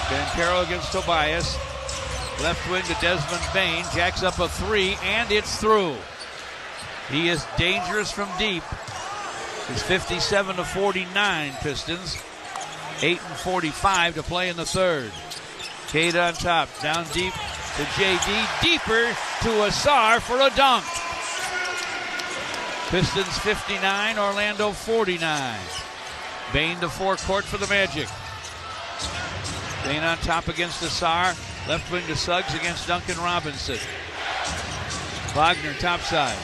Banchero against Tobias. Left wing to Desmond Bane. Jacks up a three, and it's through. He is dangerous from deep. It's 57-49 Pistons. 8:45 to play in the third. Cade on top. Down deep to JD. Deeper to Asar for a dunk. Pistons 59, Orlando 49. Bane to forecourt for the Magic. Bane on top against Asar. Left wing to Suggs against Duncan Robinson. Wagner topside.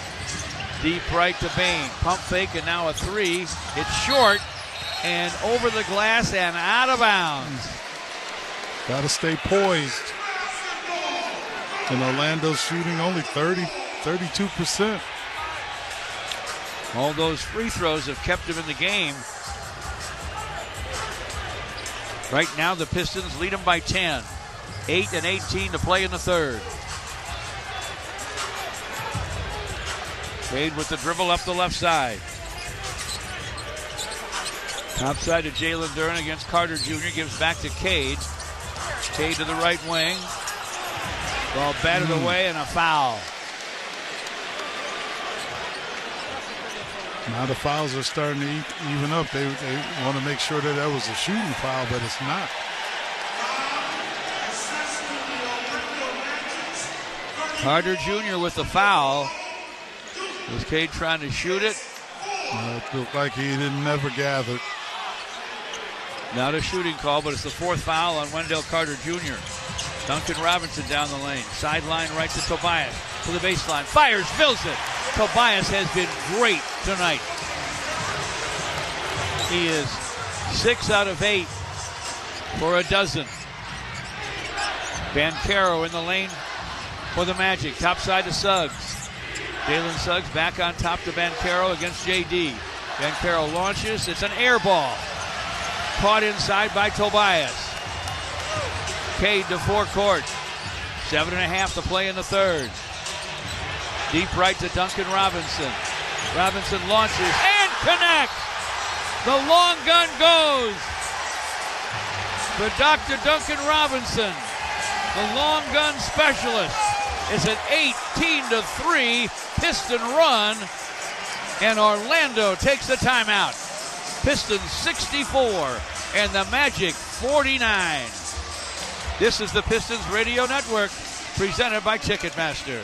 Deep right to Bane. Pump fake and now a three. It's short and over the glass and out of bounds. Got to stay poised. And Orlando's shooting only 32%. All those free throws have kept him in the game. Right now the Pistons lead them by 10. 8:18 to play in the third. Cade with the dribble up the left side. Top side to Jalen Duren against Carter Jr. Gives back to Cade. Cade to the right wing. Ball batted away and a foul. Now the fouls are starting to even up. They want to make sure that was a shooting foul, but it's not. Carter Jr. with the foul. Was Cade trying to shoot it? It looked like he never gathered. Not a shooting call, but it's the fourth foul on Wendell Carter Jr. Duncan Robinson down the lane. Sideline right to Tobias. To the baseline. Fires, fills it. Tobias has been great tonight. He is 6 out of 8 for a dozen. Banchero in the lane for the Magic. Top side to Suggs. Jalen Suggs back on top to Banchero against JD. Banchero launches. It's an air ball. Caught inside by Tobias. Cade to forecourt. 7.5 to play in the third. Deep right to Duncan Robinson. Robinson launches and connects. The long gun goes for Dr. Duncan Robinson. The long gun specialist. It's an 18-3 Piston run, and Orlando takes the timeout. Pistons 64 and the Magic 49. This is the Pistons Radio Network, presented by Ticketmaster.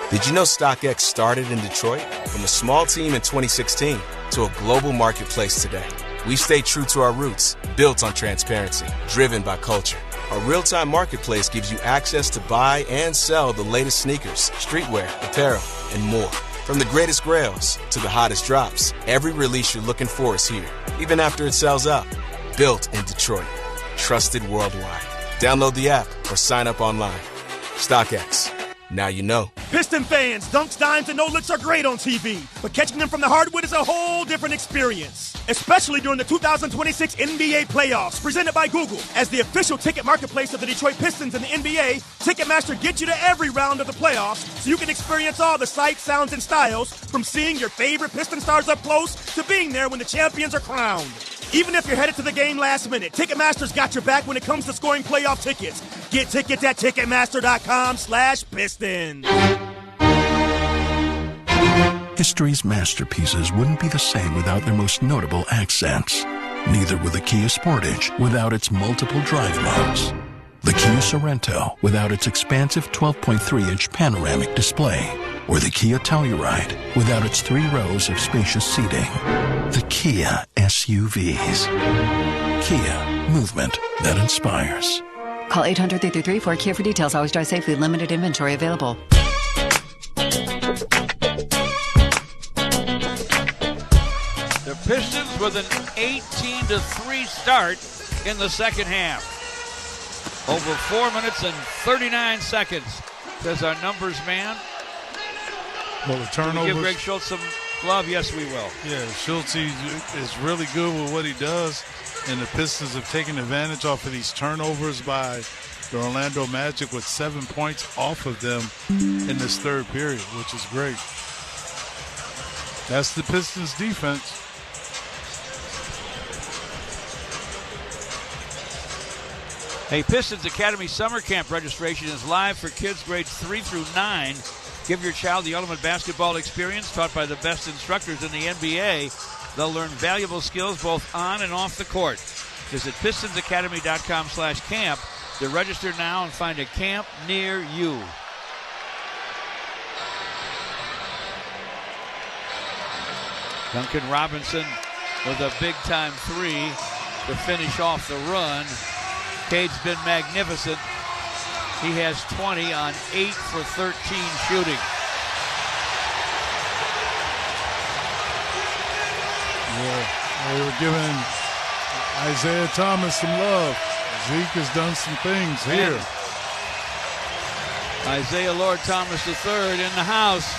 Did you know StockX started in Detroit? From a small team in 2016 to a global marketplace today. We stay true to our roots, built on transparency, driven by culture. Our real-time marketplace gives you access to buy and sell the latest sneakers, streetwear, apparel, and more. From the greatest grails to the hottest drops, every release you're looking for is here, even after it sells out. Built in Detroit. Trusted worldwide. Download the app or sign up online. StockX. Now you know. Piston fans, dunks, dimes, and no-looks are great on TV, but catching them from the hardwood is a whole different experience, especially during the 2026 NBA playoffs, presented by Google. As the official ticket marketplace of the Detroit Pistons and the NBA, Ticketmaster gets you to every round of the playoffs so you can experience all the sights, sounds, and styles, from seeing your favorite Piston stars up close to being there when the champions are crowned. Even if you're headed to the game last minute, Ticketmaster's got your back when it comes to scoring playoff tickets. Get tickets at Ticketmaster.com/Pistons. History's masterpieces wouldn't be the same without their most notable accents. Neither would the Kia Sportage without its multiple drive modes. The Kia Sorento without its expansive 12.3-inch panoramic display. Or the Kia Telluride without its 3 rows of spacious seating. The Kia SUVs. Kia, movement that inspires. Call 800-333-4KIA for details. Always drive safely. Limited inventory available. The Pistons with an 18-3 start in the second half. Over 4 minutes and 39 seconds, says our numbers man. Well, the turnovers. Give Greg Schultz some love? Yes, we will. Yeah, Schultz is really good with what he does, and the Pistons have taken advantage off of these turnovers by the Orlando Magic with 7 points off of them in this third period, which is great. That's the Pistons defense. Hey, Pistons Academy Summer Camp registration is live for kids grades 3 through 9. Give your child the ultimate basketball experience taught by the best instructors in the NBA. They'll learn valuable skills both on and off the court. Visit pistonsacademy.com/camp to register now and find a camp near you. Duncan Robinson with a big-time three to finish off the run. Cade's been magnificent. He has 20 on 8 for 13 shooting. Yeah, they were giving Isaiah Thomas some love. Zeke has done some things here. Isaiah Lord Thomas III in the house.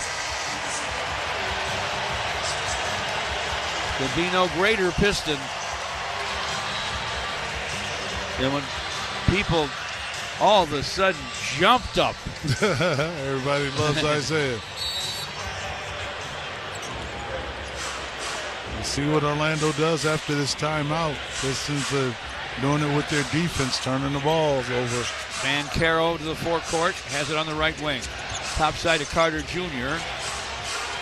There'd be no greater Piston than when people all of a sudden jumped up. Everybody loves Isaiah. You see what Orlando does after this timeout. Pistons are doing it with their defense, turning the balls over. Banchero to the forecourt, has it on the right wing. Top side to Carter Jr.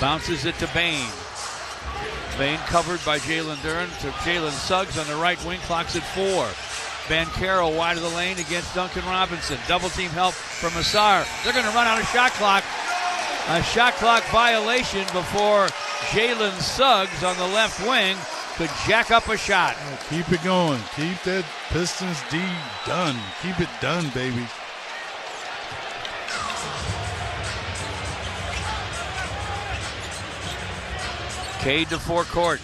Bounces it to Bane. Bane covered by Jalen Duren to Jalen Suggs on the right wing, clocks at 4. Banchero wide of the lane against Duncan Robinson. Double team help from Asar. They're going to run out of shot clock. A shot clock violation before Jalen Suggs on the left wing could jack up a shot. Keep it going. Keep that Pistons D done. Keep it done, baby. Cade to forecourt.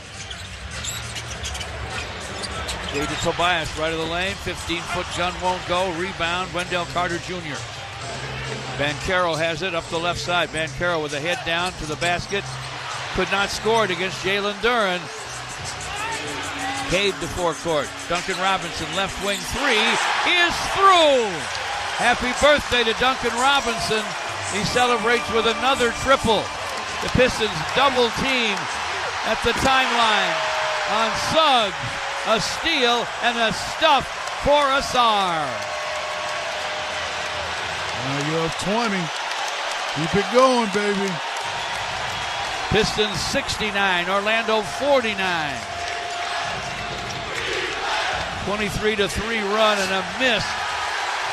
Cade to Tobias, right of the lane. 15-foot gun won't go. Rebound, Wendell Carter Jr. Banchero has it up the left side. Banchero with a head down to the basket. Could not score it against Jalen Duren. Cade to forecourt. Duncan Robinson, left wing three, is through. Happy birthday to Duncan Robinson. He celebrates with another triple. The Pistons double team at the timeline on Suggs. A steal and a stuff for Asar. Now you're up 20. Keep it going, baby. Pistons 69, Orlando 49. 23-3 run and a miss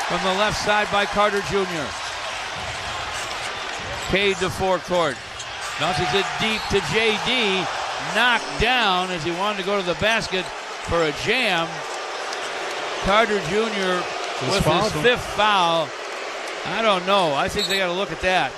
from the left side by Carter Jr. Cade to forecourt. Bounces it deep to JD. Knocked down as he wanted to go to the basket for a jam. Carter Jr. with his fifth foul. I don't know. I think they got to look at that.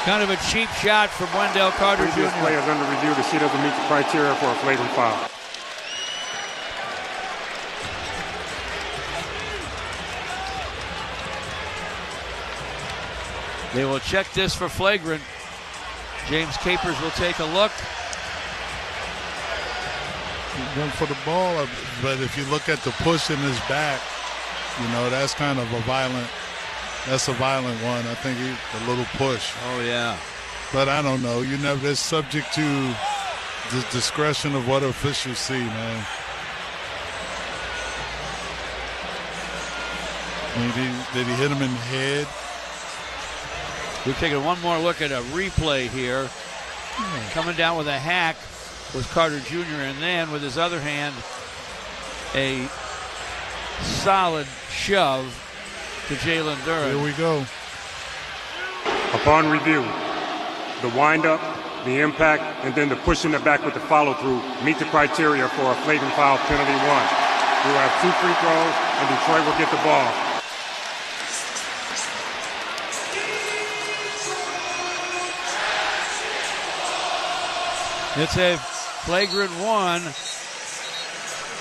Kind of a cheap shot from Wendell Carter Jr. This player is under review. The sheet doesn't meet the criteria for a flagrant foul. They will check this for flagrant. James Capers will take a look. He went for the ball, but if you look at the push in his back, you know, that's kind of a violent one. I think a little push. Oh, yeah. But I don't know. You never, it's subject to the discretion of what officials see, man. Did he hit him in the head? We're taking one more look at a replay here. Coming down with a hack was Carter Jr. and then with his other hand, a solid shove to Jalen Duren. Here we go. Upon review, the windup, the impact, and then the pushing it back with the follow-through meet the criteria for a flagrant foul penalty 1. We will have 2 free throws, and Detroit will get the ball. It's a flagrant one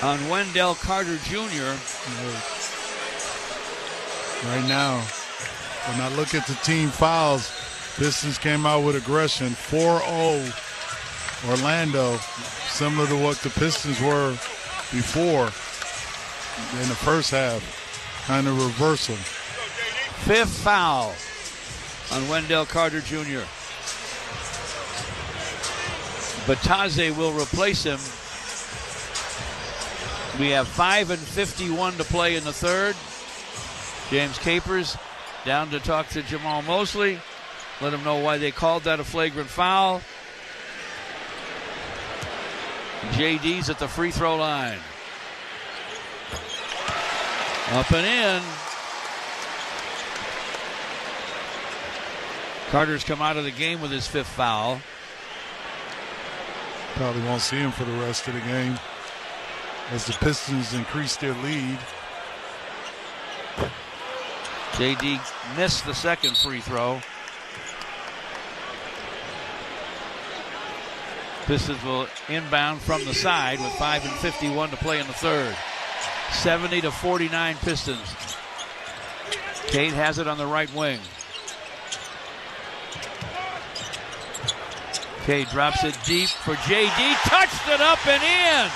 on Wendell Carter Jr. Right now, when I look at the team fouls, Pistons came out with aggression. 4-0 Orlando, similar to what the Pistons were before in the first half. Kind of reversal. 5th foul on Wendell Carter Jr. Batadze will replace him. We have 5:51 to play in the third. James Capers down to talk to Jamal Mosley. Let him know why they called that a flagrant foul. JD's at the free throw line. Up and in. Carter's come out of the game with his 5th foul. Probably won't see him for the rest of the game as the Pistons increase their lead. JD missed the second free throw. Pistons will inbound from the side with 5:51 to play in the third. 70-49 Pistons. Cade has it on the right wing. Cade drops it deep for JD. Touched it up and in.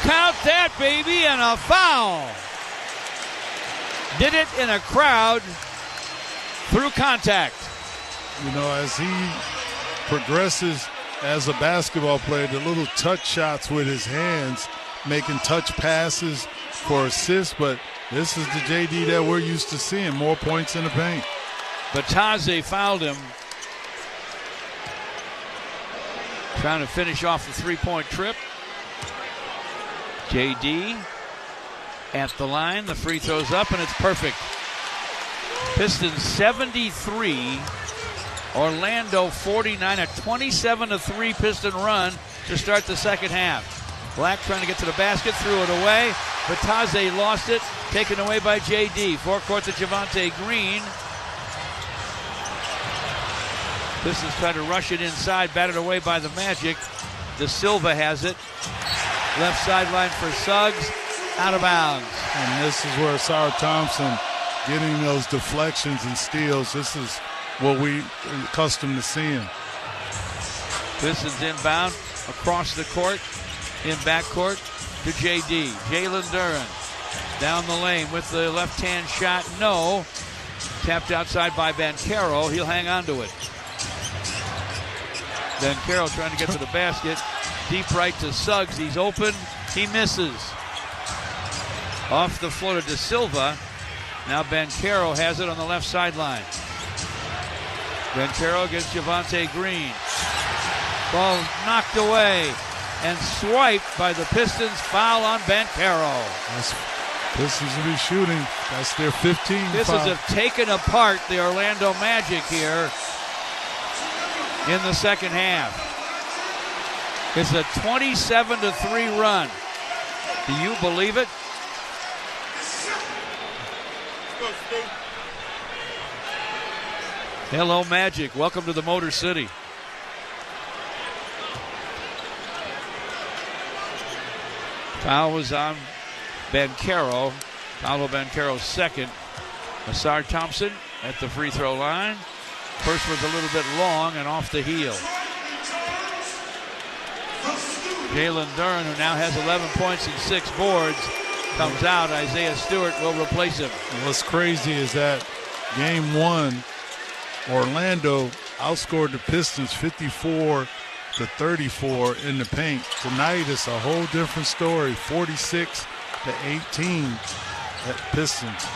Count that, baby, and a foul. Did it in a crowd through contact. You know, as he progresses as a basketball player, the little touch shots with his hands, making touch passes for assists, but this is the JD that we're used to seeing, more points in the paint. Batadze fouled him. Trying to finish off the three-point trip. JD at the line. The free throw's up, and it's perfect. Pistons 73. Orlando 49. A 27-3 Piston run to start the second half. Black trying to get to the basket, threw it away. Batadze lost it, taken away by JD. Forecourt to Javonte Green. Pistons trying to rush it inside, batted away by the Magic. De Silva has it. Left sideline for Suggs, out of bounds. And this is where Sarah Thompson getting those deflections and steals. This is what we accustomed to seeing. Pistons inbound across the court, in backcourt to JD. Jalen Duren down the lane with the left-hand shot. No. Tapped outside by Banchero. He'll hang on to it. Banchero trying to get to the basket. Deep right to Suggs. He's open. He misses. Off the floor to De Silva. Now Banchero has it on the left sideline. Banchero against Javonte Green. Ball knocked away and swiped by the Pistons. Foul on Banchero. Pistons will be shooting. That's their 15th. This foul. is taken apart the Orlando Magic here in the second half. It's a 27-3 run. Do you believe it? Hello, Magic. Welcome to the Motor City. Foul was on Banchero. Paolo Banchero's second. Asar Thompson at the free throw line. First was a little bit long and off the heel. Jalen Duren, who now has 11 points and 6 boards, comes out. Isaiah Stewart will replace him. What's crazy is that game one, Orlando outscored the Pistons 54-34 in the paint. Tonight it's a whole different story, 46-18 at Pistons.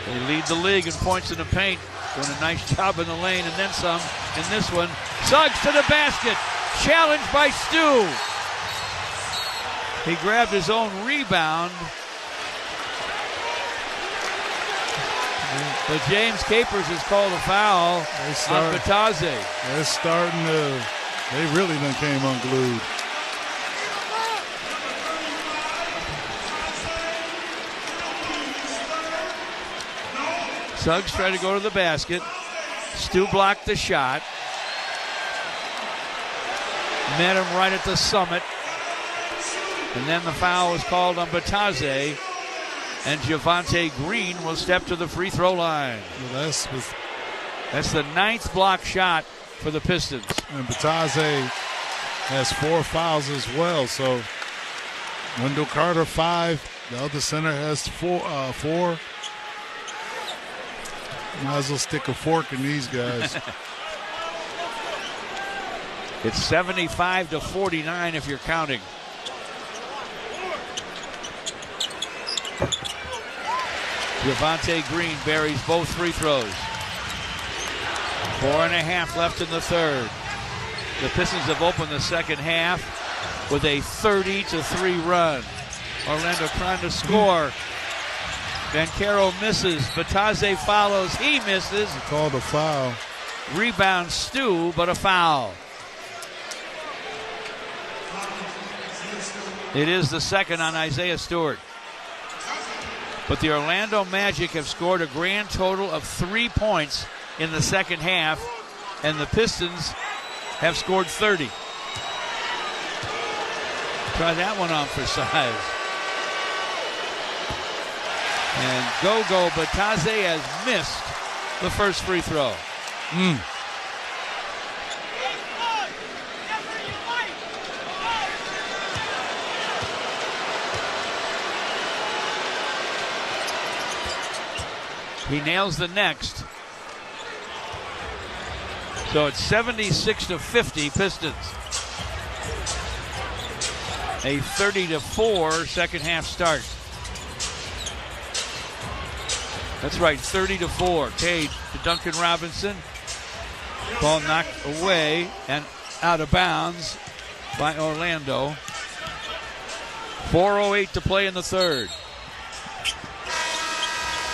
They lead the league in points in the paint. Doing a nice job in the lane and then some in this one. Suggs to the basket. Challenged by Stu. He grabbed his own rebound. But James Capers has called a foul on Batadze. They're starting to, they really done came unglued. Suggs tried to go to the basket. Stu blocked the shot. met him right at the summit. And then the foul was called on Batase, and Javonte Green will step to the free throw line. Well, that's the 9th block shot for the Pistons. And Batase has 4 fouls as well. So Wendell Carter 5. The other center has 4. Might as well stick a fork in these guys. It's 75-49 if you're counting. Javonte Green buries both free throws. 4.5 left in the third. The Pistons have opened the second half with a 30-3 run. Orlando trying to score. Banchero misses. Batase follows. He misses. He called a foul. Rebound Stu, but a foul. It is the second on Isaiah Stewart. But the Orlando Magic have scored a grand total of 3 points in the second half, and the Pistons have scored 30. Try that one on for size. And Gogo Batase has missed the first free throw. He nails the next. So it's 76-50 Pistons. A 30-4 second half start. That's right, 30-4. Cade to Duncan Robinson. Ball knocked away and out of bounds by Orlando. 4:08 to play in the third.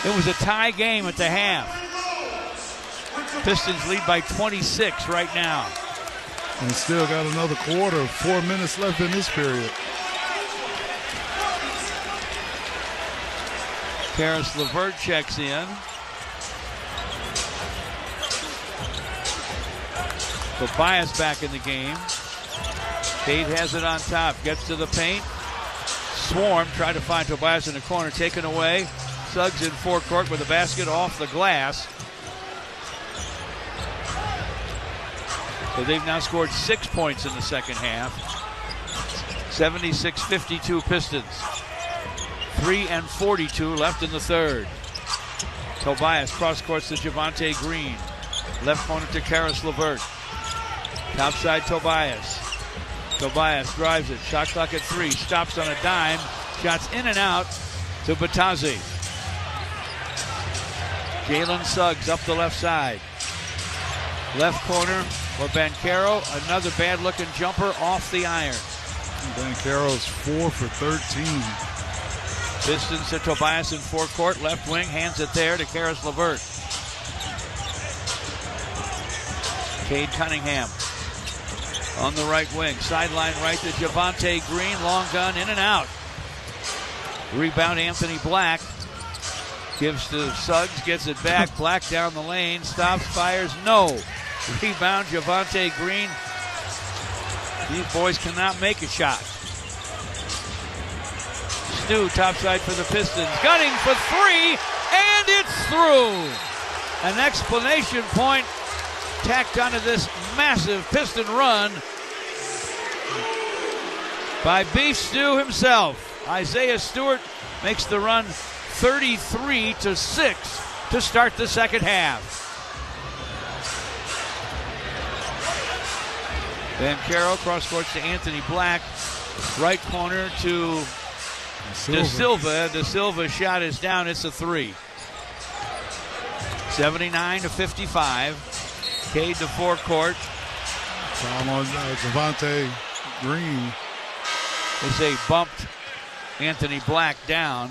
It was a tie game at the half. Pistons lead by 26 right now. And still got another quarter, 4 minutes left in this period. Karis LeVert checks in. Tobias back in the game. Cade has it on top, gets to the paint. Swarm tried to find Tobias in the corner, taken away. Suggs in forecourt with a basket off the glass. So they've now scored 6 points in the second half. 76-52 Pistons. 3:42 left in the third. Tobias cross courts to Javonte Green. Left corner to Karis LeVert. Topside Tobias. Tobias drives it. Shot clock at 3. Stops on a dime. Shots in and out to Batase. Jalen Suggs up the left side. Left corner for Banchero. Another bad-looking jumper off the iron. Banchero's 4 for 13. Pistons to Tobias in forecourt. Left wing hands it there to Karis LeVert. Cade Cunningham on the right wing. Sideline right to Javonte Green. Long gun in and out. Rebound Anthony Black. Gives to Suggs, gets it back. Black down the lane, stops, fires, no. Rebound, Javonte Green. These boys cannot make a shot. Stu, topside for the Pistons. Gunning for 3, and it's through. An explanation point tacked onto this massive Piston run by Beef Stew himself. Isaiah Stewart makes the run 33-6 to start the second half. Banchero cross courts to Anthony Black. Right corner to De Silva. De Silva's shot is down. It's a 3. 79-55. Cade to forecourt. Foul on Javonte Green. They say bumped Anthony Black down.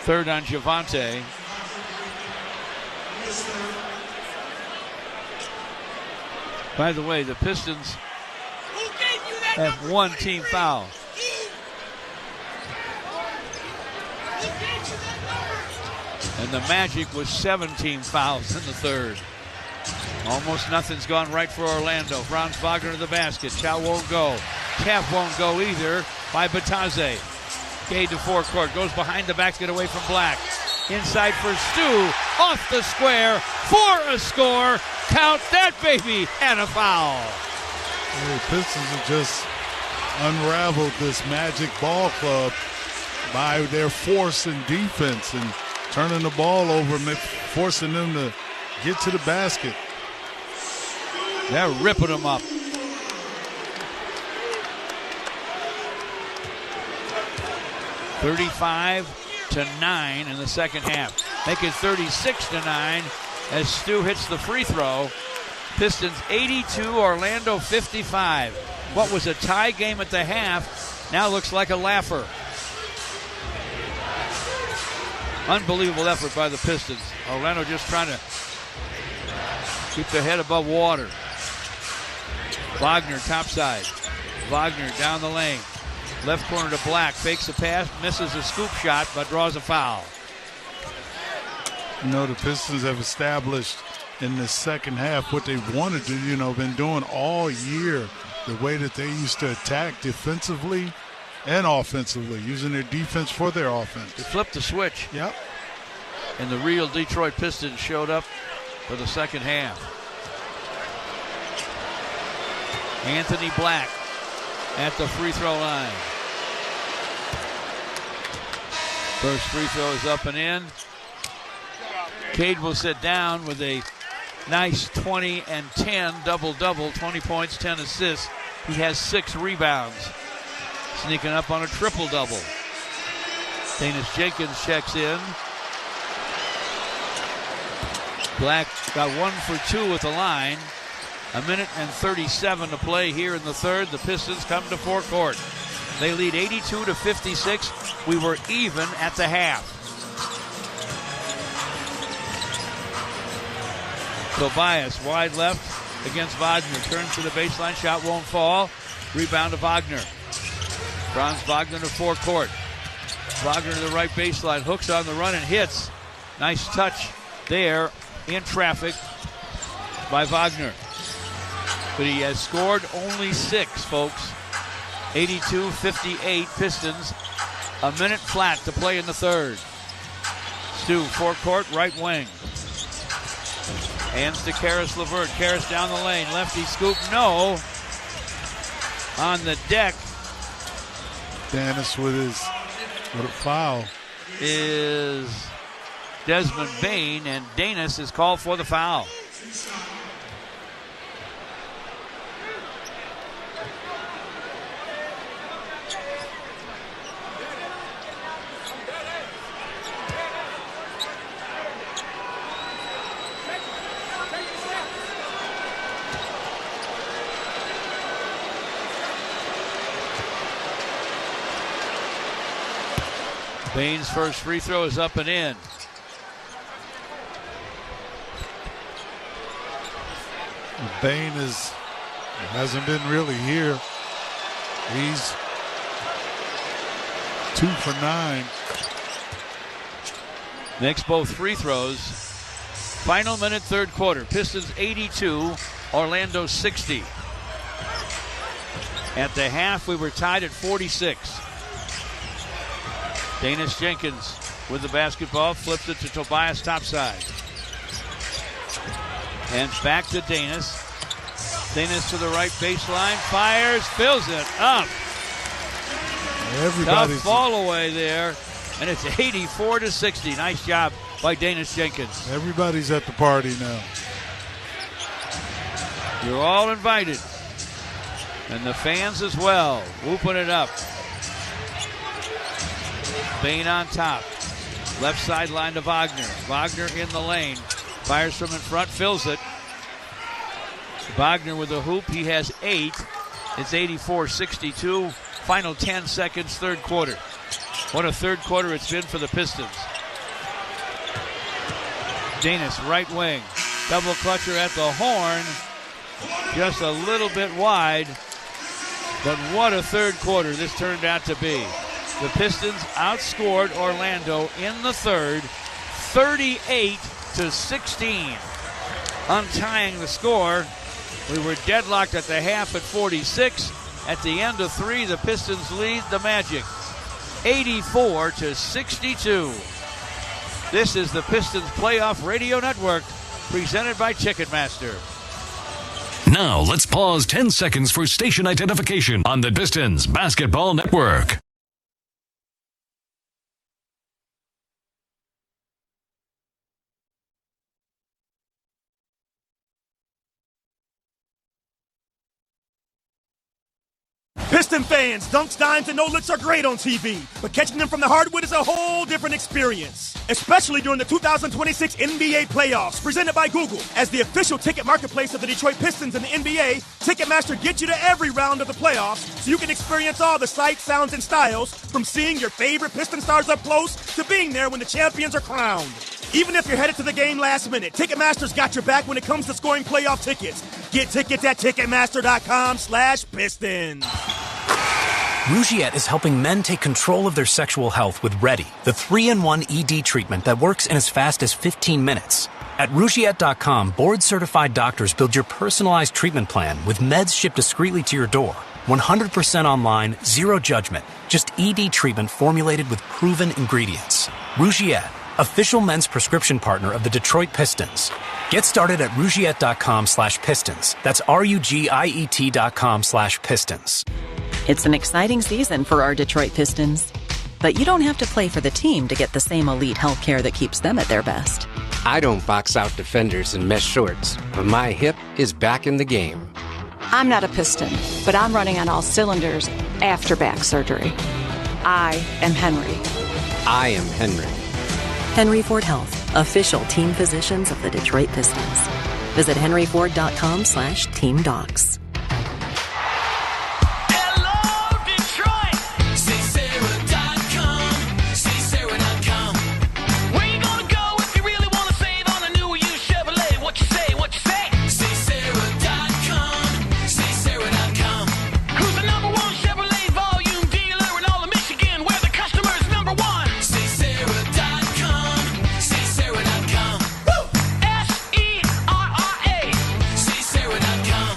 Third on Javonte. By the way, the Pistons have 1 team foul. And the Magic was 7 team fouls in the third. Almost nothing's gone right for Orlando. Franz Wagner to the basket. Chow won't go. Taft won't go either by Bataze. Gade to forecourt. Goes behind the back, get away from Black. Inside for Stu. Off the square for a score. Count that baby and a foul. The Pistons have just unraveled this Magic ball club by their force and defense and turning the ball over, forcing them to get to the basket. They're ripping them up. (35-9) in the second half. Make it 36-9 as Stu hits the free throw. Pistons 82, Orlando 55. What was a tie game at the half now looks like a laugher. Unbelievable effort by the Pistons. Orlando just trying to keep their head above water. Wagner topside. Wagner down the lane. Left corner to Black. Fakes a pass. Misses a scoop shot, but draws a foul. You know, the Pistons have established in the second half what they wanted to, been doing all year. The way that they used to attack defensively and offensively, using their defense for their offense. They flipped the switch. Yep. And the real Detroit Pistons showed up for the second half. Anthony Black at the free throw line. First free throw is up and in. Cade will sit down with a nice 20 and 10 double-double, 20 points, 10 assists. He has 6 rebounds. Sneaking up on a triple-double. Danis Jenkins checks in. Black got 1 for 2 at the line. A minute and 37 to play here in the third. The Pistons come to forecourt. They lead 82-56. We were even at the half. Tobias wide left against Wagner. Turns to the baseline. Shot won't fall. Rebound to Wagner. Franz Wagner to forecourt. Wagner to the right baseline. Hooks on the run and hits. Nice touch there in traffic by Wagner. But he has scored only 6, folks. 82-58 Pistons. A minute flat to play in the third. Stu, forecourt, right wing. Hands to Karis LeVert. Karis down the lane. Lefty scoop, no. On the deck. Danis with a foul. Is Desmond Bane, and Danis is called for the foul. Bane's first free throw is up and in. Bane hasn't been really here. He's 2 for 9. Next, both free throws. Final minute, third quarter. Pistons 82, Orlando 60. At the half, we were tied at 46. Danis Jenkins with the basketball, flips it to Tobias topside. And back to Danis. Danis to the right baseline, fires, fills it up. Everybody's tough fall away there, and it's 84-60. Nice job by Danis Jenkins. Everybody's at the party now. You're all invited. And the fans as well, whooping it up. Bane on top. Left sideline to Wagner. Wagner in the lane. Fires from in front, fills it. Wagner with a hoop. He has 8. It's 84-62. Final 10 seconds, third quarter. What a third quarter it's been for the Pistons. Danis, right wing. Double clutcher at the horn. Just a little bit wide. But what a third quarter this turned out to be. The Pistons outscored Orlando in the third, 38-16. untying the score. We were deadlocked at the half at 46. At the end of 3, the Pistons lead the Magic 84-62. This is the Pistons Playoff Radio Network, presented by Ticketmaster. Now let's pause 10 seconds for station identification on the Pistons Basketball Network. Piston fans, dunks, dimes, and no-looks are great on TV, but catching them from the hardwood is a whole different experience, especially during the 2026 NBA playoffs, presented by Google. As the official ticket marketplace of the Detroit Pistons and the NBA, Ticketmaster gets you to every round of the playoffs so you can experience all the sights, sounds, and styles, from seeing your favorite Piston stars up close to being there when the champions are crowned. Even if you're headed to the game last minute, Ticketmaster's got your back when it comes to scoring playoff tickets. Get tickets at Ticketmaster.com/Pistons. Rougiette is helping men take control of their sexual health with Ready, the 3-in-1 ED treatment that works in as fast as 15 minutes. At Rougiette.com, board-certified doctors build your personalized treatment plan with meds shipped discreetly to your door. 100% online, zero judgment, just ED treatment formulated with proven ingredients. Rougiette, official men's prescription partner of the Detroit Pistons. Get started at Rougiette.com/Pistons. That's RUGIET.com/Pistons. It's an exciting season for our Detroit Pistons. But you don't have to play for the team to get the same elite health care that keeps them at their best. I don't box out defenders in mesh shorts, but my hip is back in the game. I'm not a Piston, but I'm running on all cylinders after back surgery. I am Henry. I am Henry. Henry Ford Health, official team physicians of the Detroit Pistons. Visit henryford.com/teamdocs.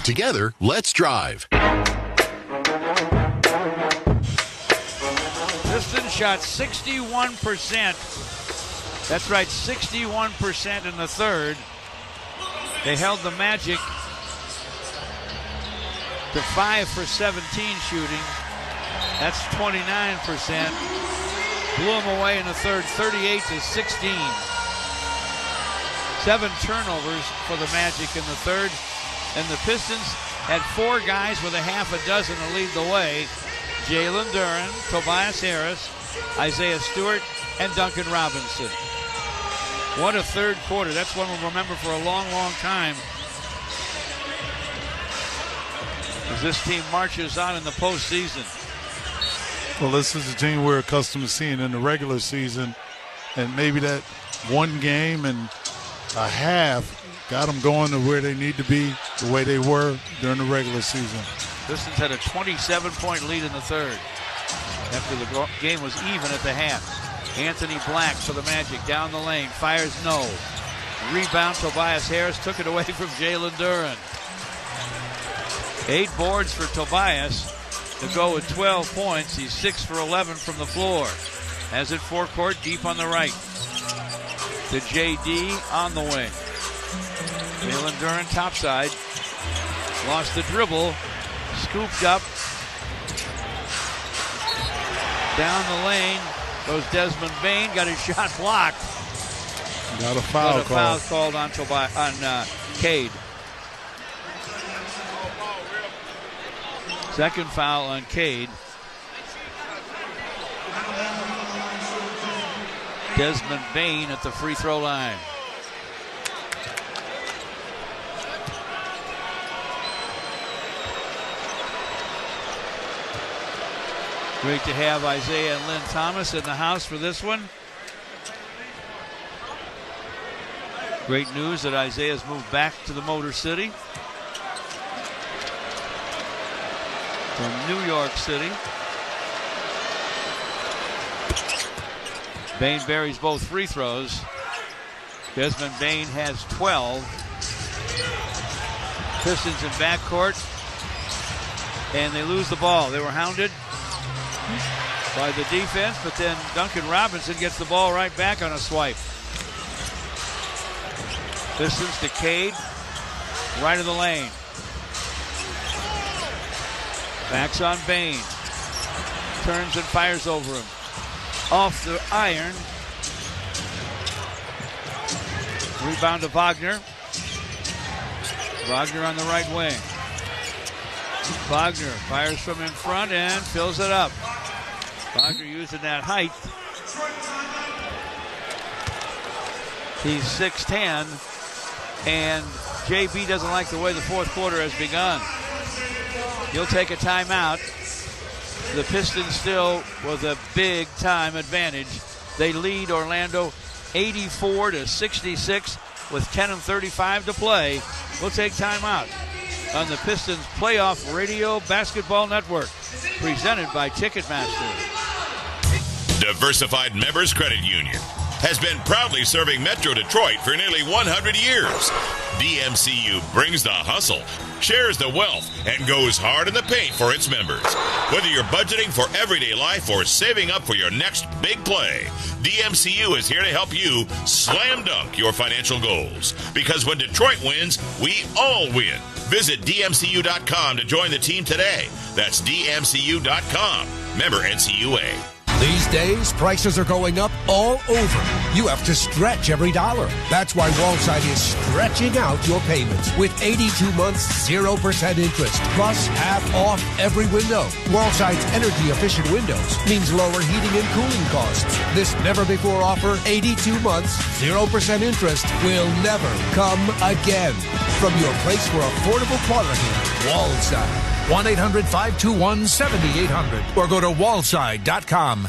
Together, let's drive. Pistons shot 61%. That's right, 61% in the third. They held the Magic to 5 for 17 shooting. That's 29%. Blew them away in the third, 38-16. 7 turnovers for the Magic in the third. And the Pistons had 4 guys with a half a dozen to lead the way. Jalen Duren, Tobias Harris, Isaiah Stewart, and Duncan Robinson. What a third quarter. That's one we'll remember for a long, long time, as this team marches on in the postseason. Well, this is a team we're accustomed to seeing in the regular season, and maybe that one game and a half got them going to where they need to be, the way they were during the regular season. Pistons had a 27-point lead in the third after the game was even at the half. Anthony Black for the Magic down the lane, fires no. Rebound, Tobias Harris took it away from Jalen Duren. 8 boards for Tobias to go with 12 points. He's 6 for 11 from the floor. Has it forecourt deep on the right. To JD on the wing. Jalen Duren topside. Lost the dribble. Scooped up. Down the lane goes Desmond Bane. Got his shot blocked. Got a foul called on Cade. Second foul on Cade. Desmond Bane at the free throw line. Great to have Isaiah and Lynn Thomas in the house for this one. Great news that Isaiah's moved back to the Motor City from New York City. Bane buries both free throws. Desmond Bane has 12. Pistons in backcourt, and they lose the ball. They were hounded by the defense, but then Duncan Robinson gets the ball right back on a swipe. Pistons to Cade, right of the lane. Backs on Bane. Turns and fires over him. Off the iron. Rebound to Wagner. Wagner on the right wing. Wagner fires from in front and fills it up. Wagner using that height. He's 6'10", and JB doesn't like the way the fourth quarter has begun. He'll take a timeout. The Pistons still with a big time advantage. They lead Orlando 84-66 with 10:35 to play. We'll take timeout on the Pistons Playoff Radio Basketball Network, presented by Ticketmaster. Diversified Members Credit Union has been proudly serving Metro Detroit for nearly 100 years. DMCU brings the hustle, shares the wealth, and goes hard in the paint for its members. Whether you're budgeting for everyday life or saving up for your next big play, DMCU is here to help you slam dunk your financial goals. Because when Detroit wins, we all win. Visit DMCU.com to join the team today. That's DMCU.com. Member NCUA. These days, prices are going up all over. You have to stretch every dollar. That's why Wallside is stretching out your payments with 82 months, 0% interest, plus half off every window. Wallside's energy-efficient windows means lower heating and cooling costs. This never-before offer, 82 months, 0% interest, will never come again. From your place for affordable quality, Wallside. 1-800-521-7800 or go to wallside.com.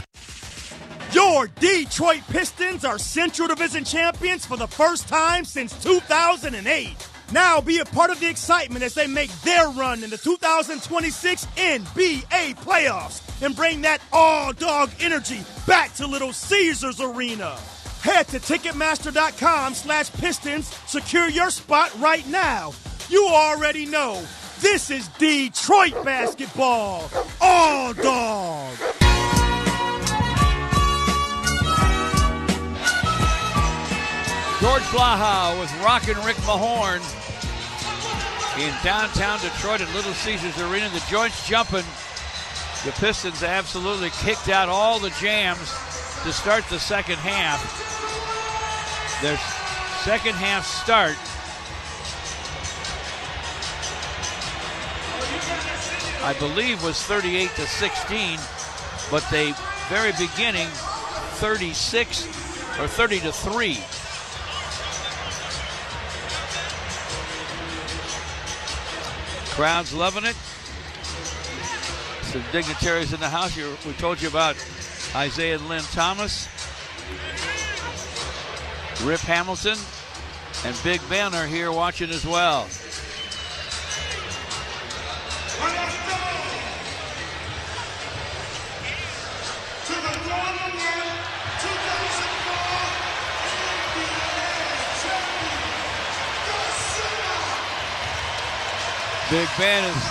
Your Detroit Pistons are Central Division champions for the first time since 2008. Now be a part of the excitement as they make their run in the 2026 NBA playoffs and bring that all-dog energy back to Little Caesars Arena. Head to Ticketmaster.com/Pistons. Secure your spot right now. You already know. This is Detroit basketball. All dog. George Blaha with Rockin' Rick Mahorn in downtown Detroit at Little Caesars Arena. The joint's jumping. The Pistons absolutely kicked out all the jams to start the second half. Their second half start I believe was 38-16, but the very beginning 36 or 30-3. Crowd's loving it. Some dignitaries in the house. We told you about Isaiah and Lynn Thomas, Rip Hamilton, and Big Ben are here watching as well. Big Ben is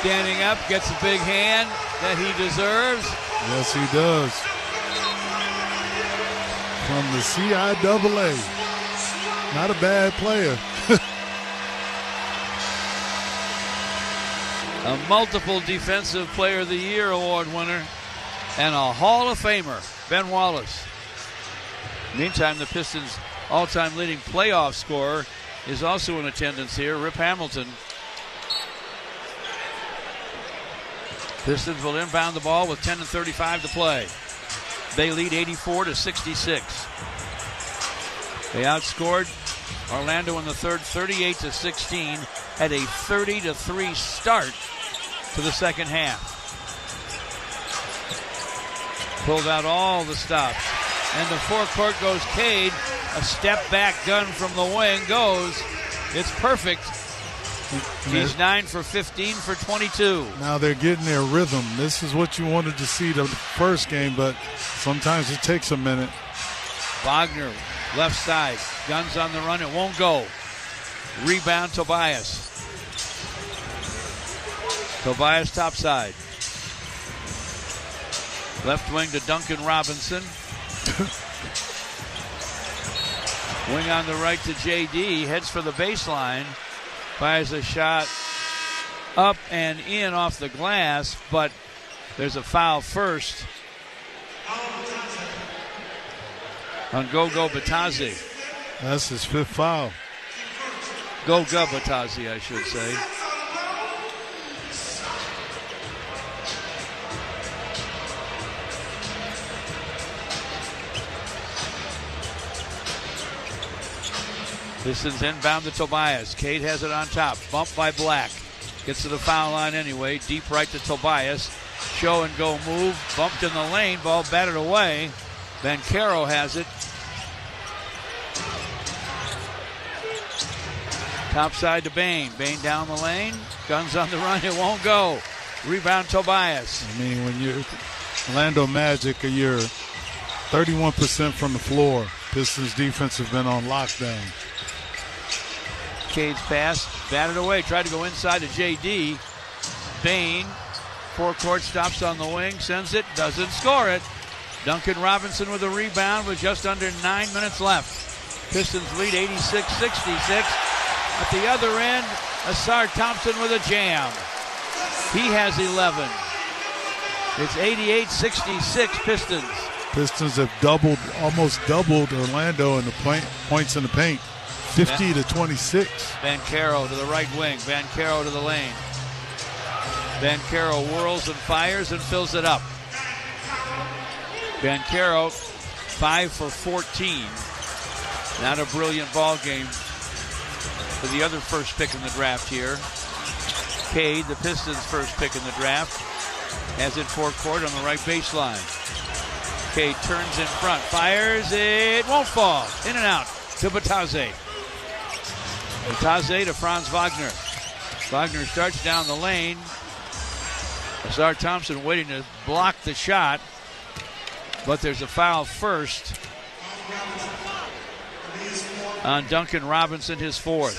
standing up, gets a big hand that he deserves. Yes, he does. From the CIAA. Not a bad player. A multiple Defensive Player of the Year award winner and a Hall of Famer, Ben Wallace. Meantime, the Pistons' all-time leading playoff scorer is also in attendance here, Rip Hamilton. Pistons will inbound the ball with 10:35 to play. They lead 84-66. They outscored Orlando in the third 38-16, had a 30-3 start to the second half. Pulled out all the stops. And the forecourt goes Cade. A step back gun from the wing goes. It's perfect. He's 9 for 15 for 22. Now they're getting their rhythm. This is what you wanted to see the first game, but sometimes it takes a minute. Wagner, left side. Guns on the run. It won't go. Rebound, Tobias. Tobias topside. Left wing to Duncan Robinson. Wing on the right to JD. Heads for the baseline. Fires a shot up and in off the glass, but there's a foul first on Gogo Batazzi. That's his 5th foul. Goga Batazzi, I should say. Pistons inbound to Tobias. Cade has it on top. Bumped by Black. Gets to the foul line anyway. Deep right to Tobias. Show and go move. Bumped in the lane. Ball batted away. Banchero has it. Top side to Bane. Bane down the lane. Guns on the run. It won't go. Rebound Tobias. I mean, when you're Orlando Magic, you're 31% from the floor. Pistons defense has been on lockdown. Cade's pass, batted away, tried to go inside to JD. Bane, forecourt stops on the wing, sends it, doesn't score it. Duncan Robinson with a rebound with just under 9 minutes left. Pistons lead 86-66. At the other end, Asar Thompson with a jam. He has 11. It's 88-66 Pistons. Pistons have almost doubled Orlando in the points in the paint. 50-26. Banchero to the right wing. Banchero to the lane. Banchero whirls and fires and fills it up. Banchero 5 for 14. Not a brilliant ball game for the other first pick in the draft here. Cade, the Pistons' first pick in the draft, has it forecourt on the right baseline. Cade turns in front, fires, it won't fall. In and out to Batazzi. Batazzi to Franz Wagner. Wagner starts down the lane. Asar Thompson waiting to block the shot, but there's a foul first on Duncan Robinson, his 4th.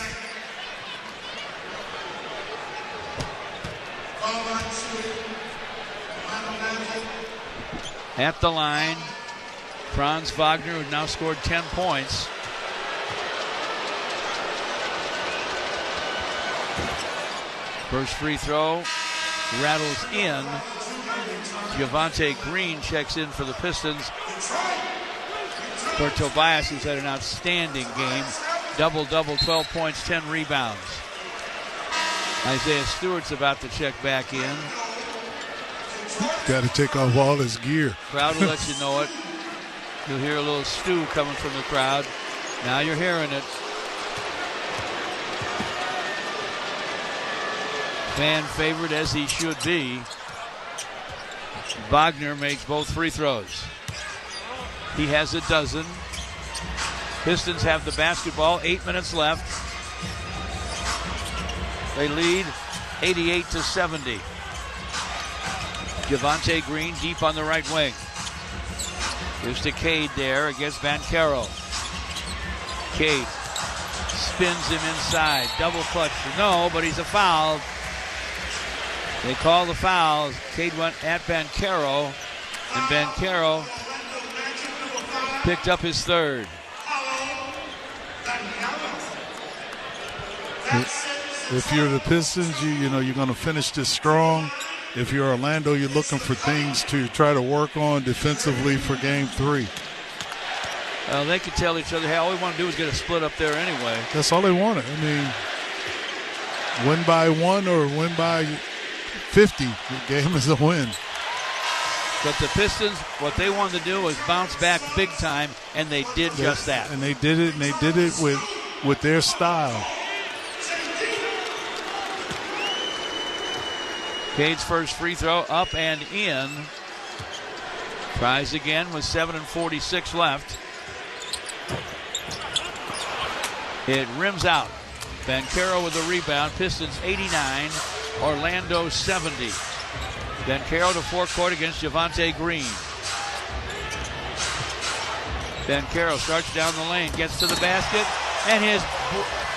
At the line, Franz Wagner, who now scored 10 points. First free throw rattles in. Javonte Green checks in for the Pistons. For Tobias, who's had an outstanding game. Double-double, 12 points, 10 rebounds. Isaiah Stewart's about to check back in. Got to take off all his gear. Crowd will let you know it. You'll hear a little stew coming from the crowd. Now you're hearing it. Fan favorite as he should be. Wagner makes both free throws. He has a dozen. Pistons have the basketball, 8 minutes left. They lead 88-70. Javonte Green deep on the right wing. Gives to Cade there against Banchero. Cade spins him inside. Double clutch. No, but he's a foul. They call the foul. Cade went at Banchero, and Banchero picked up his 3rd. If you're the Pistons, you're going to finish this strong. If you're Orlando, you're looking for things to try to work on defensively for Game 3. They could tell each other, hey, all we want to do is get a split up there anyway. That's all they wanted. I mean, win by 1 or win by 50. The game is a win. But the Pistons, what they wanted to do was bounce back big time, and they did just that. And they did it, with their style. Cade's first free throw up and in. Tries again with 7:46 left. It rims out. Banchero with the rebound. Pistons 89, Orlando 70. Banchero to forecourt against Javonte Green. Banchero starts down the lane, gets to the basket, and his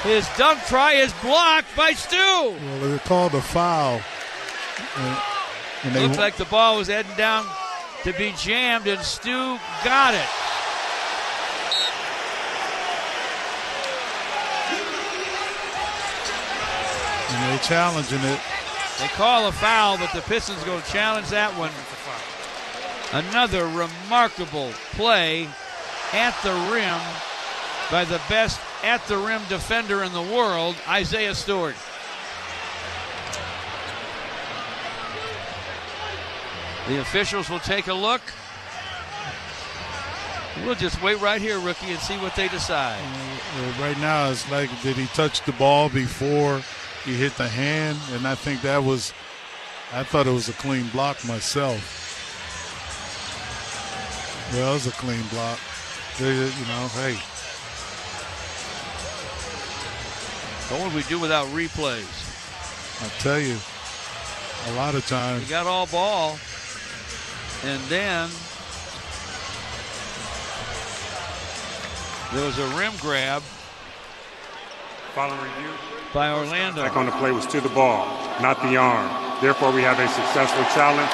His dunk try is blocked by Stu. Well, they called a foul. And they Looked like the ball was heading down to be jammed, and Stu got it. And they're challenging it. They call a foul, but the Pistons go challenge that one. Another remarkable play at the rim by the best at-the-rim defender in the world, Isaiah Stewart. The officials will take a look. We'll just wait right here, rookie, and see what they decide. Right now, it's like, did he touch the ball before he hit the hand? And I think I thought it was a clean block myself. Well, it was a clean block. Hey. What would we do without replays? I tell you, a lot of times. We got all ball. And then there was a rim grab. Following review by Orlando. Back on the play was to the ball, not the arm. Therefore, we have a successful challenge.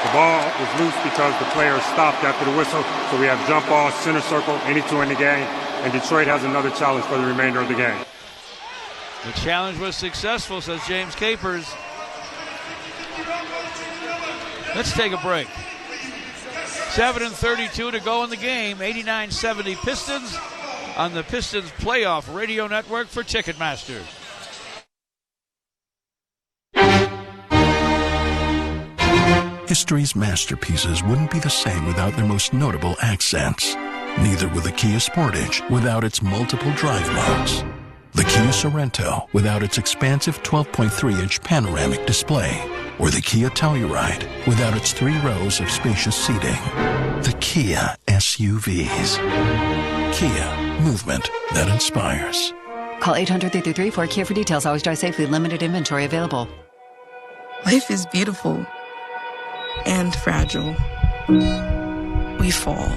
The ball was loose because the player stopped after the whistle. So we have jump ball, center circle, any two in the game. And Detroit has another challenge for the remainder of the game. The challenge was successful, says James Capers. Let's take a break. 7:32 to go in the game. 89-70 Pistons on the Pistons Playoff Radio Network for Ticketmaster. History's masterpieces wouldn't be the same without their most notable accents. Neither would the Kia Sportage without its multiple drive modes. The Kia Sorento without its expansive 12.3-inch panoramic display. Or the Kia Telluride without its 3 rows of spacious seating. The Kia SUVs. Kia, movement that inspires. Call 800-333-4KIA for details. Always drive safely. Limited inventory available. Life is beautiful and fragile. We fall.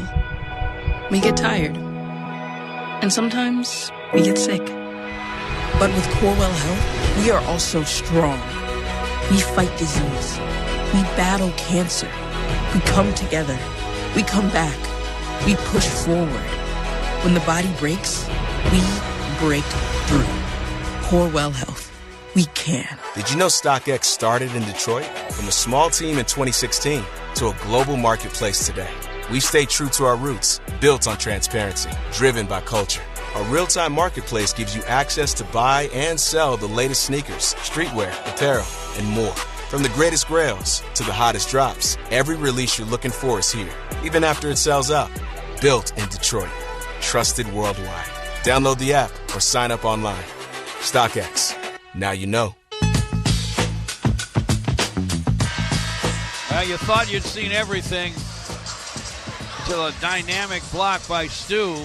We get tired. And sometimes we get sick. But with Corewell Health, we are also strong. We fight disease. We battle cancer. We come together. We come back. We push forward. When the body breaks, we break through. Corewell Health. We can. Did you know StockX started in Detroit? From a small team in 2016 to a global marketplace today. We stay true to our roots, built on transparency, driven by culture. Our real-time marketplace gives you access to buy and sell the latest sneakers, streetwear, apparel, and more. From the greatest grails to the hottest drops, every release you're looking for is here, even after it sells out. Built in Detroit. Trusted worldwide. Download the app or sign up online. StockX. Now you know. Well, you thought you'd seen everything till a dynamic block by Stu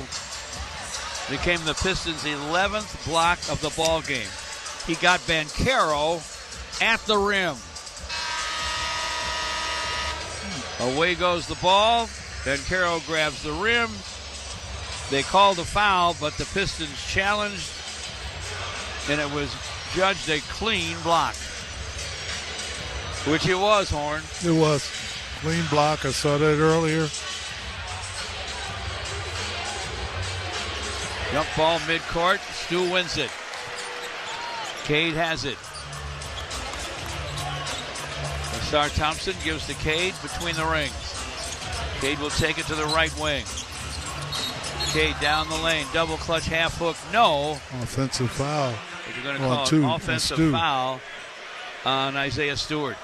became the Pistons' 11th block of the ball game. He got Banchero at the rim. Away goes the ball. Banchero grabs the rim. They called a foul, but the Pistons challenged, and it was judged a clean block. Which it was, Horn. It was. Clean block. I saw that earlier. Jump ball midcourt. Stu wins it. Cade has it. Sar Thompson gives to Cade between the rings. Cade will take it to the right wing. Cade down the lane. Double clutch half hook. No. Offensive foul. If you're going to call it an offensive foul on Isaiah Stewart.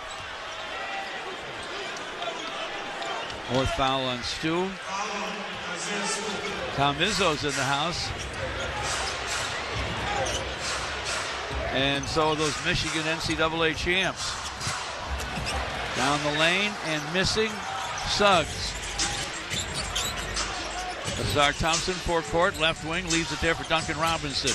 Fourth foul on Stu. Tom Izzo's in the house. And so are those Michigan NCAA champs. Down the lane and missing Suggs. Sar Thompson, forecourt, left wing, leaves it there for Duncan Robinson.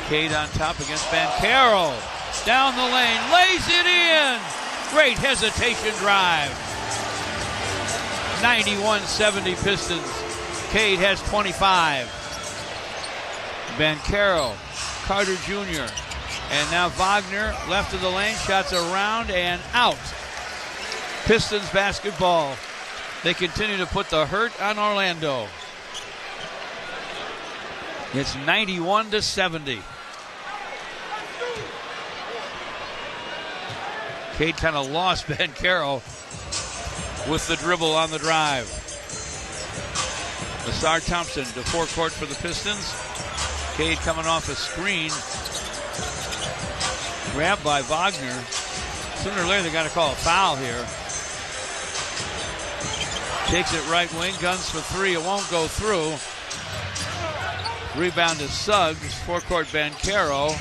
Cade on top against Banchero. Down the lane, lays it in. Great hesitation drive. 91-70 Pistons. Cade has 25. Banchero, Carter Jr., and now Wagner, left of the lane, shots around and out. Pistons basketball. They continue to put the hurt on Orlando. It's 91-70. Cade kind of lost Banchero with the dribble on the drive. Lasar Thompson to forecourt for the Pistons. Cade coming off a screen. Grabbed by Wagner. Sooner or later they got to call a foul here. Takes it right wing, guns for three. It won't go through. Rebound to Suggs. Forecourt Banchero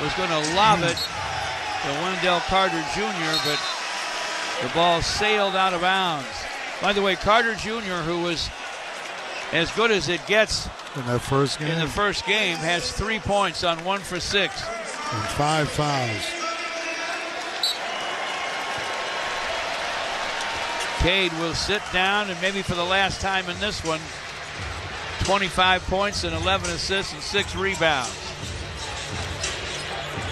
was going to lob it to Wendell Carter Jr., but the ball sailed out of bounds. By the way, Carter Jr., who was as good as it gets in that first game, has 3 points on 1 for 6. And 5 fouls. Cade will sit down, and maybe for the last time in this one, 25 points and 11 assists and 6 rebounds.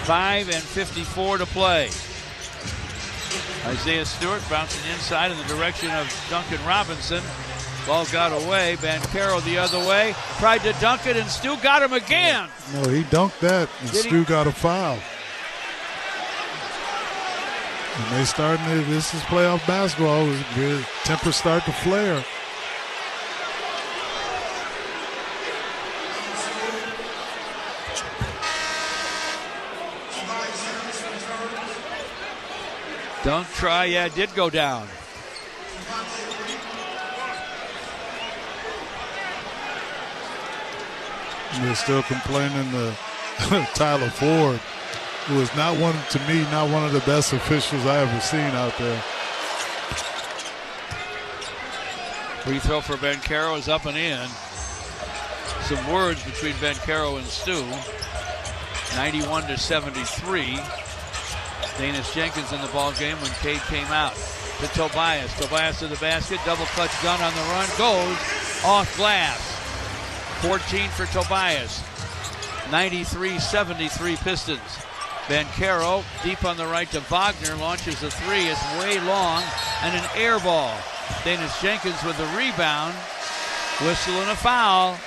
5:54 to play. Isaiah Stewart bouncing inside in the direction of Duncan Robinson. Ball got away. Banchero the other way. Tried to dunk it, and Stu got him again. No, he dunked that, and Stu got a foul. And they starting to, this is playoff basketball. Tempers start to flare. Dunk try, yeah, it did go down. They're still complaining to Tyler Ford, who is not one of the best officials I ever seen out there. Free throw for Banchero is up and in. Some words between Banchero and Stu. 91-73. Danis Jenkins in the ball game when Cade came out. To Tobias. Tobias to the basket. Double clutch gun on the run. Goes off glass. 14 for Tobias. 93-73 Pistons. Banchero deep on the right to Wagner. Launches a three. It's way long and an air ball. Danis Jenkins with the rebound. Whistle and a foul.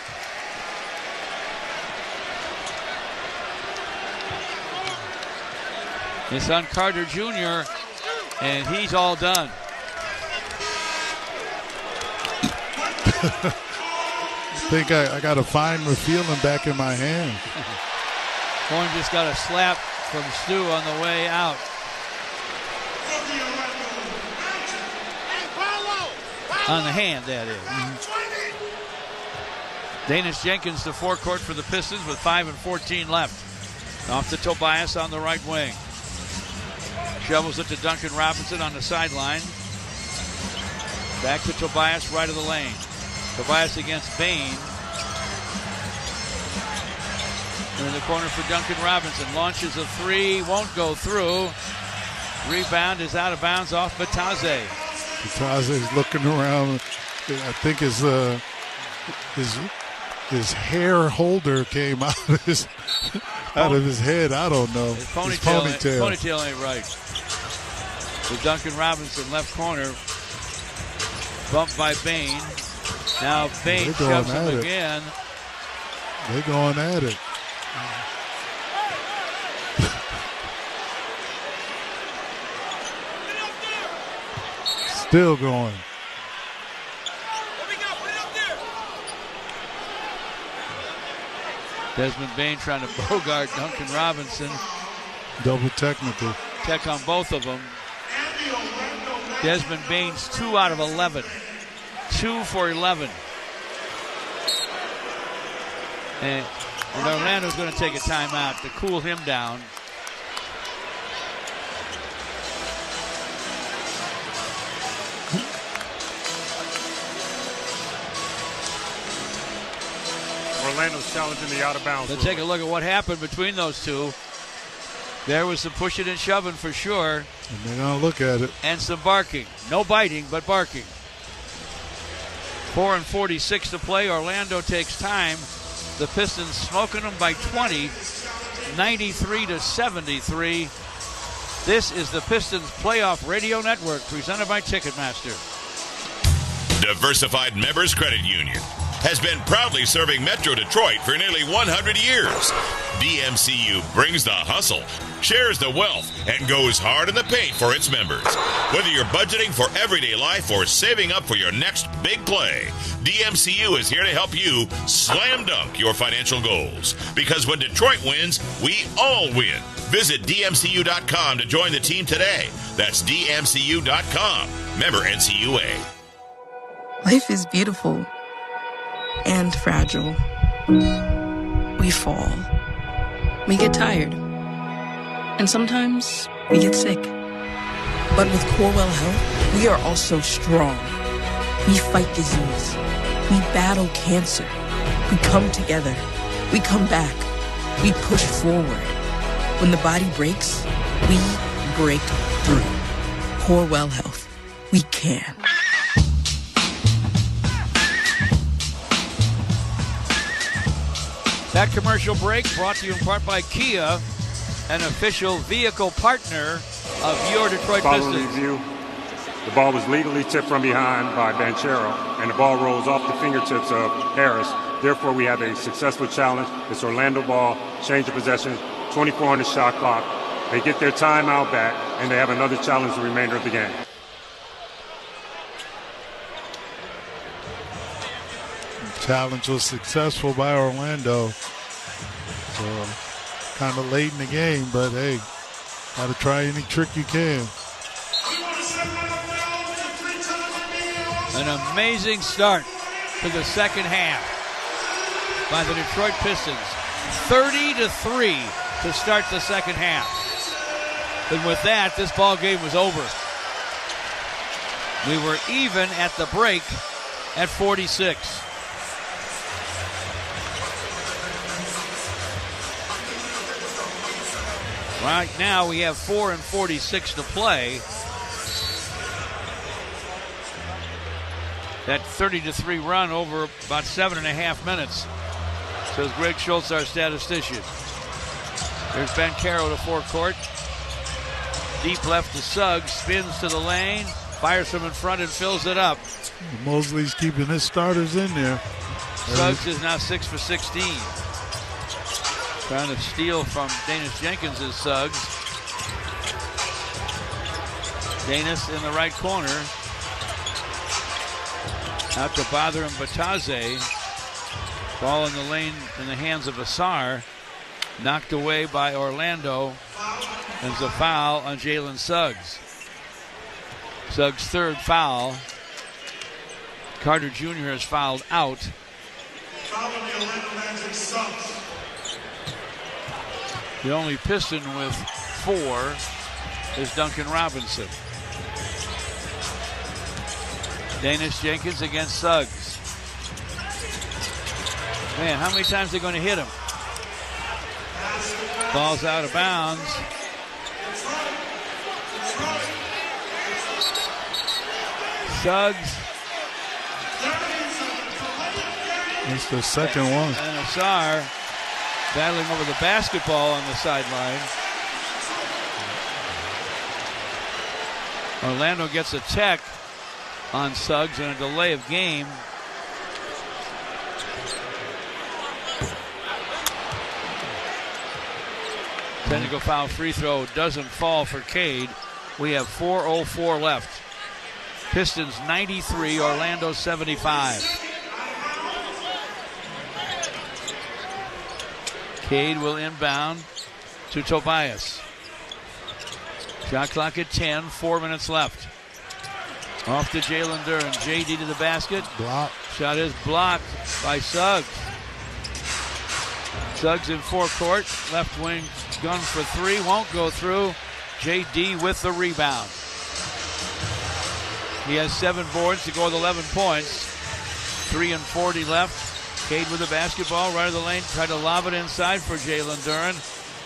It's on Carter Jr., and he's all done. I think I got a fine feeling back in my hand. Horn just got a slap from Stu on the way out. On the hand, that is. Danis Jenkins to forecourt for the Pistons with 5:14 left. Off to Tobias on the right wing. Shovels it to Duncan Robinson on the sideline. Back to Tobias, right of the lane. Tobias against Bane. In the corner for Duncan Robinson. Launches a three, won't go through. Rebound is out of bounds off Bataze. Bataze is looking around. I think his hair holder came out of his head. I don't know. His ponytail ain't right. To Duncan Robinson, left corner. Bumped by Bane. Now Bane shoves him again. They're going at it. Still going. Desmond Bane trying to bogart Duncan Robinson. Double technical. Tech on both of them. Desmond Bane's 2 out of 11. 2 for 11. And Orlando's going to take a timeout to cool him down. Orlando's challenging the out of bounds. Let's take a look at what happened between those two. There was some pushing and shoving for sure. And they're going to look at it. And some barking. No biting, but barking. 4:46 to play. Orlando takes time. The Pistons smoking them by 20, 93-73. This is the Pistons Playoff Radio Network, presented by Ticketmaster. Diversified Members Credit Union has been proudly serving Metro Detroit for nearly 100 years. DMCU brings the hustle, shares the wealth, and goes hard in the paint for its members. Whether you're budgeting for everyday life or saving up for your next big play, DMCU is here to help you slam dunk your financial goals. Because when Detroit wins, we all win. Visit DMCU.com to join the team today. That's DMCU.com. Member NCUA. Life is beautiful and fragile. We fall. We get tired. And sometimes we get sick. But with Corewell Health, we are also strong. We fight disease. We battle cancer. We come together. We come back. We push forward. When the body breaks, we break through. Corewell Health. We can. That commercial break brought to you in part by Kia, an official vehicle partner of your Detroit Following Pistons. review, the ball was legally tipped from behind by Banchero, and the ball rolls off the fingertips of Harris. Therefore, we have a successful challenge. It's Orlando ball, change of possession, 24 on the shot clock. They get their timeout back, and they have another challenge the remainder of the game. Challenge was successful by Orlando. So kind of late in the game, but hey, got to try any trick you can. An amazing start to the second half by the Detroit Pistons. 30-3 to start the second half. And with that, this ball game was over. We were even at the break at 46. Right now we have 4:46 to play. That 30-3 run over about 7.5 minutes, says Greg Schultz, our statistician. There's Banchero to forecourt. Deep left to Suggs, spins to the lane, fires from in front and fills it up. Mosley's keeping his starters in there. Suggs is now 6 for 16. Trying to steal from Danis Jenkins is Suggs. Danis in the right corner. Out to bother him, Bataze. Ball in the lane in the hands of Asar. Knocked away by Orlando. And it's a foul on Jalen Suggs. Suggs' third foul. Carter Jr. has fouled out. The only Piston with 4 is Duncan Robinson. Danis Jenkins against Suggs. Man, how many times are they going to hit him? Ball's out of bounds. Suggs. It's the second one. And Asar battling over the basketball on the sideline. Orlando gets a tech on Suggs and a delay of game. Technical foul free throw doesn't fall for Cade. We have 4:04 left. Pistons 93, Orlando 75. Cade will inbound to Tobias. Shot clock at 10, 4 minutes left. Off to Jalen Duren. JD to the basket. Block. Shot is blocked by Suggs. Suggs in forecourt. Left wing gun for 3. Won't go through. JD with the rebound. He has 7 boards to go with 11 points. 3:40 left. Cade with the basketball right of the lane. Tried to lob it inside for Jalen Duren.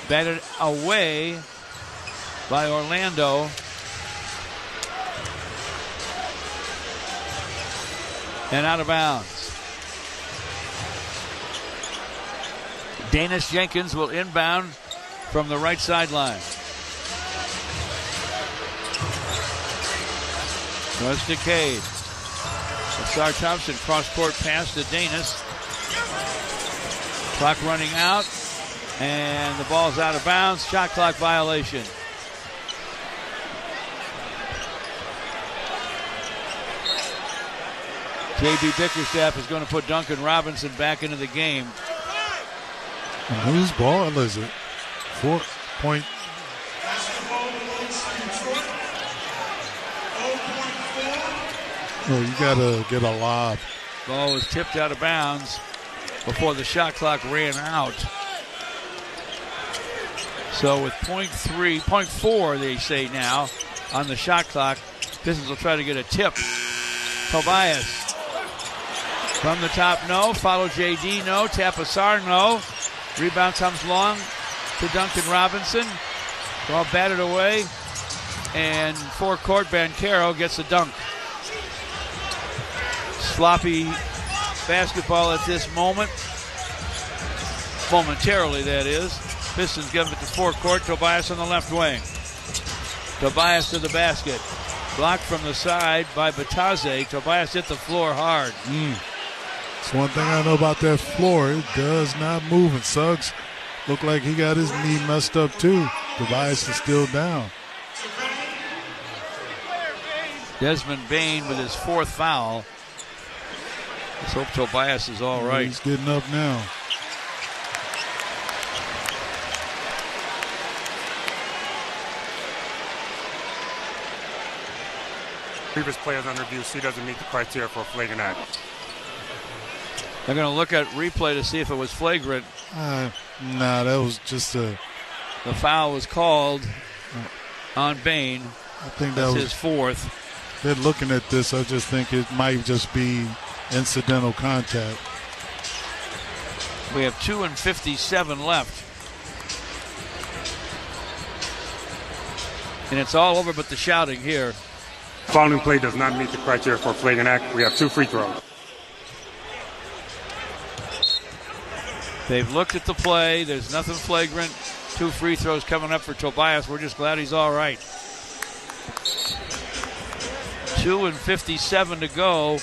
Batted away by Orlando. and out of bounds. Danis Jenkins will inbound from the right sideline. Was to Cade. Sar Thompson cross-court pass to Danis. Clock running out, and the ball's out of bounds. Shot clock violation. J.B. Bickerstaff is going to put Duncan Robinson back into the game. And whose ball is it? 4-point. Oh, you got to get a lob. Ball was tipped out of bounds before the shot clock ran out. So with 0.4 they say now on the shot clock, Pistons will try to get a tip. Tobias from the top, no. Follow JD, no. Tapasar, no. Rebound comes long to Duncan Robinson. Ball batted away, and forecourt Banchero gets a dunk. Sloppy basketball at this moment. Momentarily, that is. Pistons give it to forecourt. Tobias on the left wing. Tobias to the basket. Blocked from the side by Bataze. Tobias hit the floor hard. It's one thing I know about that floor. It does not move. And Suggs looked like he got his knee messed up too. Tobias is still down. Desmond Bane with his fourth foul. Let's hope Tobias is all right. He's getting up now. Previous players under review, he doesn't meet the criteria for a flagrant act. They're going to look at replay to see if it was flagrant. Nah, that was just a... The foul was called on Bane. I think that was his fourth. They're looking at this. I just think it might just be incidental contact. We have 2:57 left. And it's all over but the shouting here. Following play does not meet the criteria for a flagrant act. We have 2 free throws. They've looked at the play. There's nothing flagrant. 2 free throws coming up for Tobias. We're just glad he's all right. 2:57 to go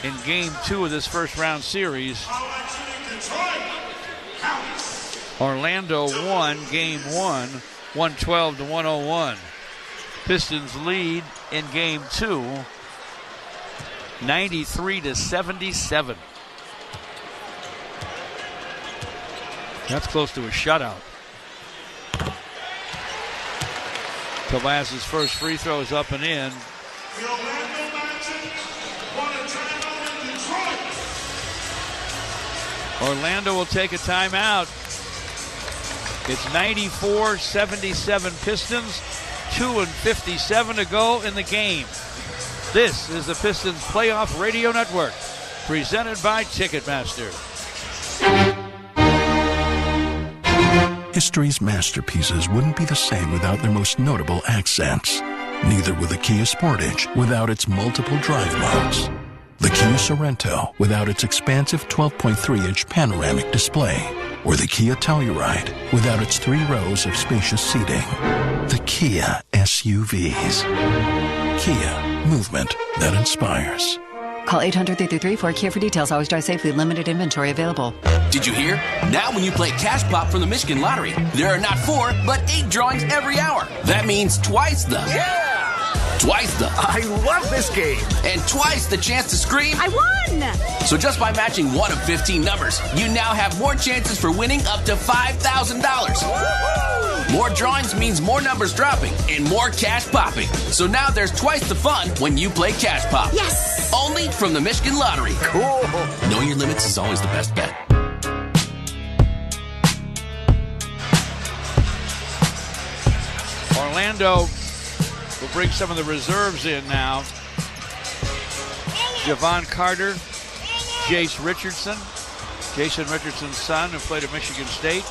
in game 2 of this first round series. Orlando won game 1, 112 to 101. Pistons lead in game 2, 93 to 77. That's close to a shutout. Tobias' first free throw is up and in. Orlando will take a timeout. It's 94-77 Pistons, 2:57 to go in the game. This is the Pistons Playoff Radio Network, presented by Ticketmaster. History's masterpieces wouldn't be the same without their most notable accents. Neither would the Kia Sportage without its multiple drive modes. The Kia Sorento without its expansive 12.3-inch panoramic display. Or the Kia Telluride without its 3 rows of spacious seating. The Kia SUVs. Kia, movement that inspires. Call 800-333-4KIA for details. Always drive safely. Limited inventory available. Did you hear? Now when you play Cash Pop from the Michigan Lottery, there are not 4, but 8 drawings every hour. That means twice the... Yeah! Twice the... I love this game! And twice the chance to scream... I won! So just by matching one of 15 numbers, you now have more chances for winning up to $5,000. More drawings means more numbers dropping and more cash popping. So now there's twice the fun when you play Cash Pop. Yes! Only from the Michigan Lottery. Cool! Know your limits is always the best bet. Orlando will bring some of the reserves in now. Javon Carter, Jace Richardson, Jason Richardson's son, who played at Michigan State,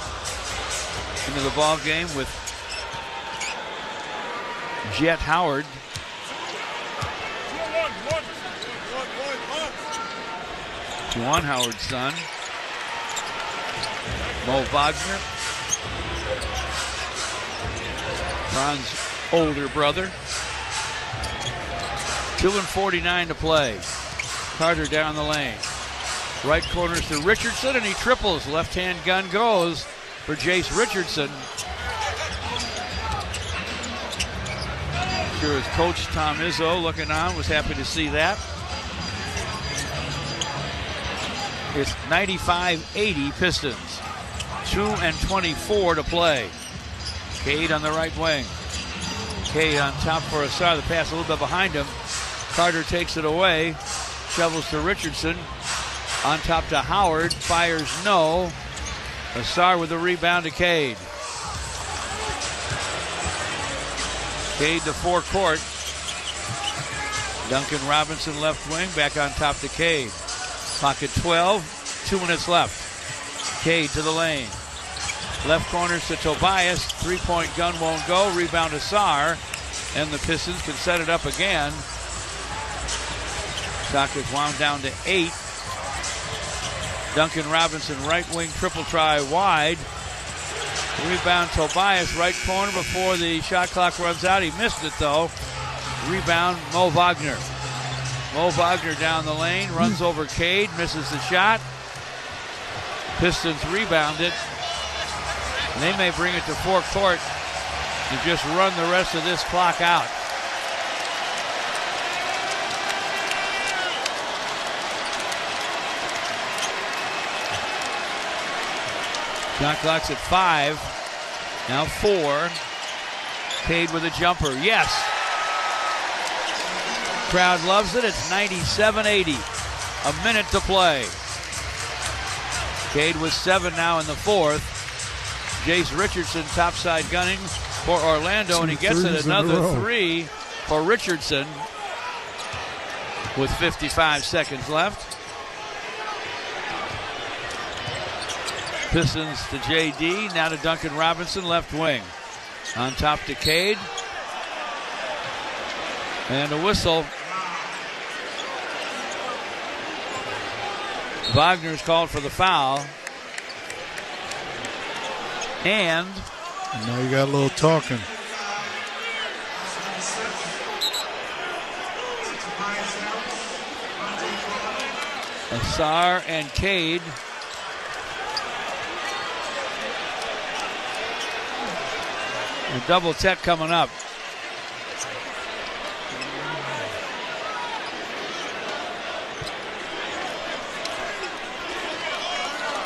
into the ball game with Jet Howard. Juwan Howard's son. Mo Wagner. Ron's older brother. 2:49 to play. Carter down the lane. Right corners to Richardson, and he triples. Left-hand gun goes for Jace Richardson. Sure as Coach Tom Izzo looking on, was happy to see that. It's 95-80 Pistons. 2:24 to play. Cade on the right wing. Cade on top for Asar. The pass a little bit behind him. Carter takes it away. Shovels to Richardson. On top to Howard. Fires no. Asar with the rebound to Cade. Cade to forecourt. Duncan Robinson left wing. Back on top to Cade. Pocket 12. 2 minutes left. Cade to the lane. Left corners to Tobias. Three-point gun won't go. Rebound Asar. And the Pistons can set it up again. Clock is wound down to 8. Duncan Robinson, right wing, triple try wide. Rebound Tobias, right corner before the shot clock runs out. He missed it though. Rebound Mo Wagner. Mo Wagner down the lane, runs over Cade, misses the shot. Pistons rebound it. And they may bring it to forecourt and just run the rest of this clock out. Shot clock's at 5. Now 4. Cade with a jumper. Yes. Crowd loves it. It's 97-80. A minute to play. Cade with 7 now in the fourth. Jace Richardson topside gunning for Orlando, and he gets it another 3 for Richardson with 55 seconds left. Pistons to JD, now to Duncan Robinson, left wing. On top to Cade. And a whistle. Wagner's called for the foul. And now you got a little talking. Asar and Cade. A double tech coming up.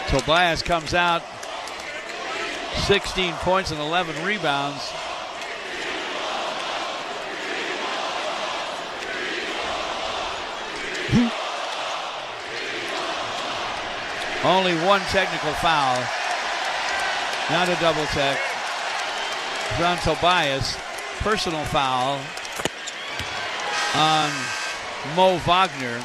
Tobias comes out. 16 points and 11 rebounds. Only one technical foul. Not a double tech. On Tobias, personal foul on Mo Wagner.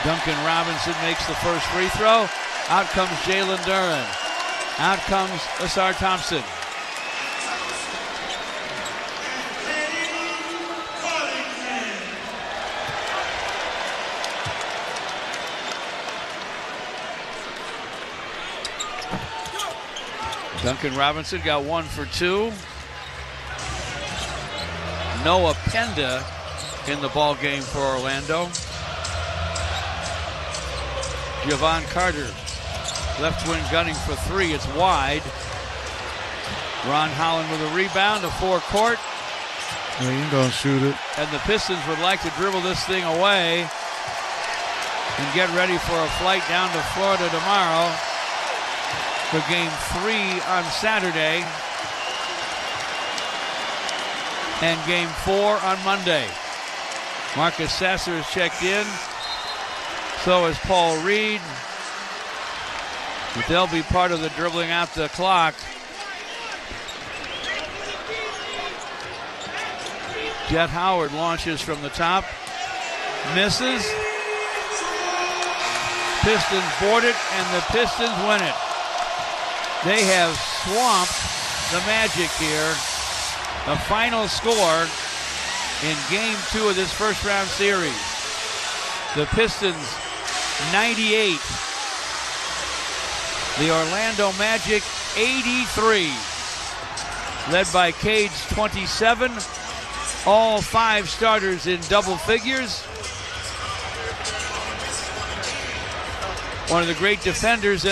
Duncan Robinson makes the first free throw. Out comes Jalen Duren. Out comes Asar Thompson. Duncan Robinson got 1 for 2. Noah Penda in the ball game for Orlando. Javon Carter, left wing gunning for 3. It's wide. Ron Holland with a rebound to forecourt. Yeah, you ain't gonna shoot it. And the Pistons would like to dribble this thing away and get ready for a flight down to Florida tomorrow for game 3 on Saturday and game 4 on Monday. Marcus Sasser is checked in. So is Paul Reed. But they'll be part of the dribbling out the clock. Jet Howard launches from the top. Misses. Pistons board it, and the Pistons win it. They have swamped the Magic here. The final score in Game 2 of this first-round series. The Pistons 98. The Orlando Magic 83. Led by Cage 27. All 5 starters in double figures. One of the great defenders in